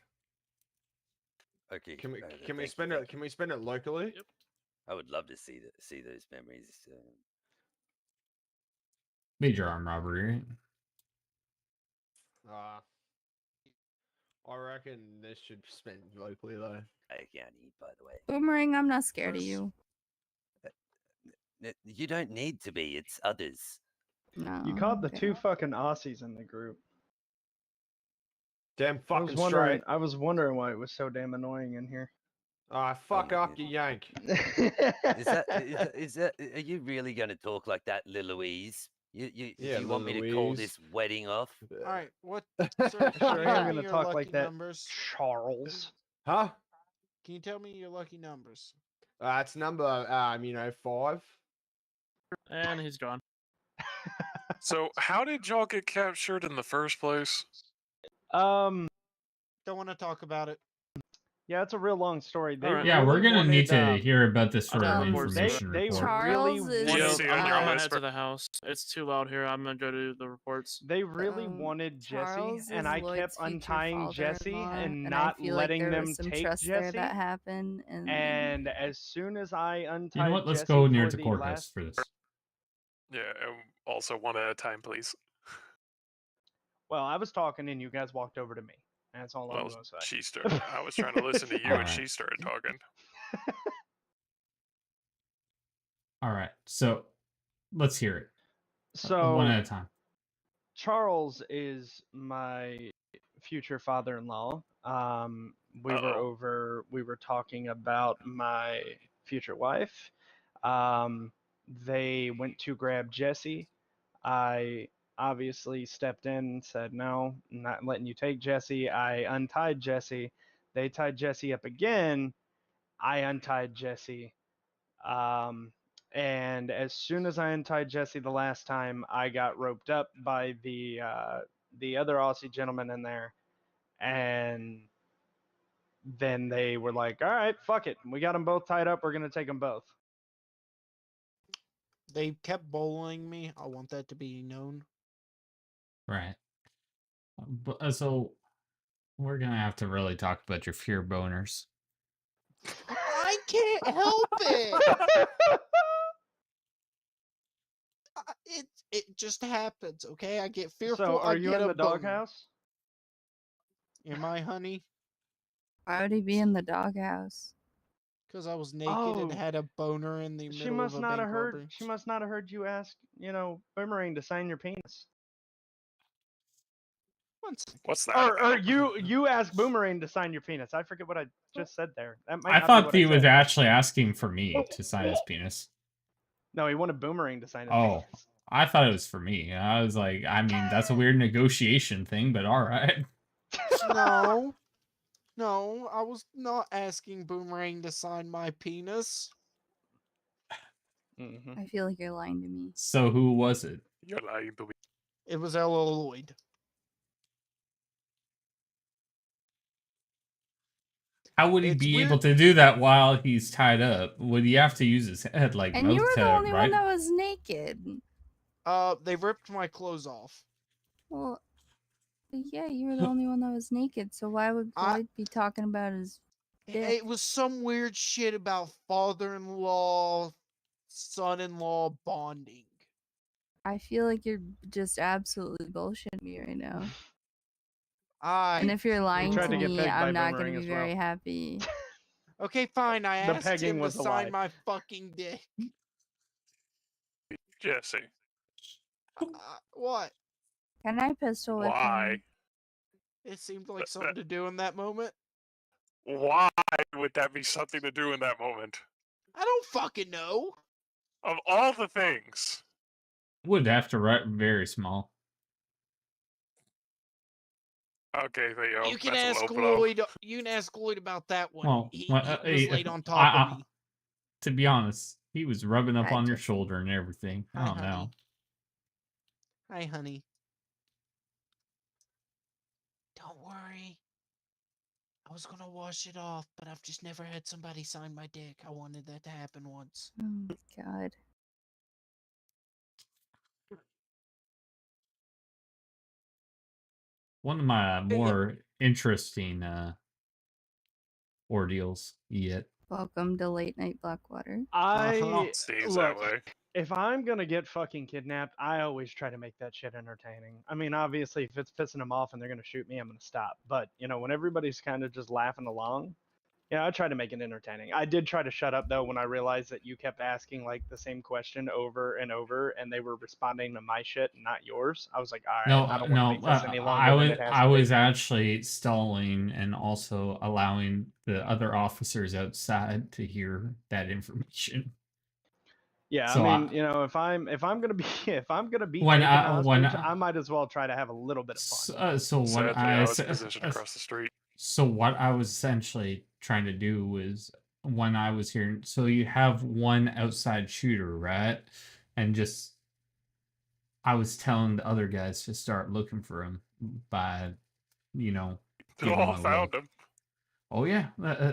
Okay.
Can we
thank
can we
you,
spend
thank
it? Can we spend it locally?
Yep.
I would love to see those memories.
Major armed robbery. Right?
I reckon this should be spent locally though.
I can't eat, by the way.
Boomerang, I'm not scared of you.
You don't need to be. It's others.
No.
You caught the 2 fucking Aussies in the group.
Damn
I was
fucking
wondering.
straight.
I was wondering why it was so damn annoying in here.
Fuck up, you yank.
Is that? Are you really going to talk like that, Lil Louise? Do
Yeah,
you want me
Lil
to call
Louise.
this wedding off?
All right, what? Sir, can
Sure
you
am
tell me
gonna
your
talk
lucky
like that,
numbers?
Charles.
Huh?
Can you tell me your lucky numbers?
It's number 5.
And he's gone.
So, how did y'all get captured in the first place?
Don't want to talk about it.
Yeah, it's a real long story. They
Alright.
Yeah, we're
really
gonna need
wanted,
to hear about this sort of
got reports of
information
they
report.
really
Charles is-
wanted.
Theo,
see
I'm
under
gonna
a
head
whisper.
to the house. It's too loud here. I'm gonna go do the reports.
They really wanted Jesse,
Charles
and
is
I
Lloyd's
kept
future
untying Jesse
father-in-law,
and
I
not
feel like
letting
there
them
was some
take
trust there
Jesse.
that happened, and
And as soon as I untied
You know what? Let's
Jesse
go near
for
the
the
courthouse
last,
for this.
Yeah, and also one at a time, please.
well, I was talking and you guys walked over to me. That's all I'm
Well,
gonna say.
she started. I was trying to listen to you, and
Alright.
she started talking.
All right, so let's hear it.
So
One at a time.
Charles is my future father-in-law. We were talking about my future wife. They went to grab Jesse. I obviously stepped in and said, no, I'm not letting you take Jesse. I untied Jesse. They tied Jesse up again. I untied Jesse. And as soon as I untied Jesse the last time, I got roped up by the other Aussie gentleman in there, and then they were like, "All right, fuck it, we got them both tied up. We're gonna take them both."
They kept bullying me. I want that to be known.
Right. But, so we're gonna have to really talk about your fear boners.
I can't help it. It just happens, okay? I get fearful.
So, are
I
you
get
in
a
the
boner.
doghouse?
Am I, honey?
why would he be in the doghouse?
Because I was naked and
Oh.
had a boner in the
She
middle
must
of a
not
bank
have heard.
robbery.
She must not have heard you ask, Boomerang to sign your penis.
One second.
What's that?
Or
about?
you asked Boomerang to sign your penis. I forget what I just said there. That might
I
not be
thought
what
he
I
was
said.
actually asking for me to sign his penis.
No, he wanted Boomerang to sign his
Oh,
penis.
I thought it was for me. I was like, I mean, that's a weird negotiation thing, but all right.
No, I was not asking Boomerang to sign my penis.
I feel like you're lying to me.
So who was it?
You're lying to me.
It was Ella Lloyd.
How would he
It's
be able
weird-
to do that while he's tied up? Would he have to use his head like
And
mouth
you were
to
the only one
right?
that was naked.
They ripped my clothes off.
Well, yeah, you were the only one that was naked. So why would Floyd be talking about his dick?
It was some weird shit about father-in-law son-in-law bonding.
I feel like you're just absolutely bullshitting me right now.
I.
And if you're lying
tried
to
to get
me,
pegged by
I'm not gonna
Boomerang
be
as well.
very happy.
Okay, fine. I
The
asked
pegging
him to
was a
sign
lie.
my fucking dick.
Jesse.
What?
Can I pistol whip
Why?
him?
It seemed like something to do in that moment.
Why would that be something to do in that moment?
I don't fucking know.
Of all the things.
Would have to write very small.
Okay, Theo,
You can
that's a
ask
low blow.
Lloyd. You can ask Lloyd about that one.
Well,
He was laid on top of me.
To be honest, he was rubbing up
Hi,
on your
Jesse.
shoulder and everything. I
Hi,
don't know.
honey. Hi, honey. Don't worry. I was gonna wash it off, but I've just never had somebody sign my dick. I wanted that to happen once.
Oh God.
One of my more interesting ordeals yet.
Welcome to late night Blackwater.
I
Seems
look.
that way.
If I'm gonna get fucking kidnapped, I always try to make that shit entertaining. I mean, obviously, if it's pissing them off and they're gonna shoot me, I'm gonna stop. But when everybody's kind of just laughing along, I try to make it entertaining. I did try to shut up though when I realized that you kept asking like the same question over and over, and they were responding to my shit and not yours. I was like, all right, I don't want to make this any longer than it has
I
to
was
be.
actually stalling and also allowing the other officers outside to hear that information.
Yeah,
So
I mean, if I'm gonna be
When
taken
I- when
hostage,
I-
I might as well try to have a little bit of fun.
So what
Sadly,
I
I was positioned across the street.
So what I was essentially trying to do was when I was here. So you have one outside shooter, right? And just I was telling the other guys to start looking for him by,
They
giving
all
him a
found
look.
him.
Oh yeah,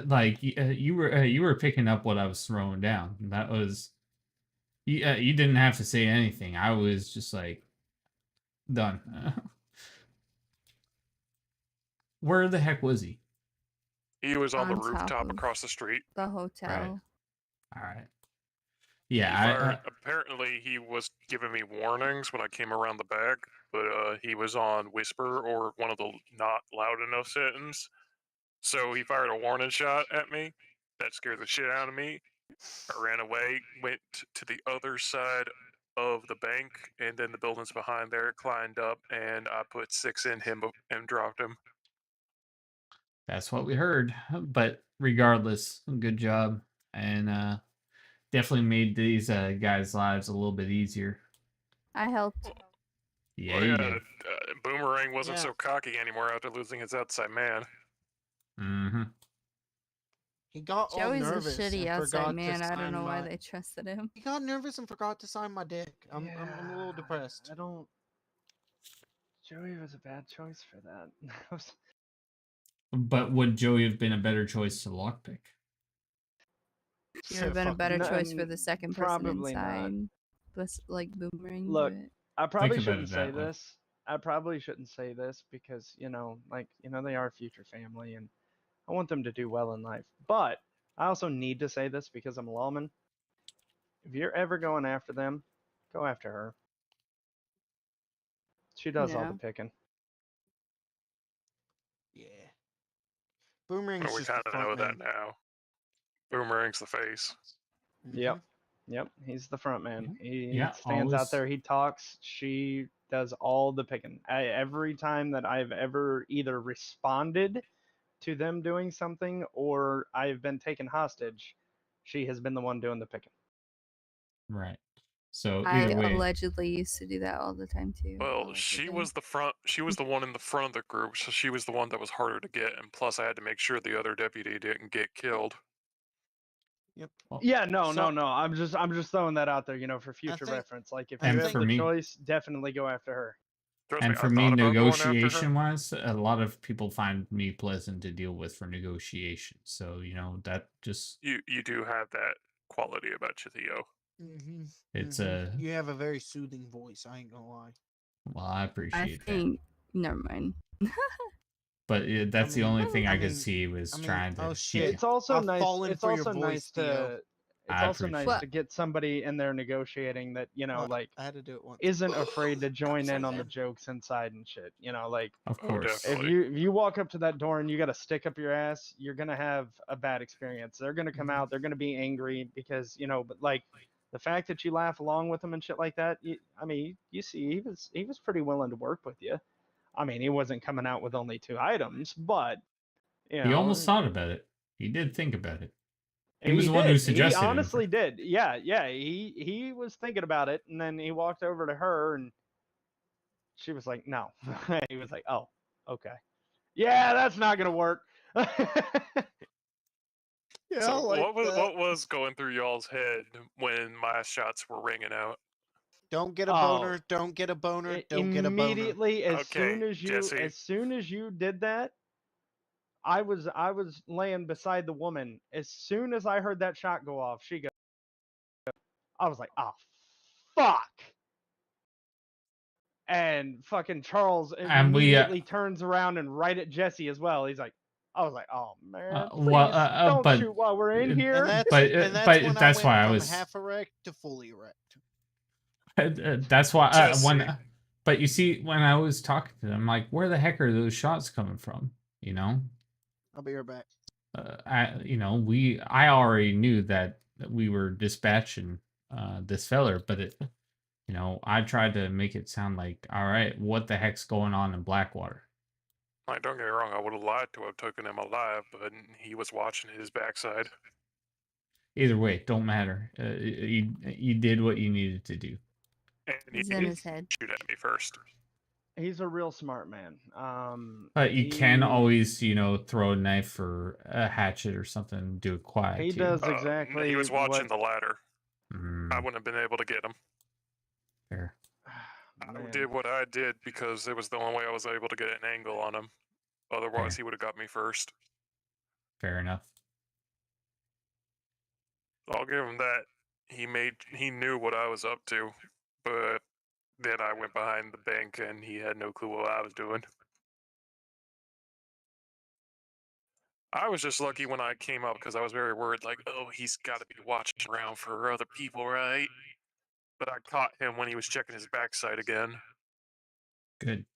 like you were picking up what I was throwing down. That was you didn't have to say anything. I was just like done. Where the heck was he?
He was on the
On top
rooftop
of
across the street.
The hotel.
All right.
He
Yeah,
fired, apparently he was giving me warnings when I came around the back, but he was on whisper or one of the not loud enough settings. So he fired a warning shot at me. That scared the shit out of me. I ran away, went to the other side of the bank, and then the buildings behind there, climbed up, and I put 6 in him and dropped him.
that's what we heard. But regardless, good job, and definitely made these guys' lives a little bit easier.
I helped.
Yeah,
Well,
you
yeah,
did.
Boomerang wasn't
Yeah.
so cocky anymore after losing his outside man.
Mm-hmm.
He got all
Joey's a
nervous
shitty
and
outside
forgot
man.
to
I don't
sign
know why
my.
they trusted him.
He got nervous and forgot to sign my dick. I'm a little depressed.
I don't. Joey was a bad choice for that.
But would Joey have been a better choice to lockpick?
She would have been a better
No,
choice for the second person
probably not.
inside. Plus, like Boomerang.
Look,
do it.
I probably
Think about
shouldn't
it
say
that way.
this. I probably shouldn't say this because they are a future family, and I want them to do well in life. But I also need to say this because I'm a lawman. If you're ever going after them, go after her. She does all the
Yeah.
picking.
Yeah. Boomerang's
Well, we
just the
kind of know
front
that
man.
now. Boomerang's the face.
Yep. Yep. He's the front man. He
Yeah,
stands out
always-
there. He talks. She does all the picking. Every time that I've ever either responded to them doing something or I've been taken hostage, she has been the one doing the picking.
Right. So
I
either way,
allegedly used to do that all the time too.
Well, she was the front. She was the one in the front of the group, so she was the one that was harder to get. And plus, I had to make sure the other deputy didn't get killed.
Yep.
Yeah, no. I'm just throwing that out there, for future
think-
reference. Like if
I
you
And
have
for
the
me-
choice, definitely go after her.
Trust
and
me,
for
I
me,
thought about going after her.
negotiation wise, a lot of people find me pleasant to deal with for negotiation. So that just
You do have that quality about you, Theo.
Mm-hmm.
it's
You have a very soothing voice. I ain't gonna lie.
well, I
I
appreciate that.
think. Never mind.
But that's the only thing I could
mean-
see was
I mean,
trying to.
oh shit.
It's also
I've
nice.
fallen
It's
for your
also
voice,
nice to.
Theo.
It's
I
also nice
appreciate
to get somebody in there negotiating that, you know, like
I had to do it once.
isn't afraid to join in
So
on the
bad.
jokes inside and shit. You know, like
Of
Oh,
course.
if
definitely.
you walk up to that door and you got to stick up your ass, you're gonna have a bad experience. They're gonna come out, they're gonna be angry because, you know, but like the fact that you laugh along with them and shit like that, I mean, you see, he was pretty willing to work with you. I mean, he wasn't coming out with only 2 items, but you
He almost
know,
thought about it. He did think about it. He was
he
the one who
did. He
suggested it.
honestly did. Yeah, yeah. He was thinking about it, and then he walked over to her, and she was like, "No." He was like, "Oh, okay. Yeah, that's not gonna work."
Yeah,
So
like that.
what was going through y'all's head when my shots were ringing out?
Don't get a
Oh,
boner. Don't get a boner. Don't get a boner.
immediately
Okay, Jesse.
as soon as you did that, I was laying beside the woman. As soon as I heard that shot go off, she goes. I was like, "Oh, fuck." And fucking Charles
And
immediately turns around and right at Jesse as well. He's like, I was like, "Oh man, please don't
but
shoot while we're in here."
And that's
but
and that's
but
when
that's
I
why
went
I
from
was.
half erect to fully erect.
That's why
Jesse.
when. But you see, when I was talking to them, like, where the heck are those shots coming from? You know,
I'll be right back.
I already knew that we were dispatching this feller, but I tried to make it sound like, all right, what the heck's going on in Blackwater?
Like, don't get me wrong, I would have lied to have taken him alive, but he was watching his backside.
Either way, don't matter. You did what you needed to do.
And he
He's in his head.
shoot at me first.
He's a real smart man.
But you can
he-
always, throw a knife or a hatchet or something, and do it quiet
He
too.
does exactly.
He was watching
what,
the ladder.
Mm,
I wouldn't have been able to get him.
fair.
I
Man.
did what I did because it was the only way I was able to get an angle on him. Otherwise,
Fair.
he would have got me first.
Fair enough.
I'll give him that. He knew what I was up to, but then I went behind the bank and he had no clue what I was doing. I was just lucky when I came up because I was very worried, like, oh, he's got to be watching around for other people, right? But I caught him when he was checking his backside again.
Good.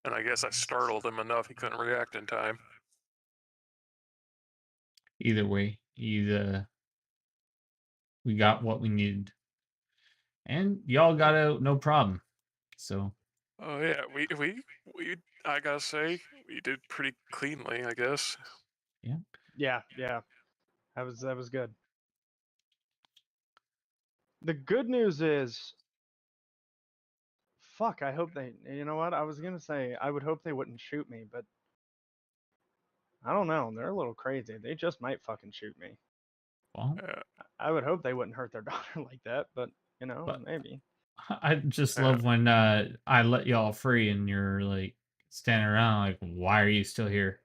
And I guess I startled him enough he couldn't react in time.
Either way, we got what we needed, and y'all got out no problem. So.
Oh yeah, we I gotta say we did pretty cleanly, I guess.
Yeah.
Yeah. That was good. The good news is, fuck. I hope they. You know what? I was gonna say I would hope they wouldn't shoot me, but I don't know. They're a little crazy. They just might fucking shoot me.
Well,
I would hope they wouldn't hurt their daughter like that, but maybe.
I just love when I let y'all free and you're like standing around like, why are you still here?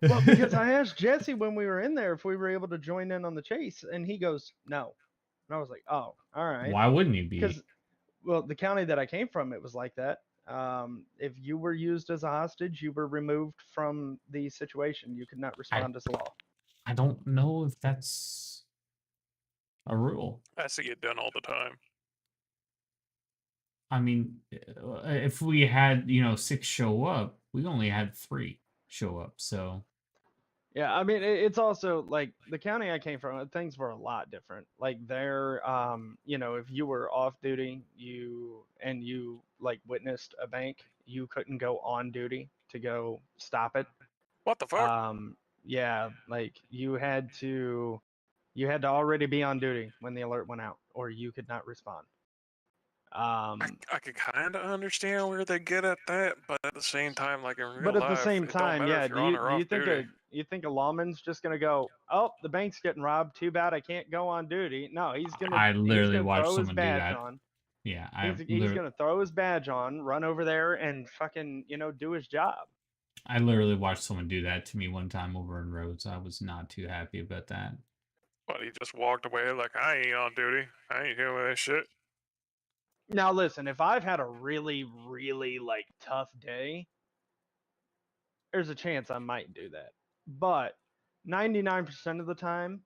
Well, because I asked Jesse when we were in there if we were able to join in on the chase, and he goes, no. And I was like, oh, all right.
Why wouldn't you be?
Because, well, the county that I came from, it was like that. If you were used as a hostage, you were removed from the situation. You could not respond as law.
I don't know if that's a rule.
I see it done all the time.
I mean, if we had 6 show up, we only had 3 show up. So
yeah, I mean, it's also like the county I came from. Things were a lot different. Like there, if you were off duty, you like witnessed a bank, you couldn't go on duty to go stop it.
What the fuck?
Yeah, like you had to already be on duty when the alert went out, or you could not respond.
I could kind of understand where they get at that, but at the same time, like in real
But at the
life,
same
it don't
time,
matter
yeah.
if you're on or off duty.
You think a lawman's just gonna go, oh, the bank's getting robbed. Too bad I can't go on duty. No, he's gonna.
I literally watched
throw his
someone do
badge
that.
on.
Yeah,
He's gonna throw his badge on, run over there, and fucking do his job.
I literally watched someone do that to me one time over in Rhodes. I was not too happy about that.
But he just walked away like, I ain't on duty. I ain't doing that shit.
Now listen, if I've had a really, really like tough day, there's a chance I might do that. But 99% of the time,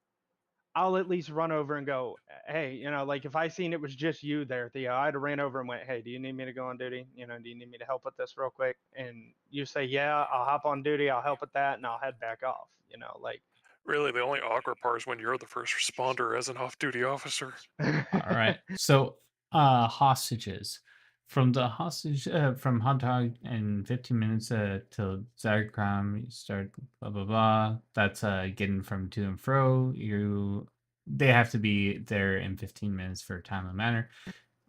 I'll at least run over and go, hey, like if I seen it was just you there, Theo, I'd have ran over and went, hey, do you need me to go on duty? Do you need me to help with this real quick? And you say, yeah, I'll hop on duty, I'll help with that, and I'll head back off. Like.
Really, the only awkward part is when you're the first responder as an off-duty officer.
All right. So, hostages. From the hostage, from hot dog in 15 minutes till Zagacram, you start blah blah blah. That's getting from to and fro. They have to be there in 15 minutes for time and manner.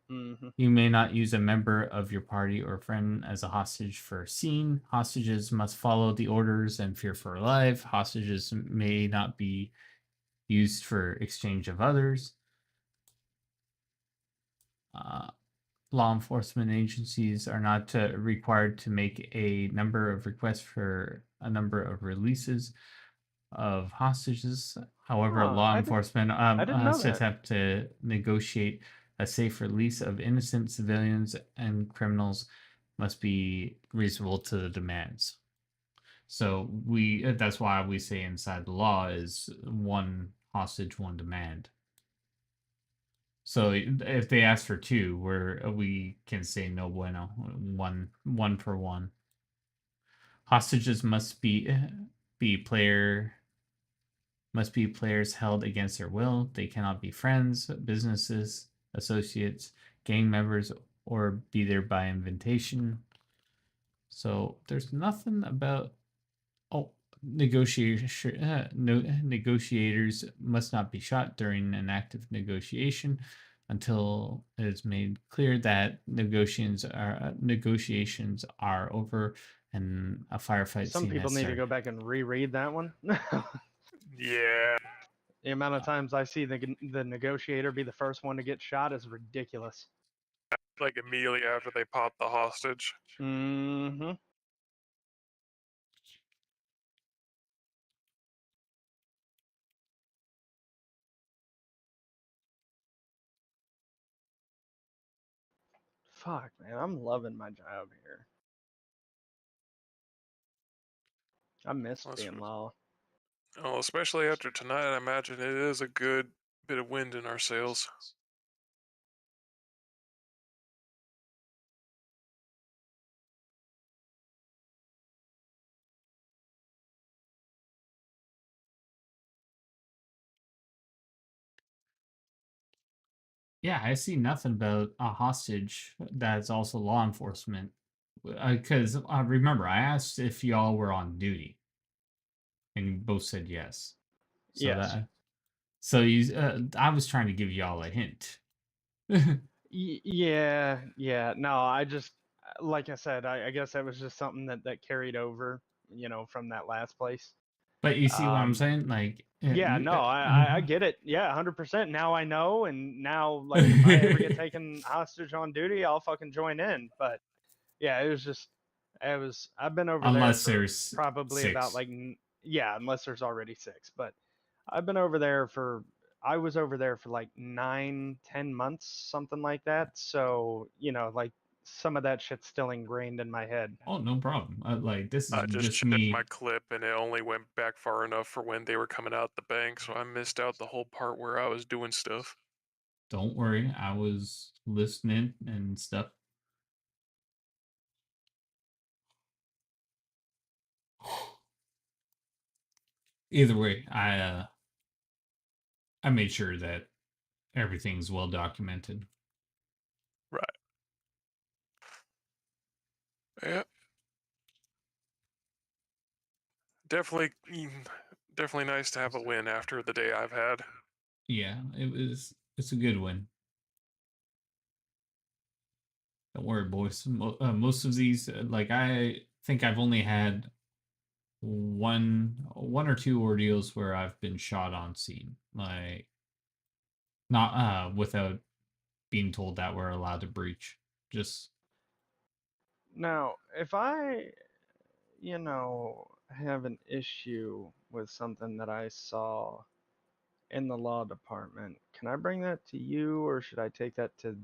Mm-hmm.
You may not use a member of your party or friend as a hostage for a scene. Hostages must follow the orders and fear for life. Hostages may not be used for exchange of others. Law enforcement agencies are not required to make a number of requests for a number of releases of hostages. However, law enforcement
I didn't know
sets
that.
up to negotiate a safe release of innocent civilians and criminals must be reasonable to the demands. So that's why we say inside the law is one hostage, one demand. So if they ask for two, we can say no bueno, one for one. Hostages must be players held against their will. They cannot be friends, businesses, associates, gang members, or be there by invitation. So there's nothing about negotiators must not be shot during an active negotiation until it is made clear that negotiations are over and a firefight
Some
scene
people
has
need to
started.
go back and reread that one.
Yeah.
The amount of times I see the negotiator be the first one to get shot is ridiculous.
Like immediately after they pop the hostage.
Mm-hmm. Fuck, man, I'm loving my job here. I miss being law.
Oh, especially after tonight, I imagine it is a good bit of wind in our sails.
Yeah, I see nothing about a hostage that's also law enforcement. Because remember, I asked if y'all were on duty, and you both said yes. So
Yes.
I was trying to give y'all a hint.
Yeah. No, I just, like I said, I guess that was just something that carried over, from that last place.
But you see what I'm saying? Like,
Yeah, no, I get it. Yeah, 100%. Now I know, and now, like, if I ever get taken hostage on duty, I'll fucking join in. But yeah, I've been over there
unless
for
there's
probably about
6.
yeah, unless there's already 6. But I've been over there I was over there for like 9, 10 months, something like that. So, like some of that shit's still ingrained in my head.
Oh, no problem. Like, this is
I just
just
checked
me.
my clip and it only went back far enough for when they were coming out the bank, so I missed out the whole part where I was doing stuff.
Don't worry, I was listening and stuff. Either way, I made sure that everything's well documented.
Right. Yeah. Definitely nice to have a win after the day I've had.
Yeah, it's a good one. Don't worry, boys. Most of these, like I think I've only had one or two ordeals where I've been shot on scene, like not without being told that we're allowed to breach. Just
Now, if I, have an issue with something that I saw in the law department, can I bring that to you, or should I take that to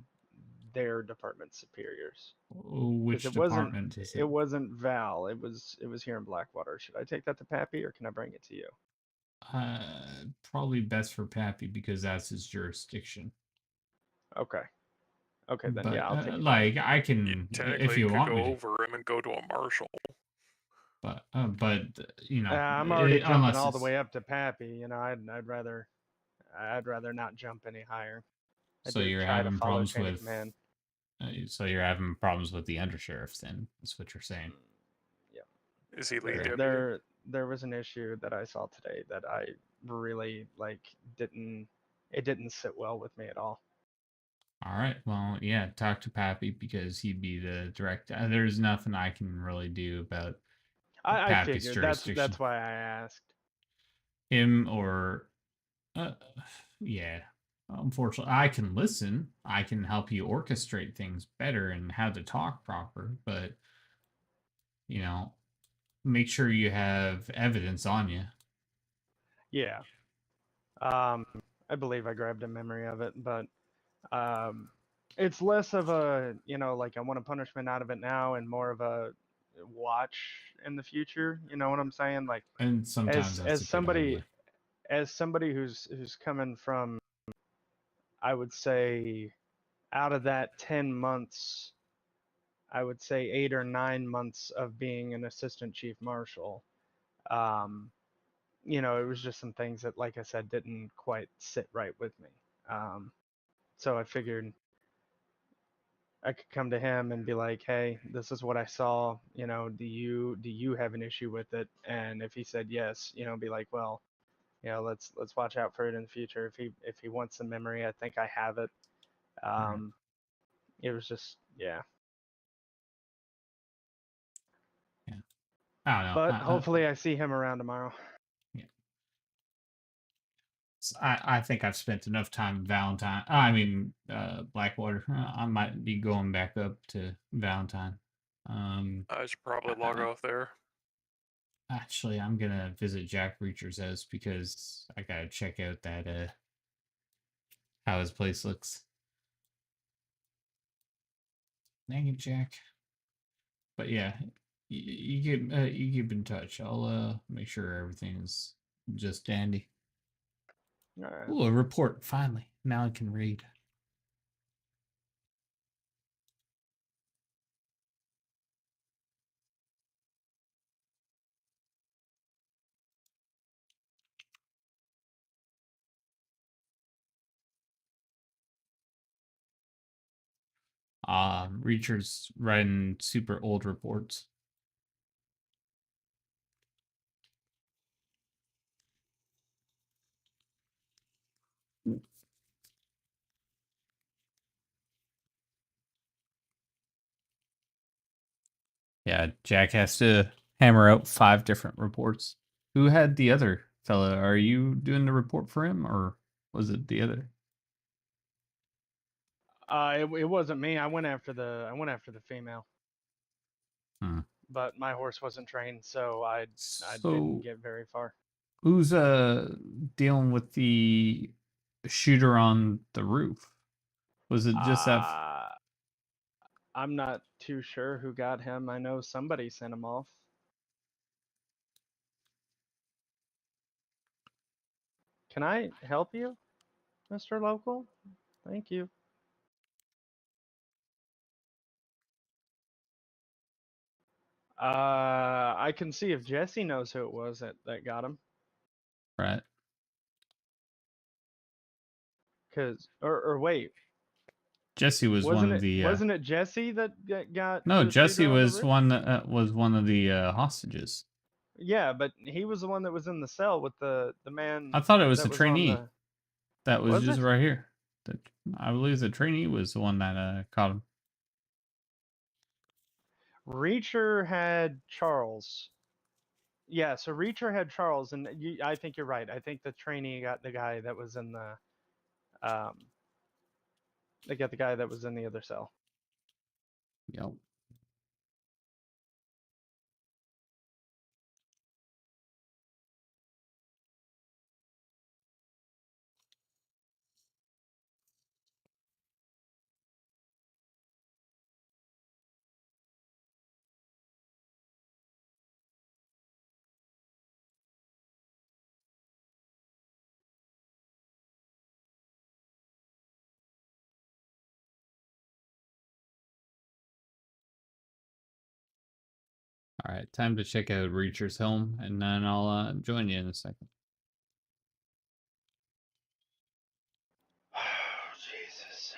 their department superiors? Because
which department is
it
it?
wasn't Val. It was here in Blackwater. Should I take that to Pappy, or can I bring it to you?
Probably best for Pappy because that's his jurisdiction.
Okay. Okay, then
But
yeah, I'll take it.
like I can, if
Technically,
you
could
want
go
me to.
over him and go to a marshal.
But you know,
I'm already jumping
unless
all the
it's
way up to Pappy. You know, I'd rather not jump any higher. I
so
do
you're
try to
having
follow
problems
chain of
with.
command.
So you're having problems with the undersheriff, then? That's what you're saying.
Yeah.
Is he lead deputy?
There was an issue that I saw today that I really didn't sit well with me at all.
All right. Well, yeah. Talk to Pappy because he'd be the direct. There's nothing I can really do about
I
Pappy's
figured
jurisdiction.
that's why I asked.
Him or, yeah. Unfortunately, I can listen. I can help you orchestrate things better and how to talk proper, but you know, make sure you have evidence on you.
Yeah. I believe I grabbed a memory of it, but it's less of a, like I want a punishment out of it now and more of a watch in the future. You know what I'm saying? Like,
And sometimes that's a good idea.
as somebody who's coming from, I would say, out of that 10 months, I would say 8 or 9 months of being an assistant chief marshal. It was just some things that, like I said, didn't quite sit right with me. So I figured I could come to him and be like, "Hey, this is what I saw. Do you have an issue with it?" And if he said yes, be like, "Well, let's watch out for it in the future. If he wants some memory, I think I have it." It was just, yeah.
Yeah. I don't know.
But hopefully I see him around tomorrow.
Yeah. I think I've spent enough time in Valentine. I mean, Blackwater. I might be going back up to Valentine.
I should probably log off there.
Actually, I'm gonna visit Jack Reacher's house because I gotta check out that how his place looks. Dang it, Jack. But yeah, you keep in touch. I'll make sure everything's just dandy.
All right.
Ooh, a report finally. Now I can read. Reacher's writing super old reports. Yeah, Jack has to hammer out 5 different reports. Who had the other fella? Are you doing the report for him, or was it the other?
It wasn't me. I went after the female. But my horse wasn't trained, so I didn't get very far.
Who's dealing with the shooter on the roof? Was it just that?
I'm not too sure who got him. I know somebody sent him off. Can I help you, Mr. Local? Thank you. I can see if Jesse knows who it was that got him.
Right.
Or wait.
Jesse was one of the.
Wasn't it Jesse that got?
No,
the
Jesse
shooter on the
was
roof?
one of the hostages.
Yeah, but he was the one that was in the cell with the man.
I thought it was
that
the
was
trainee.
on
That was just
it?
right here. I believe the trainee was the one that caught him.
Reacher had Charles. Yeah, so Reacher had Charles, and I think you're right. I think the trainee got the guy that was in the, they got the guy that was in the other cell.
Yep. Alright, time to check out Reacher's home, and then I'll join you in a second.
Jesus.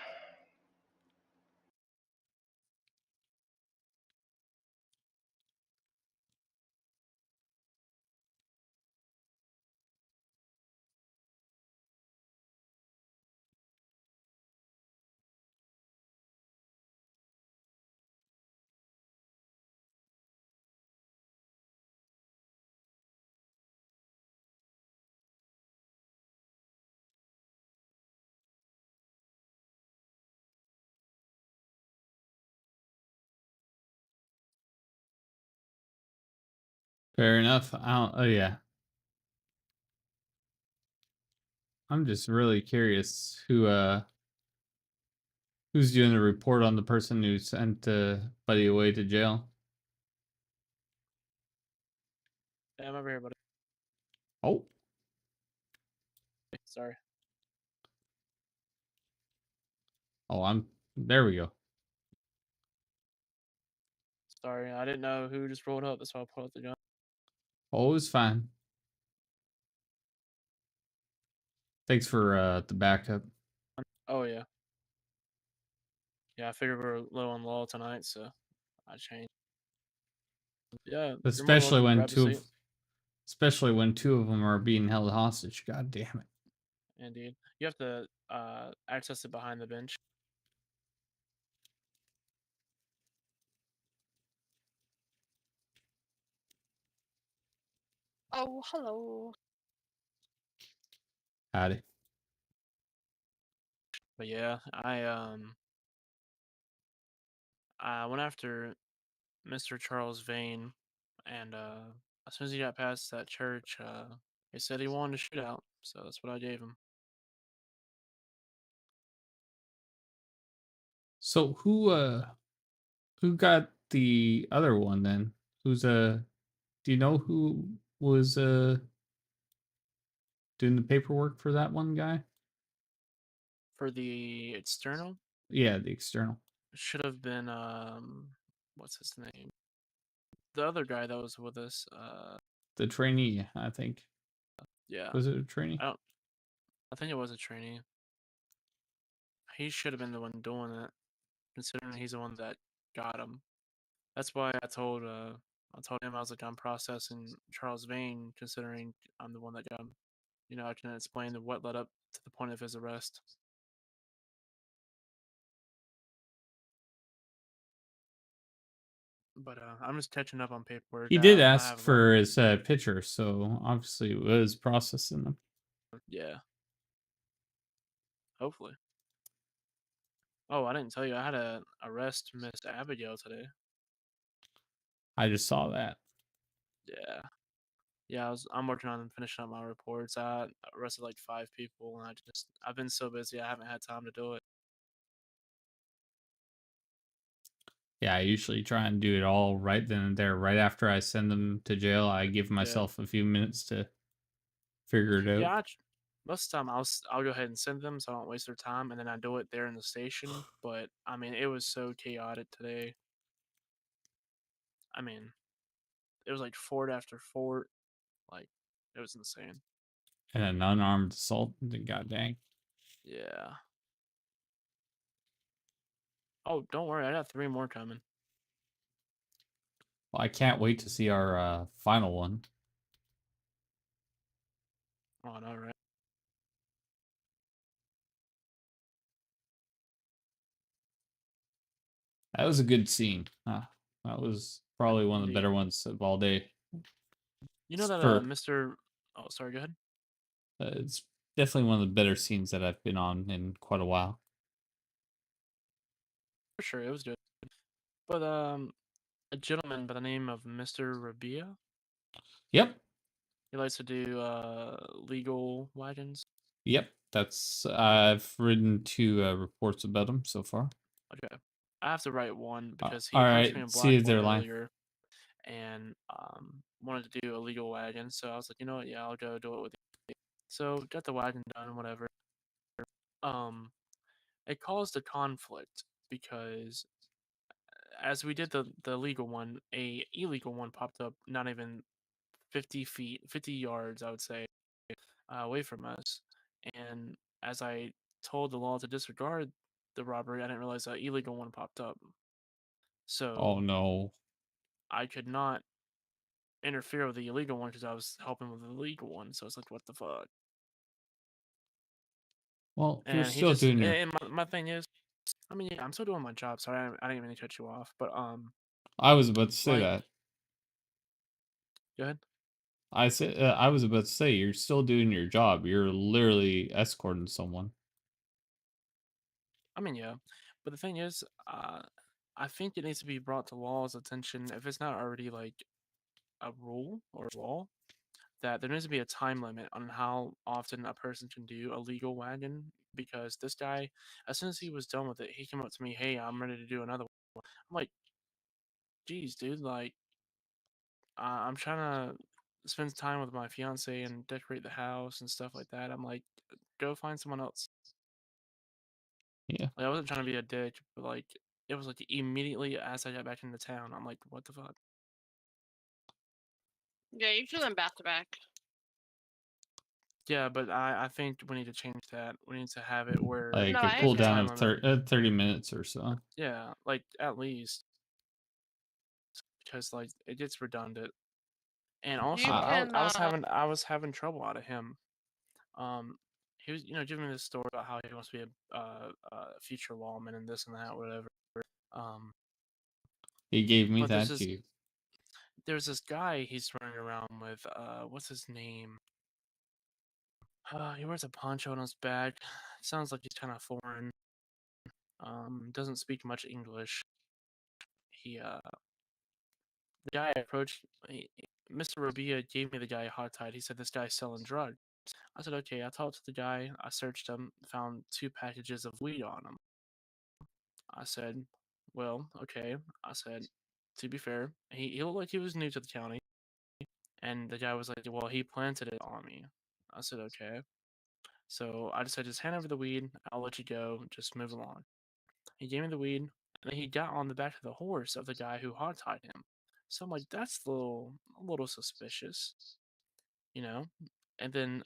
Fair enough. Oh yeah. I'm just really curious who's doing the report on the person who sent Buddy away to jail.
Yeah, I'm over here, buddy.
Oh,
Sorry.
there we go.
Sorry, I didn't know who just rolled up. That's why I pulled out the gun.
Oh, it was fine. Thanks for the backup.
Oh yeah. Yeah, I figured we were a little on lull tonight, so I changed. Yeah, you're more than
Especially
welcome to
when
grab a seat.
especially when two of them are being held hostage. God damn it.
Indeed. You have to access it behind the bench.
Oh, hello.
Howdy.
But yeah, I went after Mr. Charles Vane, and as soon as he got past that church, he said he wanted to shoot out, so that's what I gave him.
So who got the other one then? Do you know who was doing the paperwork for that one guy?
For the external,
Yeah, the external.
should have been what's his name? The other guy that was with us.
The trainee, I think.
Yeah.
Was it a trainee?
I think it was a trainee. He should have been the one doing it, considering he's the one that got him. That's why I told him, I was like, I'm processing Charles Vane, considering I'm the one that got him. You know, I can explain what led up to the point of his arrest. But I'm just catching up on paperwork.
He did
I
ask
have a lot.
for his picture, so obviously it was processing them.
Yeah. Hopefully. Oh, I didn't tell you. I had to arrest Miss Abigail today.
I just saw that.
Yeah. Yeah, I'm working on finishing up my reports. I arrested like 5 people, and I've been so busy I haven't had time to do it.
Yeah, I usually try and do it all right then and there. Right after I send them to jail, I give myself a few minutes to figure it out.
Yeah, most of the time I'll go ahead and send them so I don't waste their time, and then I do it there in the station. But I mean, it was so chaotic today. I mean, it was like fort after fort, like it was insane.
And an unarmed assault. God dang.
Yeah. Oh, don't worry, I got 3 more coming.
Well, I can't wait to see our final one.
Oh, no, right?
That was a good scene. That was probably one of the
Indeed.
better ones of all day.
You know that
For
Mr. Oh, sorry, go ahead.
it's definitely one of the better scenes that I've been on in quite a while.
For sure, it was good. But a gentleman by the name of Mr. Rabia.
Yep.
He likes to do legal wagons.
Yep. I've written 2 reports about him so far.
Okay. I have to write one because he
all
approached
right,
me in
see if
Blackboard
they're lying.
earlier and wanted to do a legal wagon. So I was like, you know what? Yeah, I'll go do it with you. So got the wagon done and whatever. It caused a conflict because as we did the legal one, a illegal one popped up not even 50 yards, I would say, away from us. And as I told the law to disregard the robbery, I didn't realize an illegal one popped up. So
Oh no.
I could not interfere with the illegal one because I was helping with the legal one. So it's like, what the fuck?
Well, you're
And he
still
just,
doing your.
and my thing is, I mean, yeah, I'm still doing my job. Sorry, I didn't mean to cut you off, but
I was about to say
like,
that.
go ahead.
I said I was about to say you're still doing your job. You're literally escorting someone.
I mean, yeah, but the thing is, I think it needs to be brought to law's attention if it's not already like a rule or law that there needs to be a time limit on how often a person can do a legal wagon. Because this guy, as soon as he was done with it, he came up to me, "Hey, I'm ready to do another one." I'm like, "Geez, dude, like, I'm trying to spend time with my fiance and decorate the house and stuff like that." I'm like, "Go find someone else."
Yeah.
Like, I wasn't trying to be a dick, but like, it was like immediately as I got back into town, I'm like, "What the fuck?"
Yeah, you do them back to back.
Yeah, but I think we need to change that. We need to have it where
Like
No,
a
I
there's a
agree.
cooldown
time
of
limit.
30 minutes or so.
Yeah, like at least because like it gets redundant. And
You
also,
can
I was having trouble out of him. He was giving me this story about how he wants to be a future lawman and this and that, whatever. Um,
He gave me
but
that too.
there's this guy he's running around with. What's his name? He wears a poncho on his back. Sounds like he's kind of foreign. Doesn't speak much English. The guy approached Mr. Rabia gave me the guy hogtied. He said this guy's selling drugs. I said okay. I talked to the guy. I searched him. Found 2 packages of weed on him. I said, well, okay. I said, to be fair, he looked like he was new to the county. And the guy was like, well, he planted it on me. I said, okay. So I just said, just hand over the weed. I'll let you go. Just move along. He gave me the weed, and then he got on the back of the horse of the guy who hogtied him. So I'm like, that's a little suspicious, you know? And then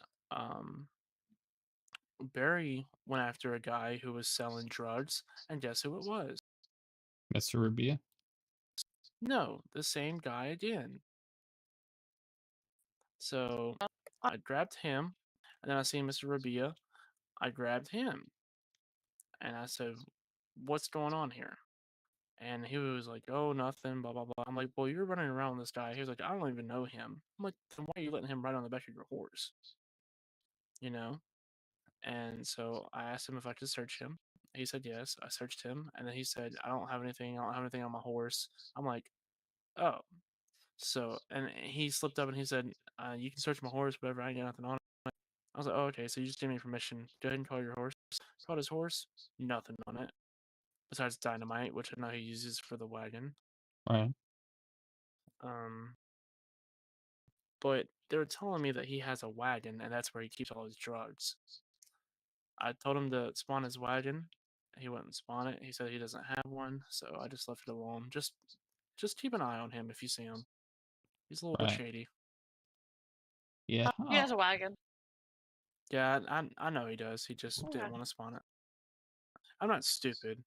Barry went after a guy who was selling drugs, and guess who it was?
Mr. Rubia.
No, the same guy again. So I grabbed him, and then I seen Mr. Rabia. I grabbed him, and I said, "What's going on here?" And he was like, "Oh, nothing, blah blah blah." I'm like, "Well, you're running around with this guy." He was like, "I don't even know him." I'm like, "Then why are you letting him ride on the back of your horse?" You know? And so I asked him if I could search him. He said yes. I searched him, and then he said, "I don't have anything. I don't have anything on my horse." I'm like, "Oh." So, and he slipped up and he said, "You can search my horse, whatever. I ain't got nothing on it." I was like, "Oh, okay. So you just gave me permission. Go ahead and call your horse." Called his horse. Nothing on it besides dynamite, which I know he uses for the wagon.
Right.
But they were telling me that he has a wagon and that's where he keeps all his drugs. I told him to spawn his wagon. He wouldn't spawn it. He said he doesn't have one, so I just left it alone. Just keep an eye on him if you see him. He's a little bit
Right.
shady.
Yeah.
He has a wagon.
Yeah, I know he does. He just didn't want to spawn it. I'm not stupid.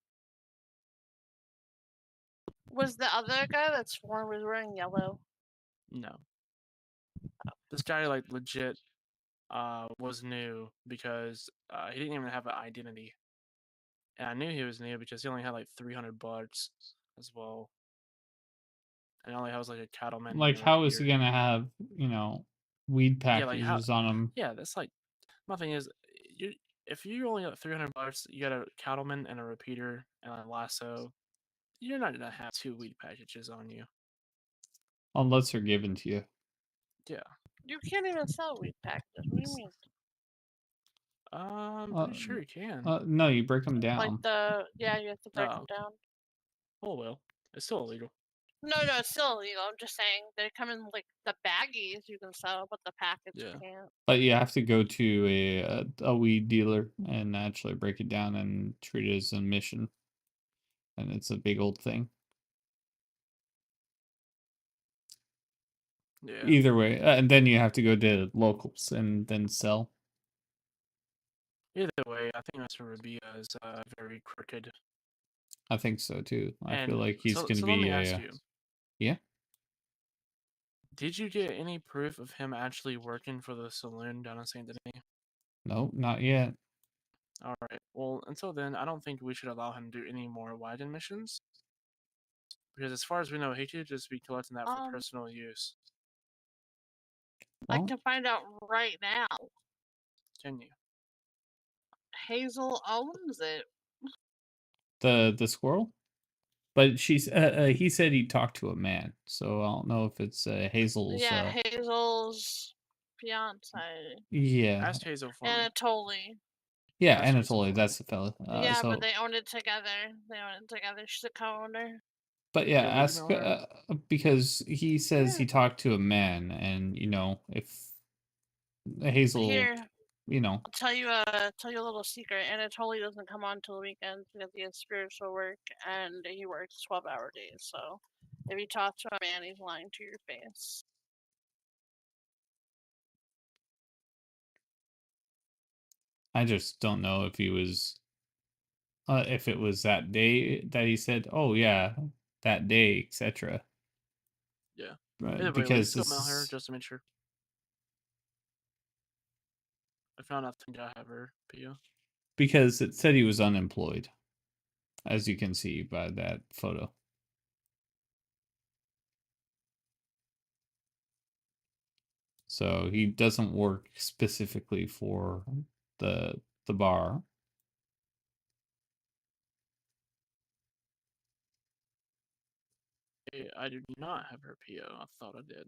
Was the other guy that sworn was wearing yellow?
No. This guy like legit was new because he didn't even have an identity. And I knew he was new because he only had like $300 as well. And only has like a cattleman and
Like,
a
how is he
repeater.
gonna have, weed
Yeah, like how?
packages on him?
Yeah, that's like my thing is, if you only got $300, you got a cattleman and a repeater and a lasso. You're not gonna have 2 weed packages on you.
Unless they're given to you.
Yeah.
You can't even sell weed packages. What do you mean?
I'm pretty sure you can.
No, you break them
Like
down.
you have to break them down.
Oh well, it's still illegal.
No, it's still illegal. I'm just saying they come in like the baggies you can sell, but the packets you can't.
But you have to go to a weed dealer and actually break it down and treat it as a mission. And it's a big old thing.
Yeah.
Either way, and then you have to go to locals and then sell.
Either way, I think Mr. Rabia is very crooked.
I think so too. I feel
And
like he's
so,
going to
so let
be
me ask you:
yeah.
did you get any proof of him actually working for the saloon down in Saint Denis?
No, not yet.
All right. Well, until then, I don't think we should allow him to do any more wagon missions. Because as far as we know, he could just be collecting that for personal use.
I
Well,
can find out right now.
Can you?
Hazel owns it.
the squirrel, but she's he said he talked to a man, so I don't know if it's Hazel's.
Yeah, Hazel's fiance.
Yeah.
Ask Hazel for me.
Anatoly.
Yeah,
Ask Hazel
Anatoly,
for
that's the fella.
Yeah, but
So,
they own it together. They own it together. She's a co-owner.
but yeah,
You'll
ask
email her?
because he says he talked to a man, and if Hazel,
Here, I'll tell you a little secret. Anatoly doesn't come on till the weekends because he has spiritual work and he works 12-hour days. So if you talk to a man, he's lying to your face.
I just don't know if he was, if it was that day that he said, "Oh yeah, that day," etc.
Yeah. Either way, will you
Because
still
this
mail her
is
just to make sure? I found out think I have her PO.
because it said he was unemployed, as you can see by that photo. So he doesn't work specifically for the bar.
I do not have her PO. I thought I did.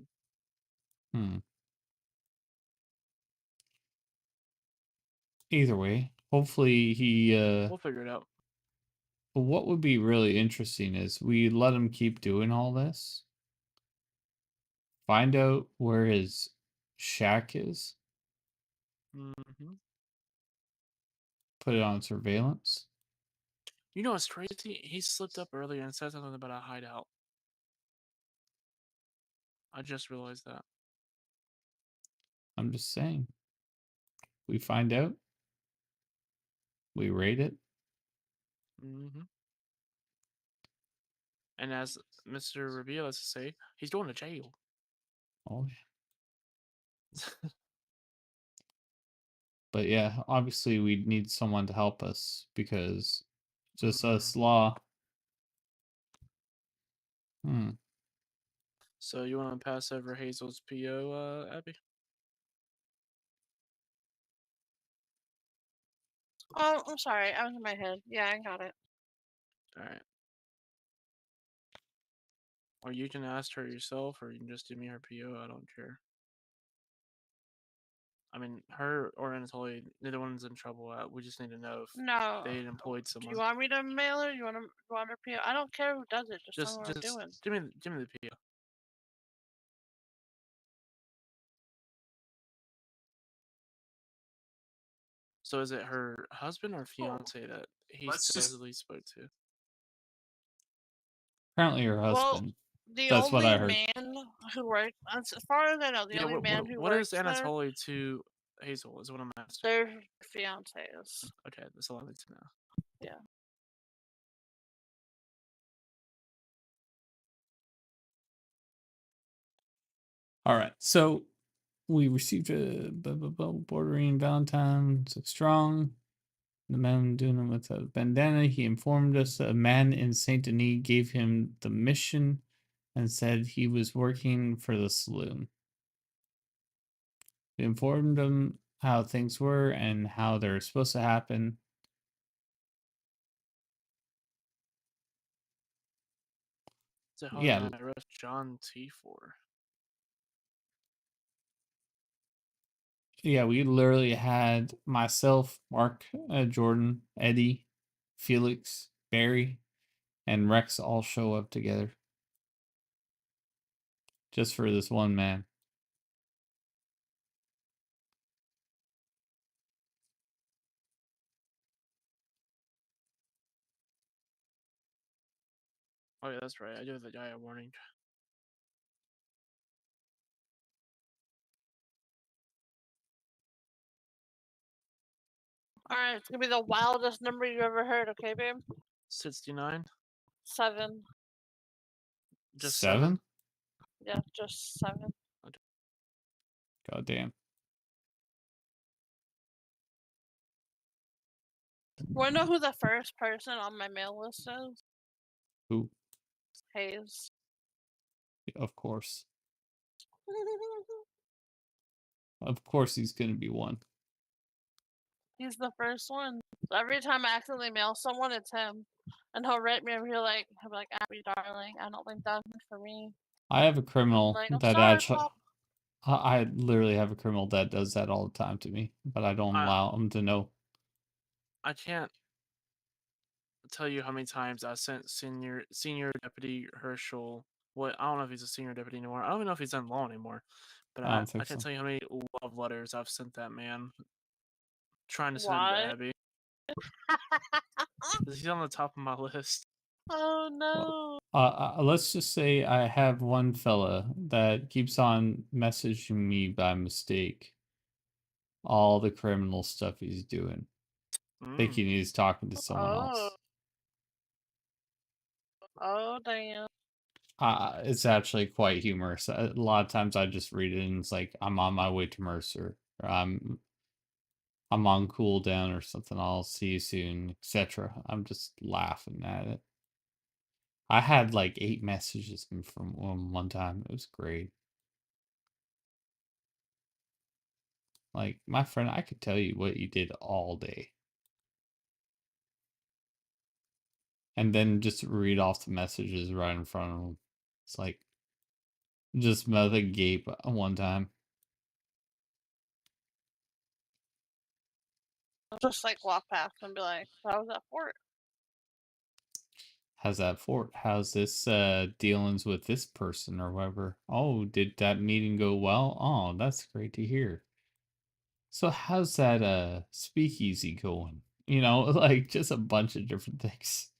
Hmm. Either way, hopefully he
We'll figure it out.
but what would be really interesting is we let him keep doing all this. Find out where his shack is.
Mm-hmm.
Put it on surveillance.
You know what's crazy? He slipped up earlier and said something about a hideout. I just realized that.
I'm just saying. We find out. We rate it.
Mm-hmm. And as Mr. Rabia likes to say, he's going to jail.
Oh yeah. But yeah, obviously we need someone to help us because just us law.
So you want to pass over Hazel's PO, Abby?
Oh, I'm sorry. I was in my head. Yeah, I got it.
All right. Or you can ask her yourself, or you can just give me her PO. I don't care. I mean, her or Anatoly, neither one's in trouble. We just need to know if
No.
they employed
Do
someone.
you want me to mail her? You want her PO? I don't care who does it. Just tell me what I'm doing.
Give me the PO. So is it her husband or fiance that he supposedly spoke to?
Apparently her husband.
The
That's what I
only
heard.
man who worked, as far as I know, the only man who
what is
works there,
Anatoly to Hazel is what I'm asking.
they're fiancés.
Okay, that's all I need to know.
Yeah.
All right. So we received a bordering Valentine strong. The man doing it with a bandana. He informed us a man in Saint Denis gave him the mission and said he was working for the saloon. We informed him how things were and how they're supposed to happen.
So how
Yeah.
did I arrest John T for?
Yeah, we literally had myself, Mark, Jordan, Eddie, Felix, Barry, and Rex all show up together. Just for this one man.
Oh yeah, that's right. I do have the guy a warning.
Alright, it's gonna be the wildest number you ever heard, okay, babe?
69.
7.
Just
7?
Yeah, just 7.
God damn.
Wanna know who the first person on my mail list is?
Who?
Hayes.
Of course. Of course he's gonna be one.
He's the first one. So every time I accidentally mail someone, it's him. And he'll write me and he'll be like, Abby, darling, I don't think that's for me.
I have a
I'm
criminal
like, I'm
that
sorry,
actually.
Pop.
I literally have a criminal that does that all the time to me, but I don't allow him to know.
I can't tell you how many times I sent senior deputy Herschel. What I don't know if he's a senior deputy anymore. I don't even know if he's in law anymore. But
I don't
I
think
can't
so.
tell you how many love letters I've sent that man. Trying to send him to
What?
Abby. 'Cause he's on the top of my list.
Oh no.
Let's just say I have one fella that keeps on messaging me by mistake. All the criminal stuff he's doing, thinking he's talking to someone
Oh.
else.
Oh damn.
It's actually quite humorous. A lot of times I just read it and it's like I'm on my way to Mercer, or I'm on cooldown or something. I'll see you soon, etc. I'm just laughing at it. I had like 8 messages from one time. It was great. Like, my friend, I could tell you what you did all day. And then just read off the messages right in front of him. It's like, just mouth agape one time.
Just like walk past and be like, how was that for?
How's that for? How's this dealings with this person or whatever? Oh, did that meeting go well? Oh, that's great to hear. So how's that speakeasy going? You know, like just a bunch of different things.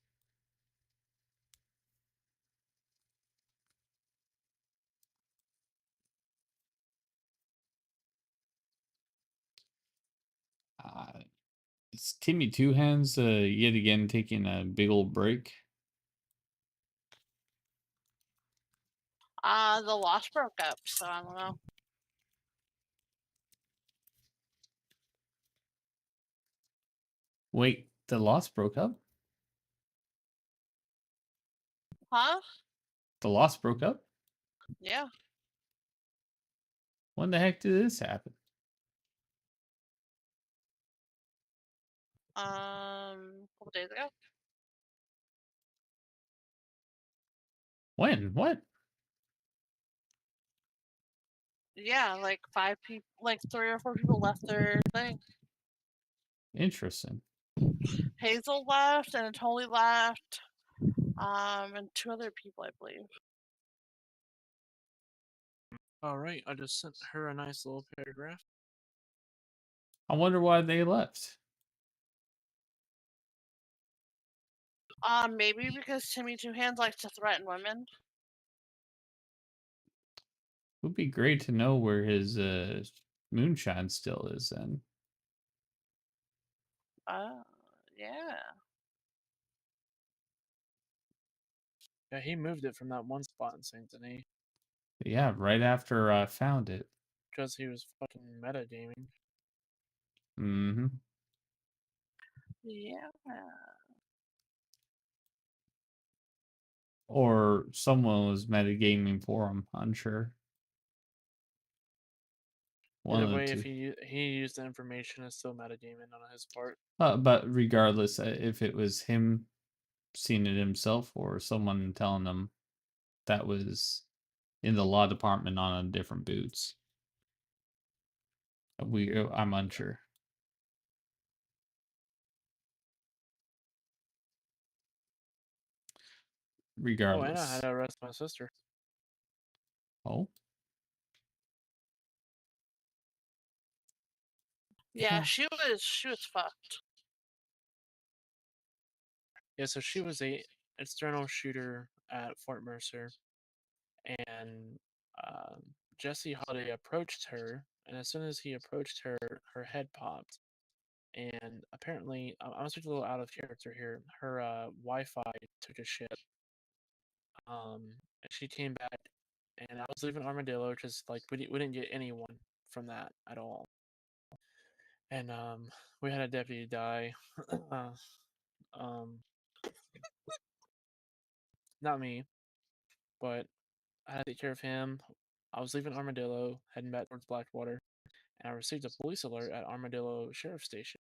It's Timmy Two Hands yet again taking a big old break.
The Lost broke up, so I don't know.
Wait, the Lost broke up?
Huh?
The Lost broke up?
Yeah.
When the heck did this happen?
A couple days ago.
When? What?
Yeah, like 5 people, like 3 or 4 people left their thing.
Interesting.
Hazel left, and Totally left, and 2 other people, I believe.
Alright, I just sent her a nice little paragraph.
I wonder why they left.
Maybe because Timmy Two Hands likes to threaten women.
It would be great to know where his moonshine still is then.
Yeah.
Yeah, he moved it from that one spot in Saint Denis.
Yeah, right after I found it.
Because he was fucking metagaming.
Mm-hmm.
Yeah.
Or someone was metagaming for him, unsure. One
Either
of the
way, if
two.
he used the information, it's still metagaming on his part.
But regardless, if it was him seeing it himself or someone telling him that was in the law department on a different boots. I'm unsure.
Oh, and I had
Regardless.
to arrest my sister.
Oh?
Yeah, she was fucked.
Yeah, so she was a external shooter at Fort Mercer, and Jesse Holiday approached her, and as soon as he approached her, her head popped, and apparently, I'm gonna speak a little out of character here. Her Wi-Fi took a shit. And she came back, and I was leaving Armadillo because like we didn't get anyone from that at all, and we had a deputy die. um, not me, but I had to take care of him. I was leaving Armadillo, heading back towards Blackwater, and I received a police alert at Armadillo Sheriff Station.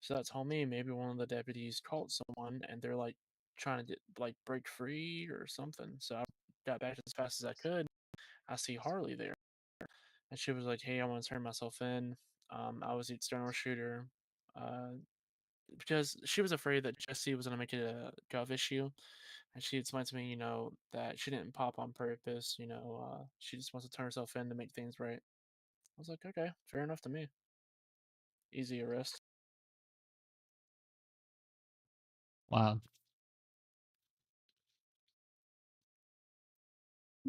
So that told me maybe one of the deputies called someone, and they're like trying to get like break free or something. So I got back as fast as I could. I see Harley there, and she was like, "Hey, I want to turn myself in. I was the external shooter." Uh, because she was afraid that Jesse was gonna make it a gov issue, and she explained to me, that she didn't pop on purpose. She just wants to turn herself in to make things right. I was like, okay, fair enough to me. Easy arrest.
Wow.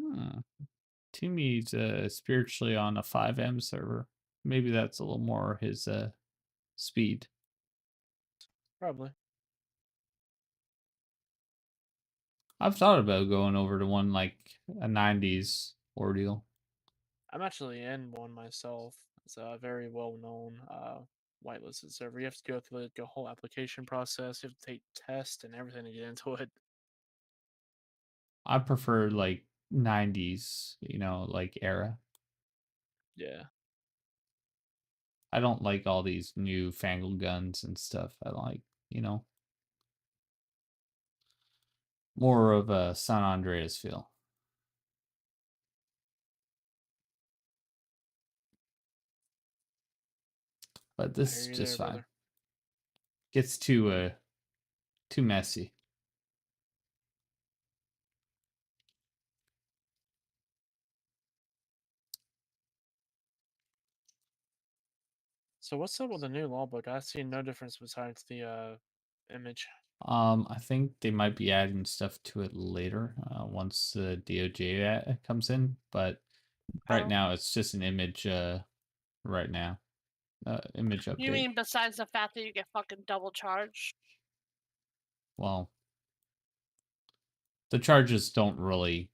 Hmm. Timmy's spiritually on a 5M server. Maybe that's a little more his speed.
Probably.
I've thought about going over to one like a 90s ordeal.
I'm actually in one myself. It's a very well known whitelisted server. You have to go through the whole application process. You have to take tests and everything to get into it.
I prefer like 90s, like era.
Yeah.
I don't like all these new fangled guns and stuff. I like, more of a San Andreas feel. But this is just fine.
Brother.
Gets too messy.
So what's up with the new law book? I see no difference besides the image.
I think they might be adding stuff to it later, once the DOJ comes in. But right now, it's just an image. Right now, image update.
You mean besides the fact that you get fucking double charged?
Well, the charges don't really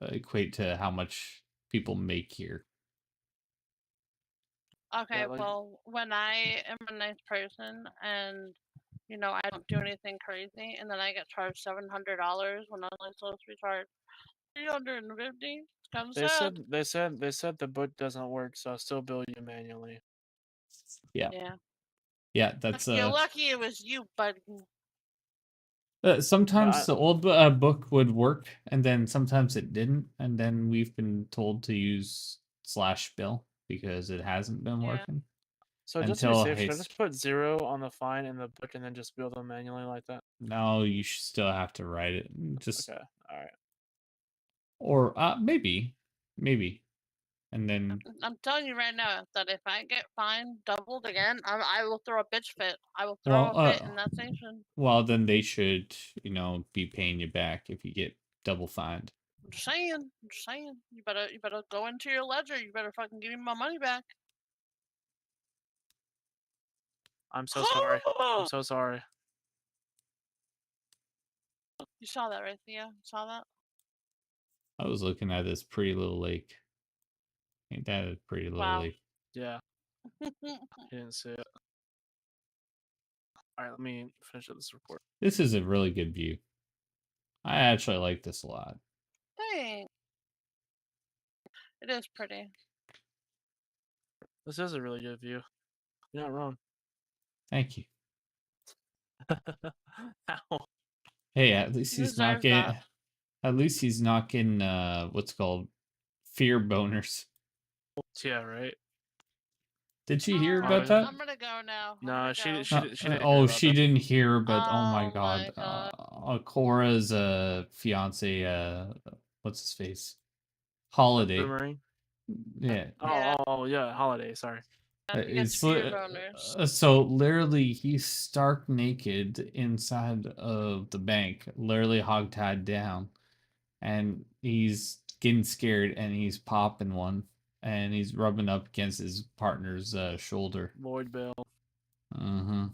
equate to how much people make here.
Okay, well, when I am a nice person and I don't do anything crazy, and then I get charged $700 when I'm only supposed to be charged $350. It's kind of sad.
They said the book doesn't work, so I'll still bill you manually.
Yeah.
Yeah.
Yeah, that's
You're lucky it was you, bud.
sometimes the old book would work, and then sometimes it didn't, and then we've been told to use /bill because it hasn't been working.
So just to be safe, should I just put 0 on the fine in the book and then just bill them manually like that?
No, you should still have to write it. Just
okay, all right.
Or maybe, and then
I'm telling you right now that if I get fined doubled again, I will throw a bitch fit. I will throw a fit in that station.
well, then they should, be paying you back if you get double fined.
I'm just saying. You better go into your ledger. You better fucking give me my money back.
I'm so sorry. I'm so sorry.
You saw that, right, Theo? Saw that?
I was looking at this pretty little lake. Ain't that a pretty little lake?
Yeah. I didn't see it. All right, let me finish up this report.
This is a really good view. I actually like this a lot.
Dang. It is pretty.
This is a really good view. You're not wrong.
Thank you.
Ow.
Hey, at least he's not getting. At least he's not getting what's called fear boners.
Yeah, right.
Did she hear about that?
I'm gonna go now.
No, she didn't.
Oh,
hear
she
about
didn't hear, but oh my
Oh
god.
my
Cora's fiance, what's his face? Holiday.
Boomerang?
Yeah.
Oh, yeah, Holiday. Sorry.
So literally he's stark naked inside of the bank, literally hogtied down, and he's getting scared and he's popping one and he's rubbing up against his partner's shoulder.
Lloyd Bell.
Mm-hmm.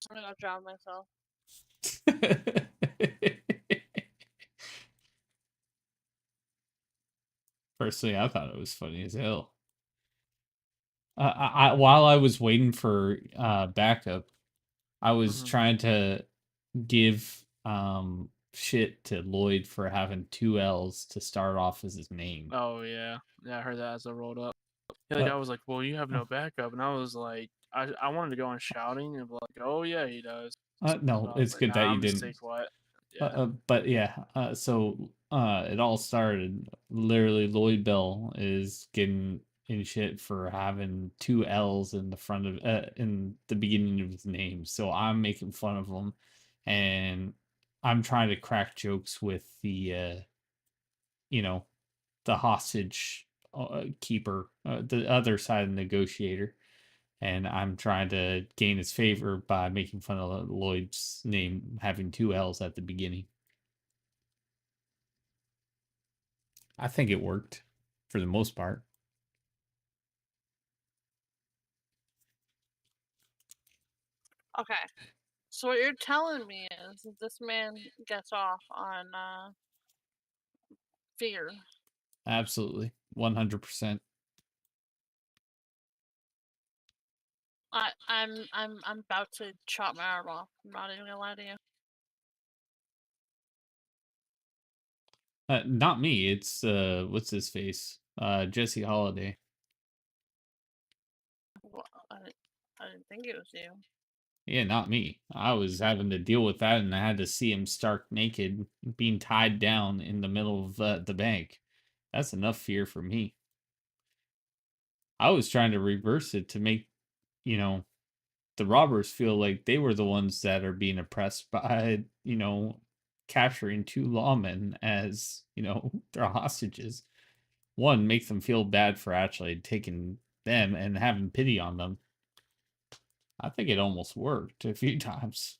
I'm gonna go drown myself.
Personally, I thought it was funny as hell. While I was waiting for backup, I was trying to give shit to Lloyd for having two L's to start off as his name.
Oh yeah, I heard that as I rolled up. Yeah, the guy was like, "Well, you have no backup," and I was like, I wanted to go on shouting and be like, "Oh yeah, he does."
No,
I was
it's
like,
good that
"Nah,
you
I'm gonna
didn't.
stay quiet." Yeah.
But yeah, so it all started literally Lloyd Bell is getting in shit for having two L's in the front of in the beginning of his name. So I'm making fun of him, and I'm trying to crack jokes with the you know, the hostage keeper, the other side of the negotiator, and I'm trying to gain his favor by making fun of Lloyd's name having two L's at the beginning. I think it worked for the most part.
Okay. So what you're telling me is that this man gets off on fear.
Absolutely. 100%.
I'm about to chop my arm off. I'm not even gonna lie to you.
Not me. It's what's his face? Jesse Holiday.
Well, I didn't think it was you.
Yeah, not me. I was having to deal with that, and I had to see him stark naked, being tied down in the middle of the bank. That's enough fear for me. I was trying to reverse it to make, you know, the robbers feel like they were the ones that are being oppressed by, capturing two lawmen as, their hostages. One, make them feel bad for actually taking them and having pity on them. I think it almost worked a few times.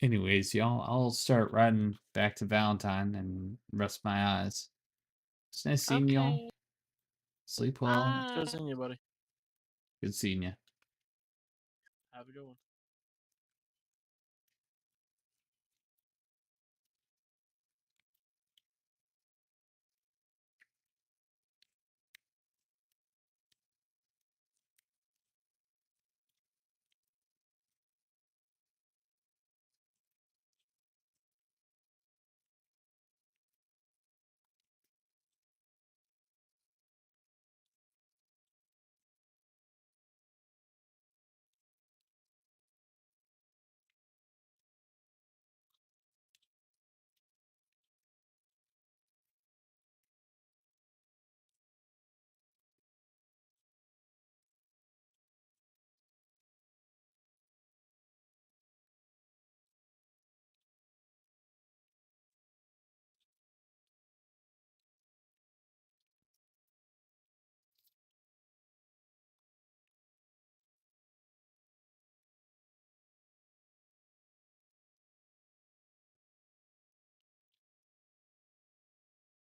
Anyways, y'all, I'll start riding back to Valentine and rest my eyes. It's nice seeing y'all.
Okay.
Sleep well.
It's good seeing you, buddy.
Good seeing you.
Have a good one.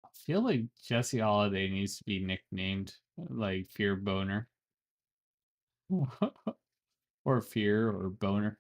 I feel like Jesse Holiday needs to be nicknamed like Fear Boner. Or Fear or Boner.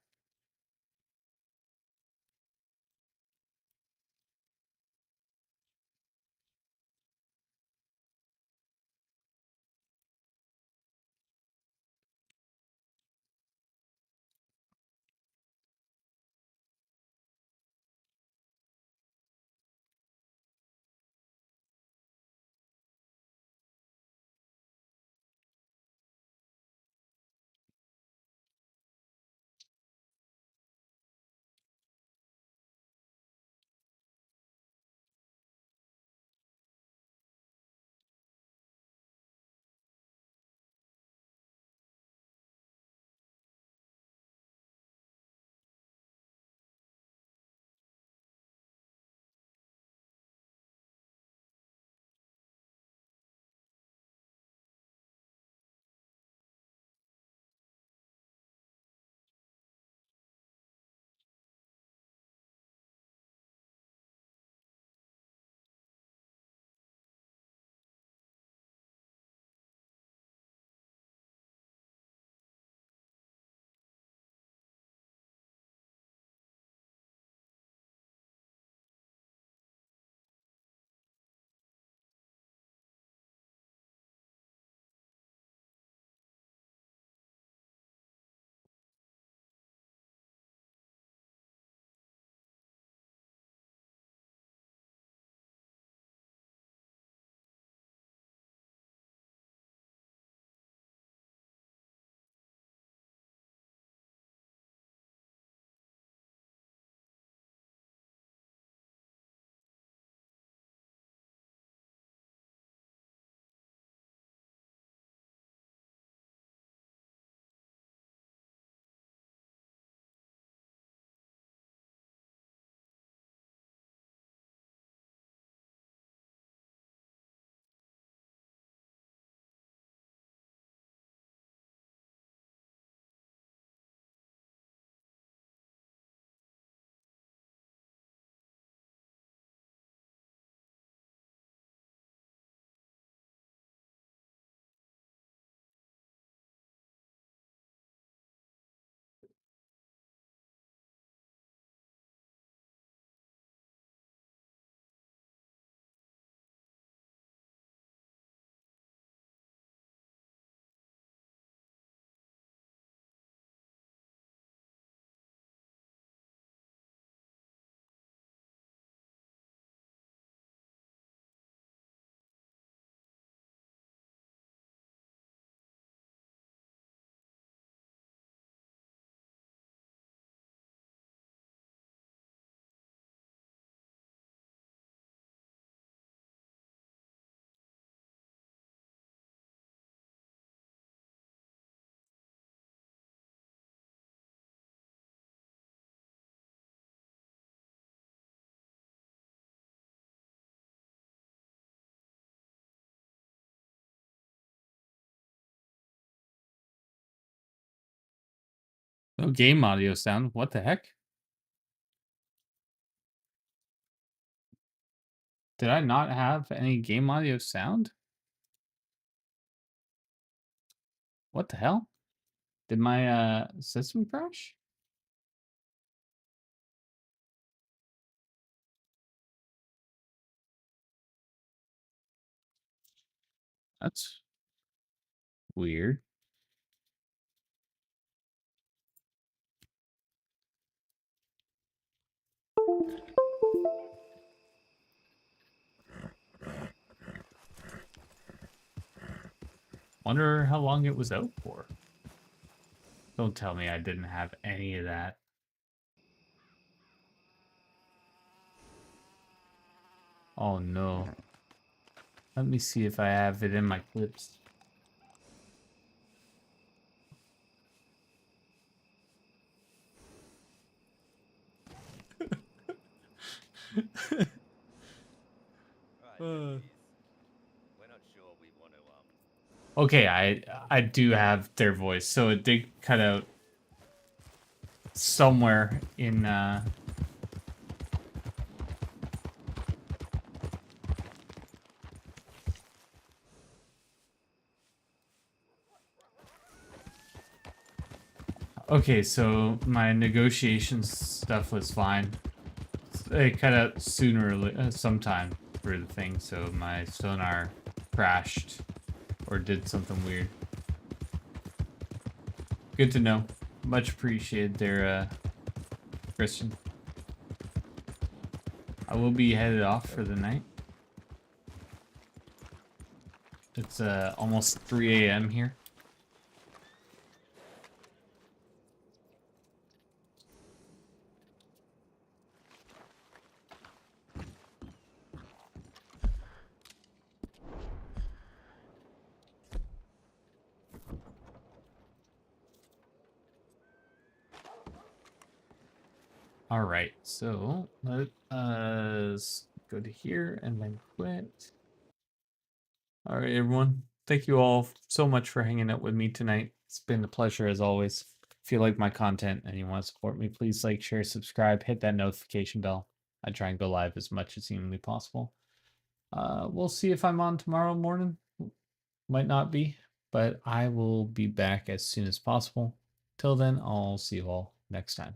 No game audio sound. What the heck? Did I not have any game audio sound? What the hell? Did my system crash? That's weird. Wonder how long it was out for. Don't tell me I didn't have any of that. Oh no. Let me see if I have it in my clips.
We're not sure we want to
Okay, I do have their voice, so it did cut out somewhere in Okay, so my negotiations stuff was fine. It cut out sooner or sometime through the thing, so my sonar crashed or did something weird. Good to know. Much appreciated there, Christian. I will be headed off for the night. It's almost 3 a.m. here. Alright, so let us go to here and then quit. Alright, everyone. Thank you all so much for hanging out with me tonight. It's been a pleasure as always. If you like my content and you want to support me, please like, share, subscribe, hit that notification bell. I try and go live as much as humanly possible. We'll see if I'm on tomorrow morning. Might not be, but I will be back as soon as possible. Till then, I'll see you all next time.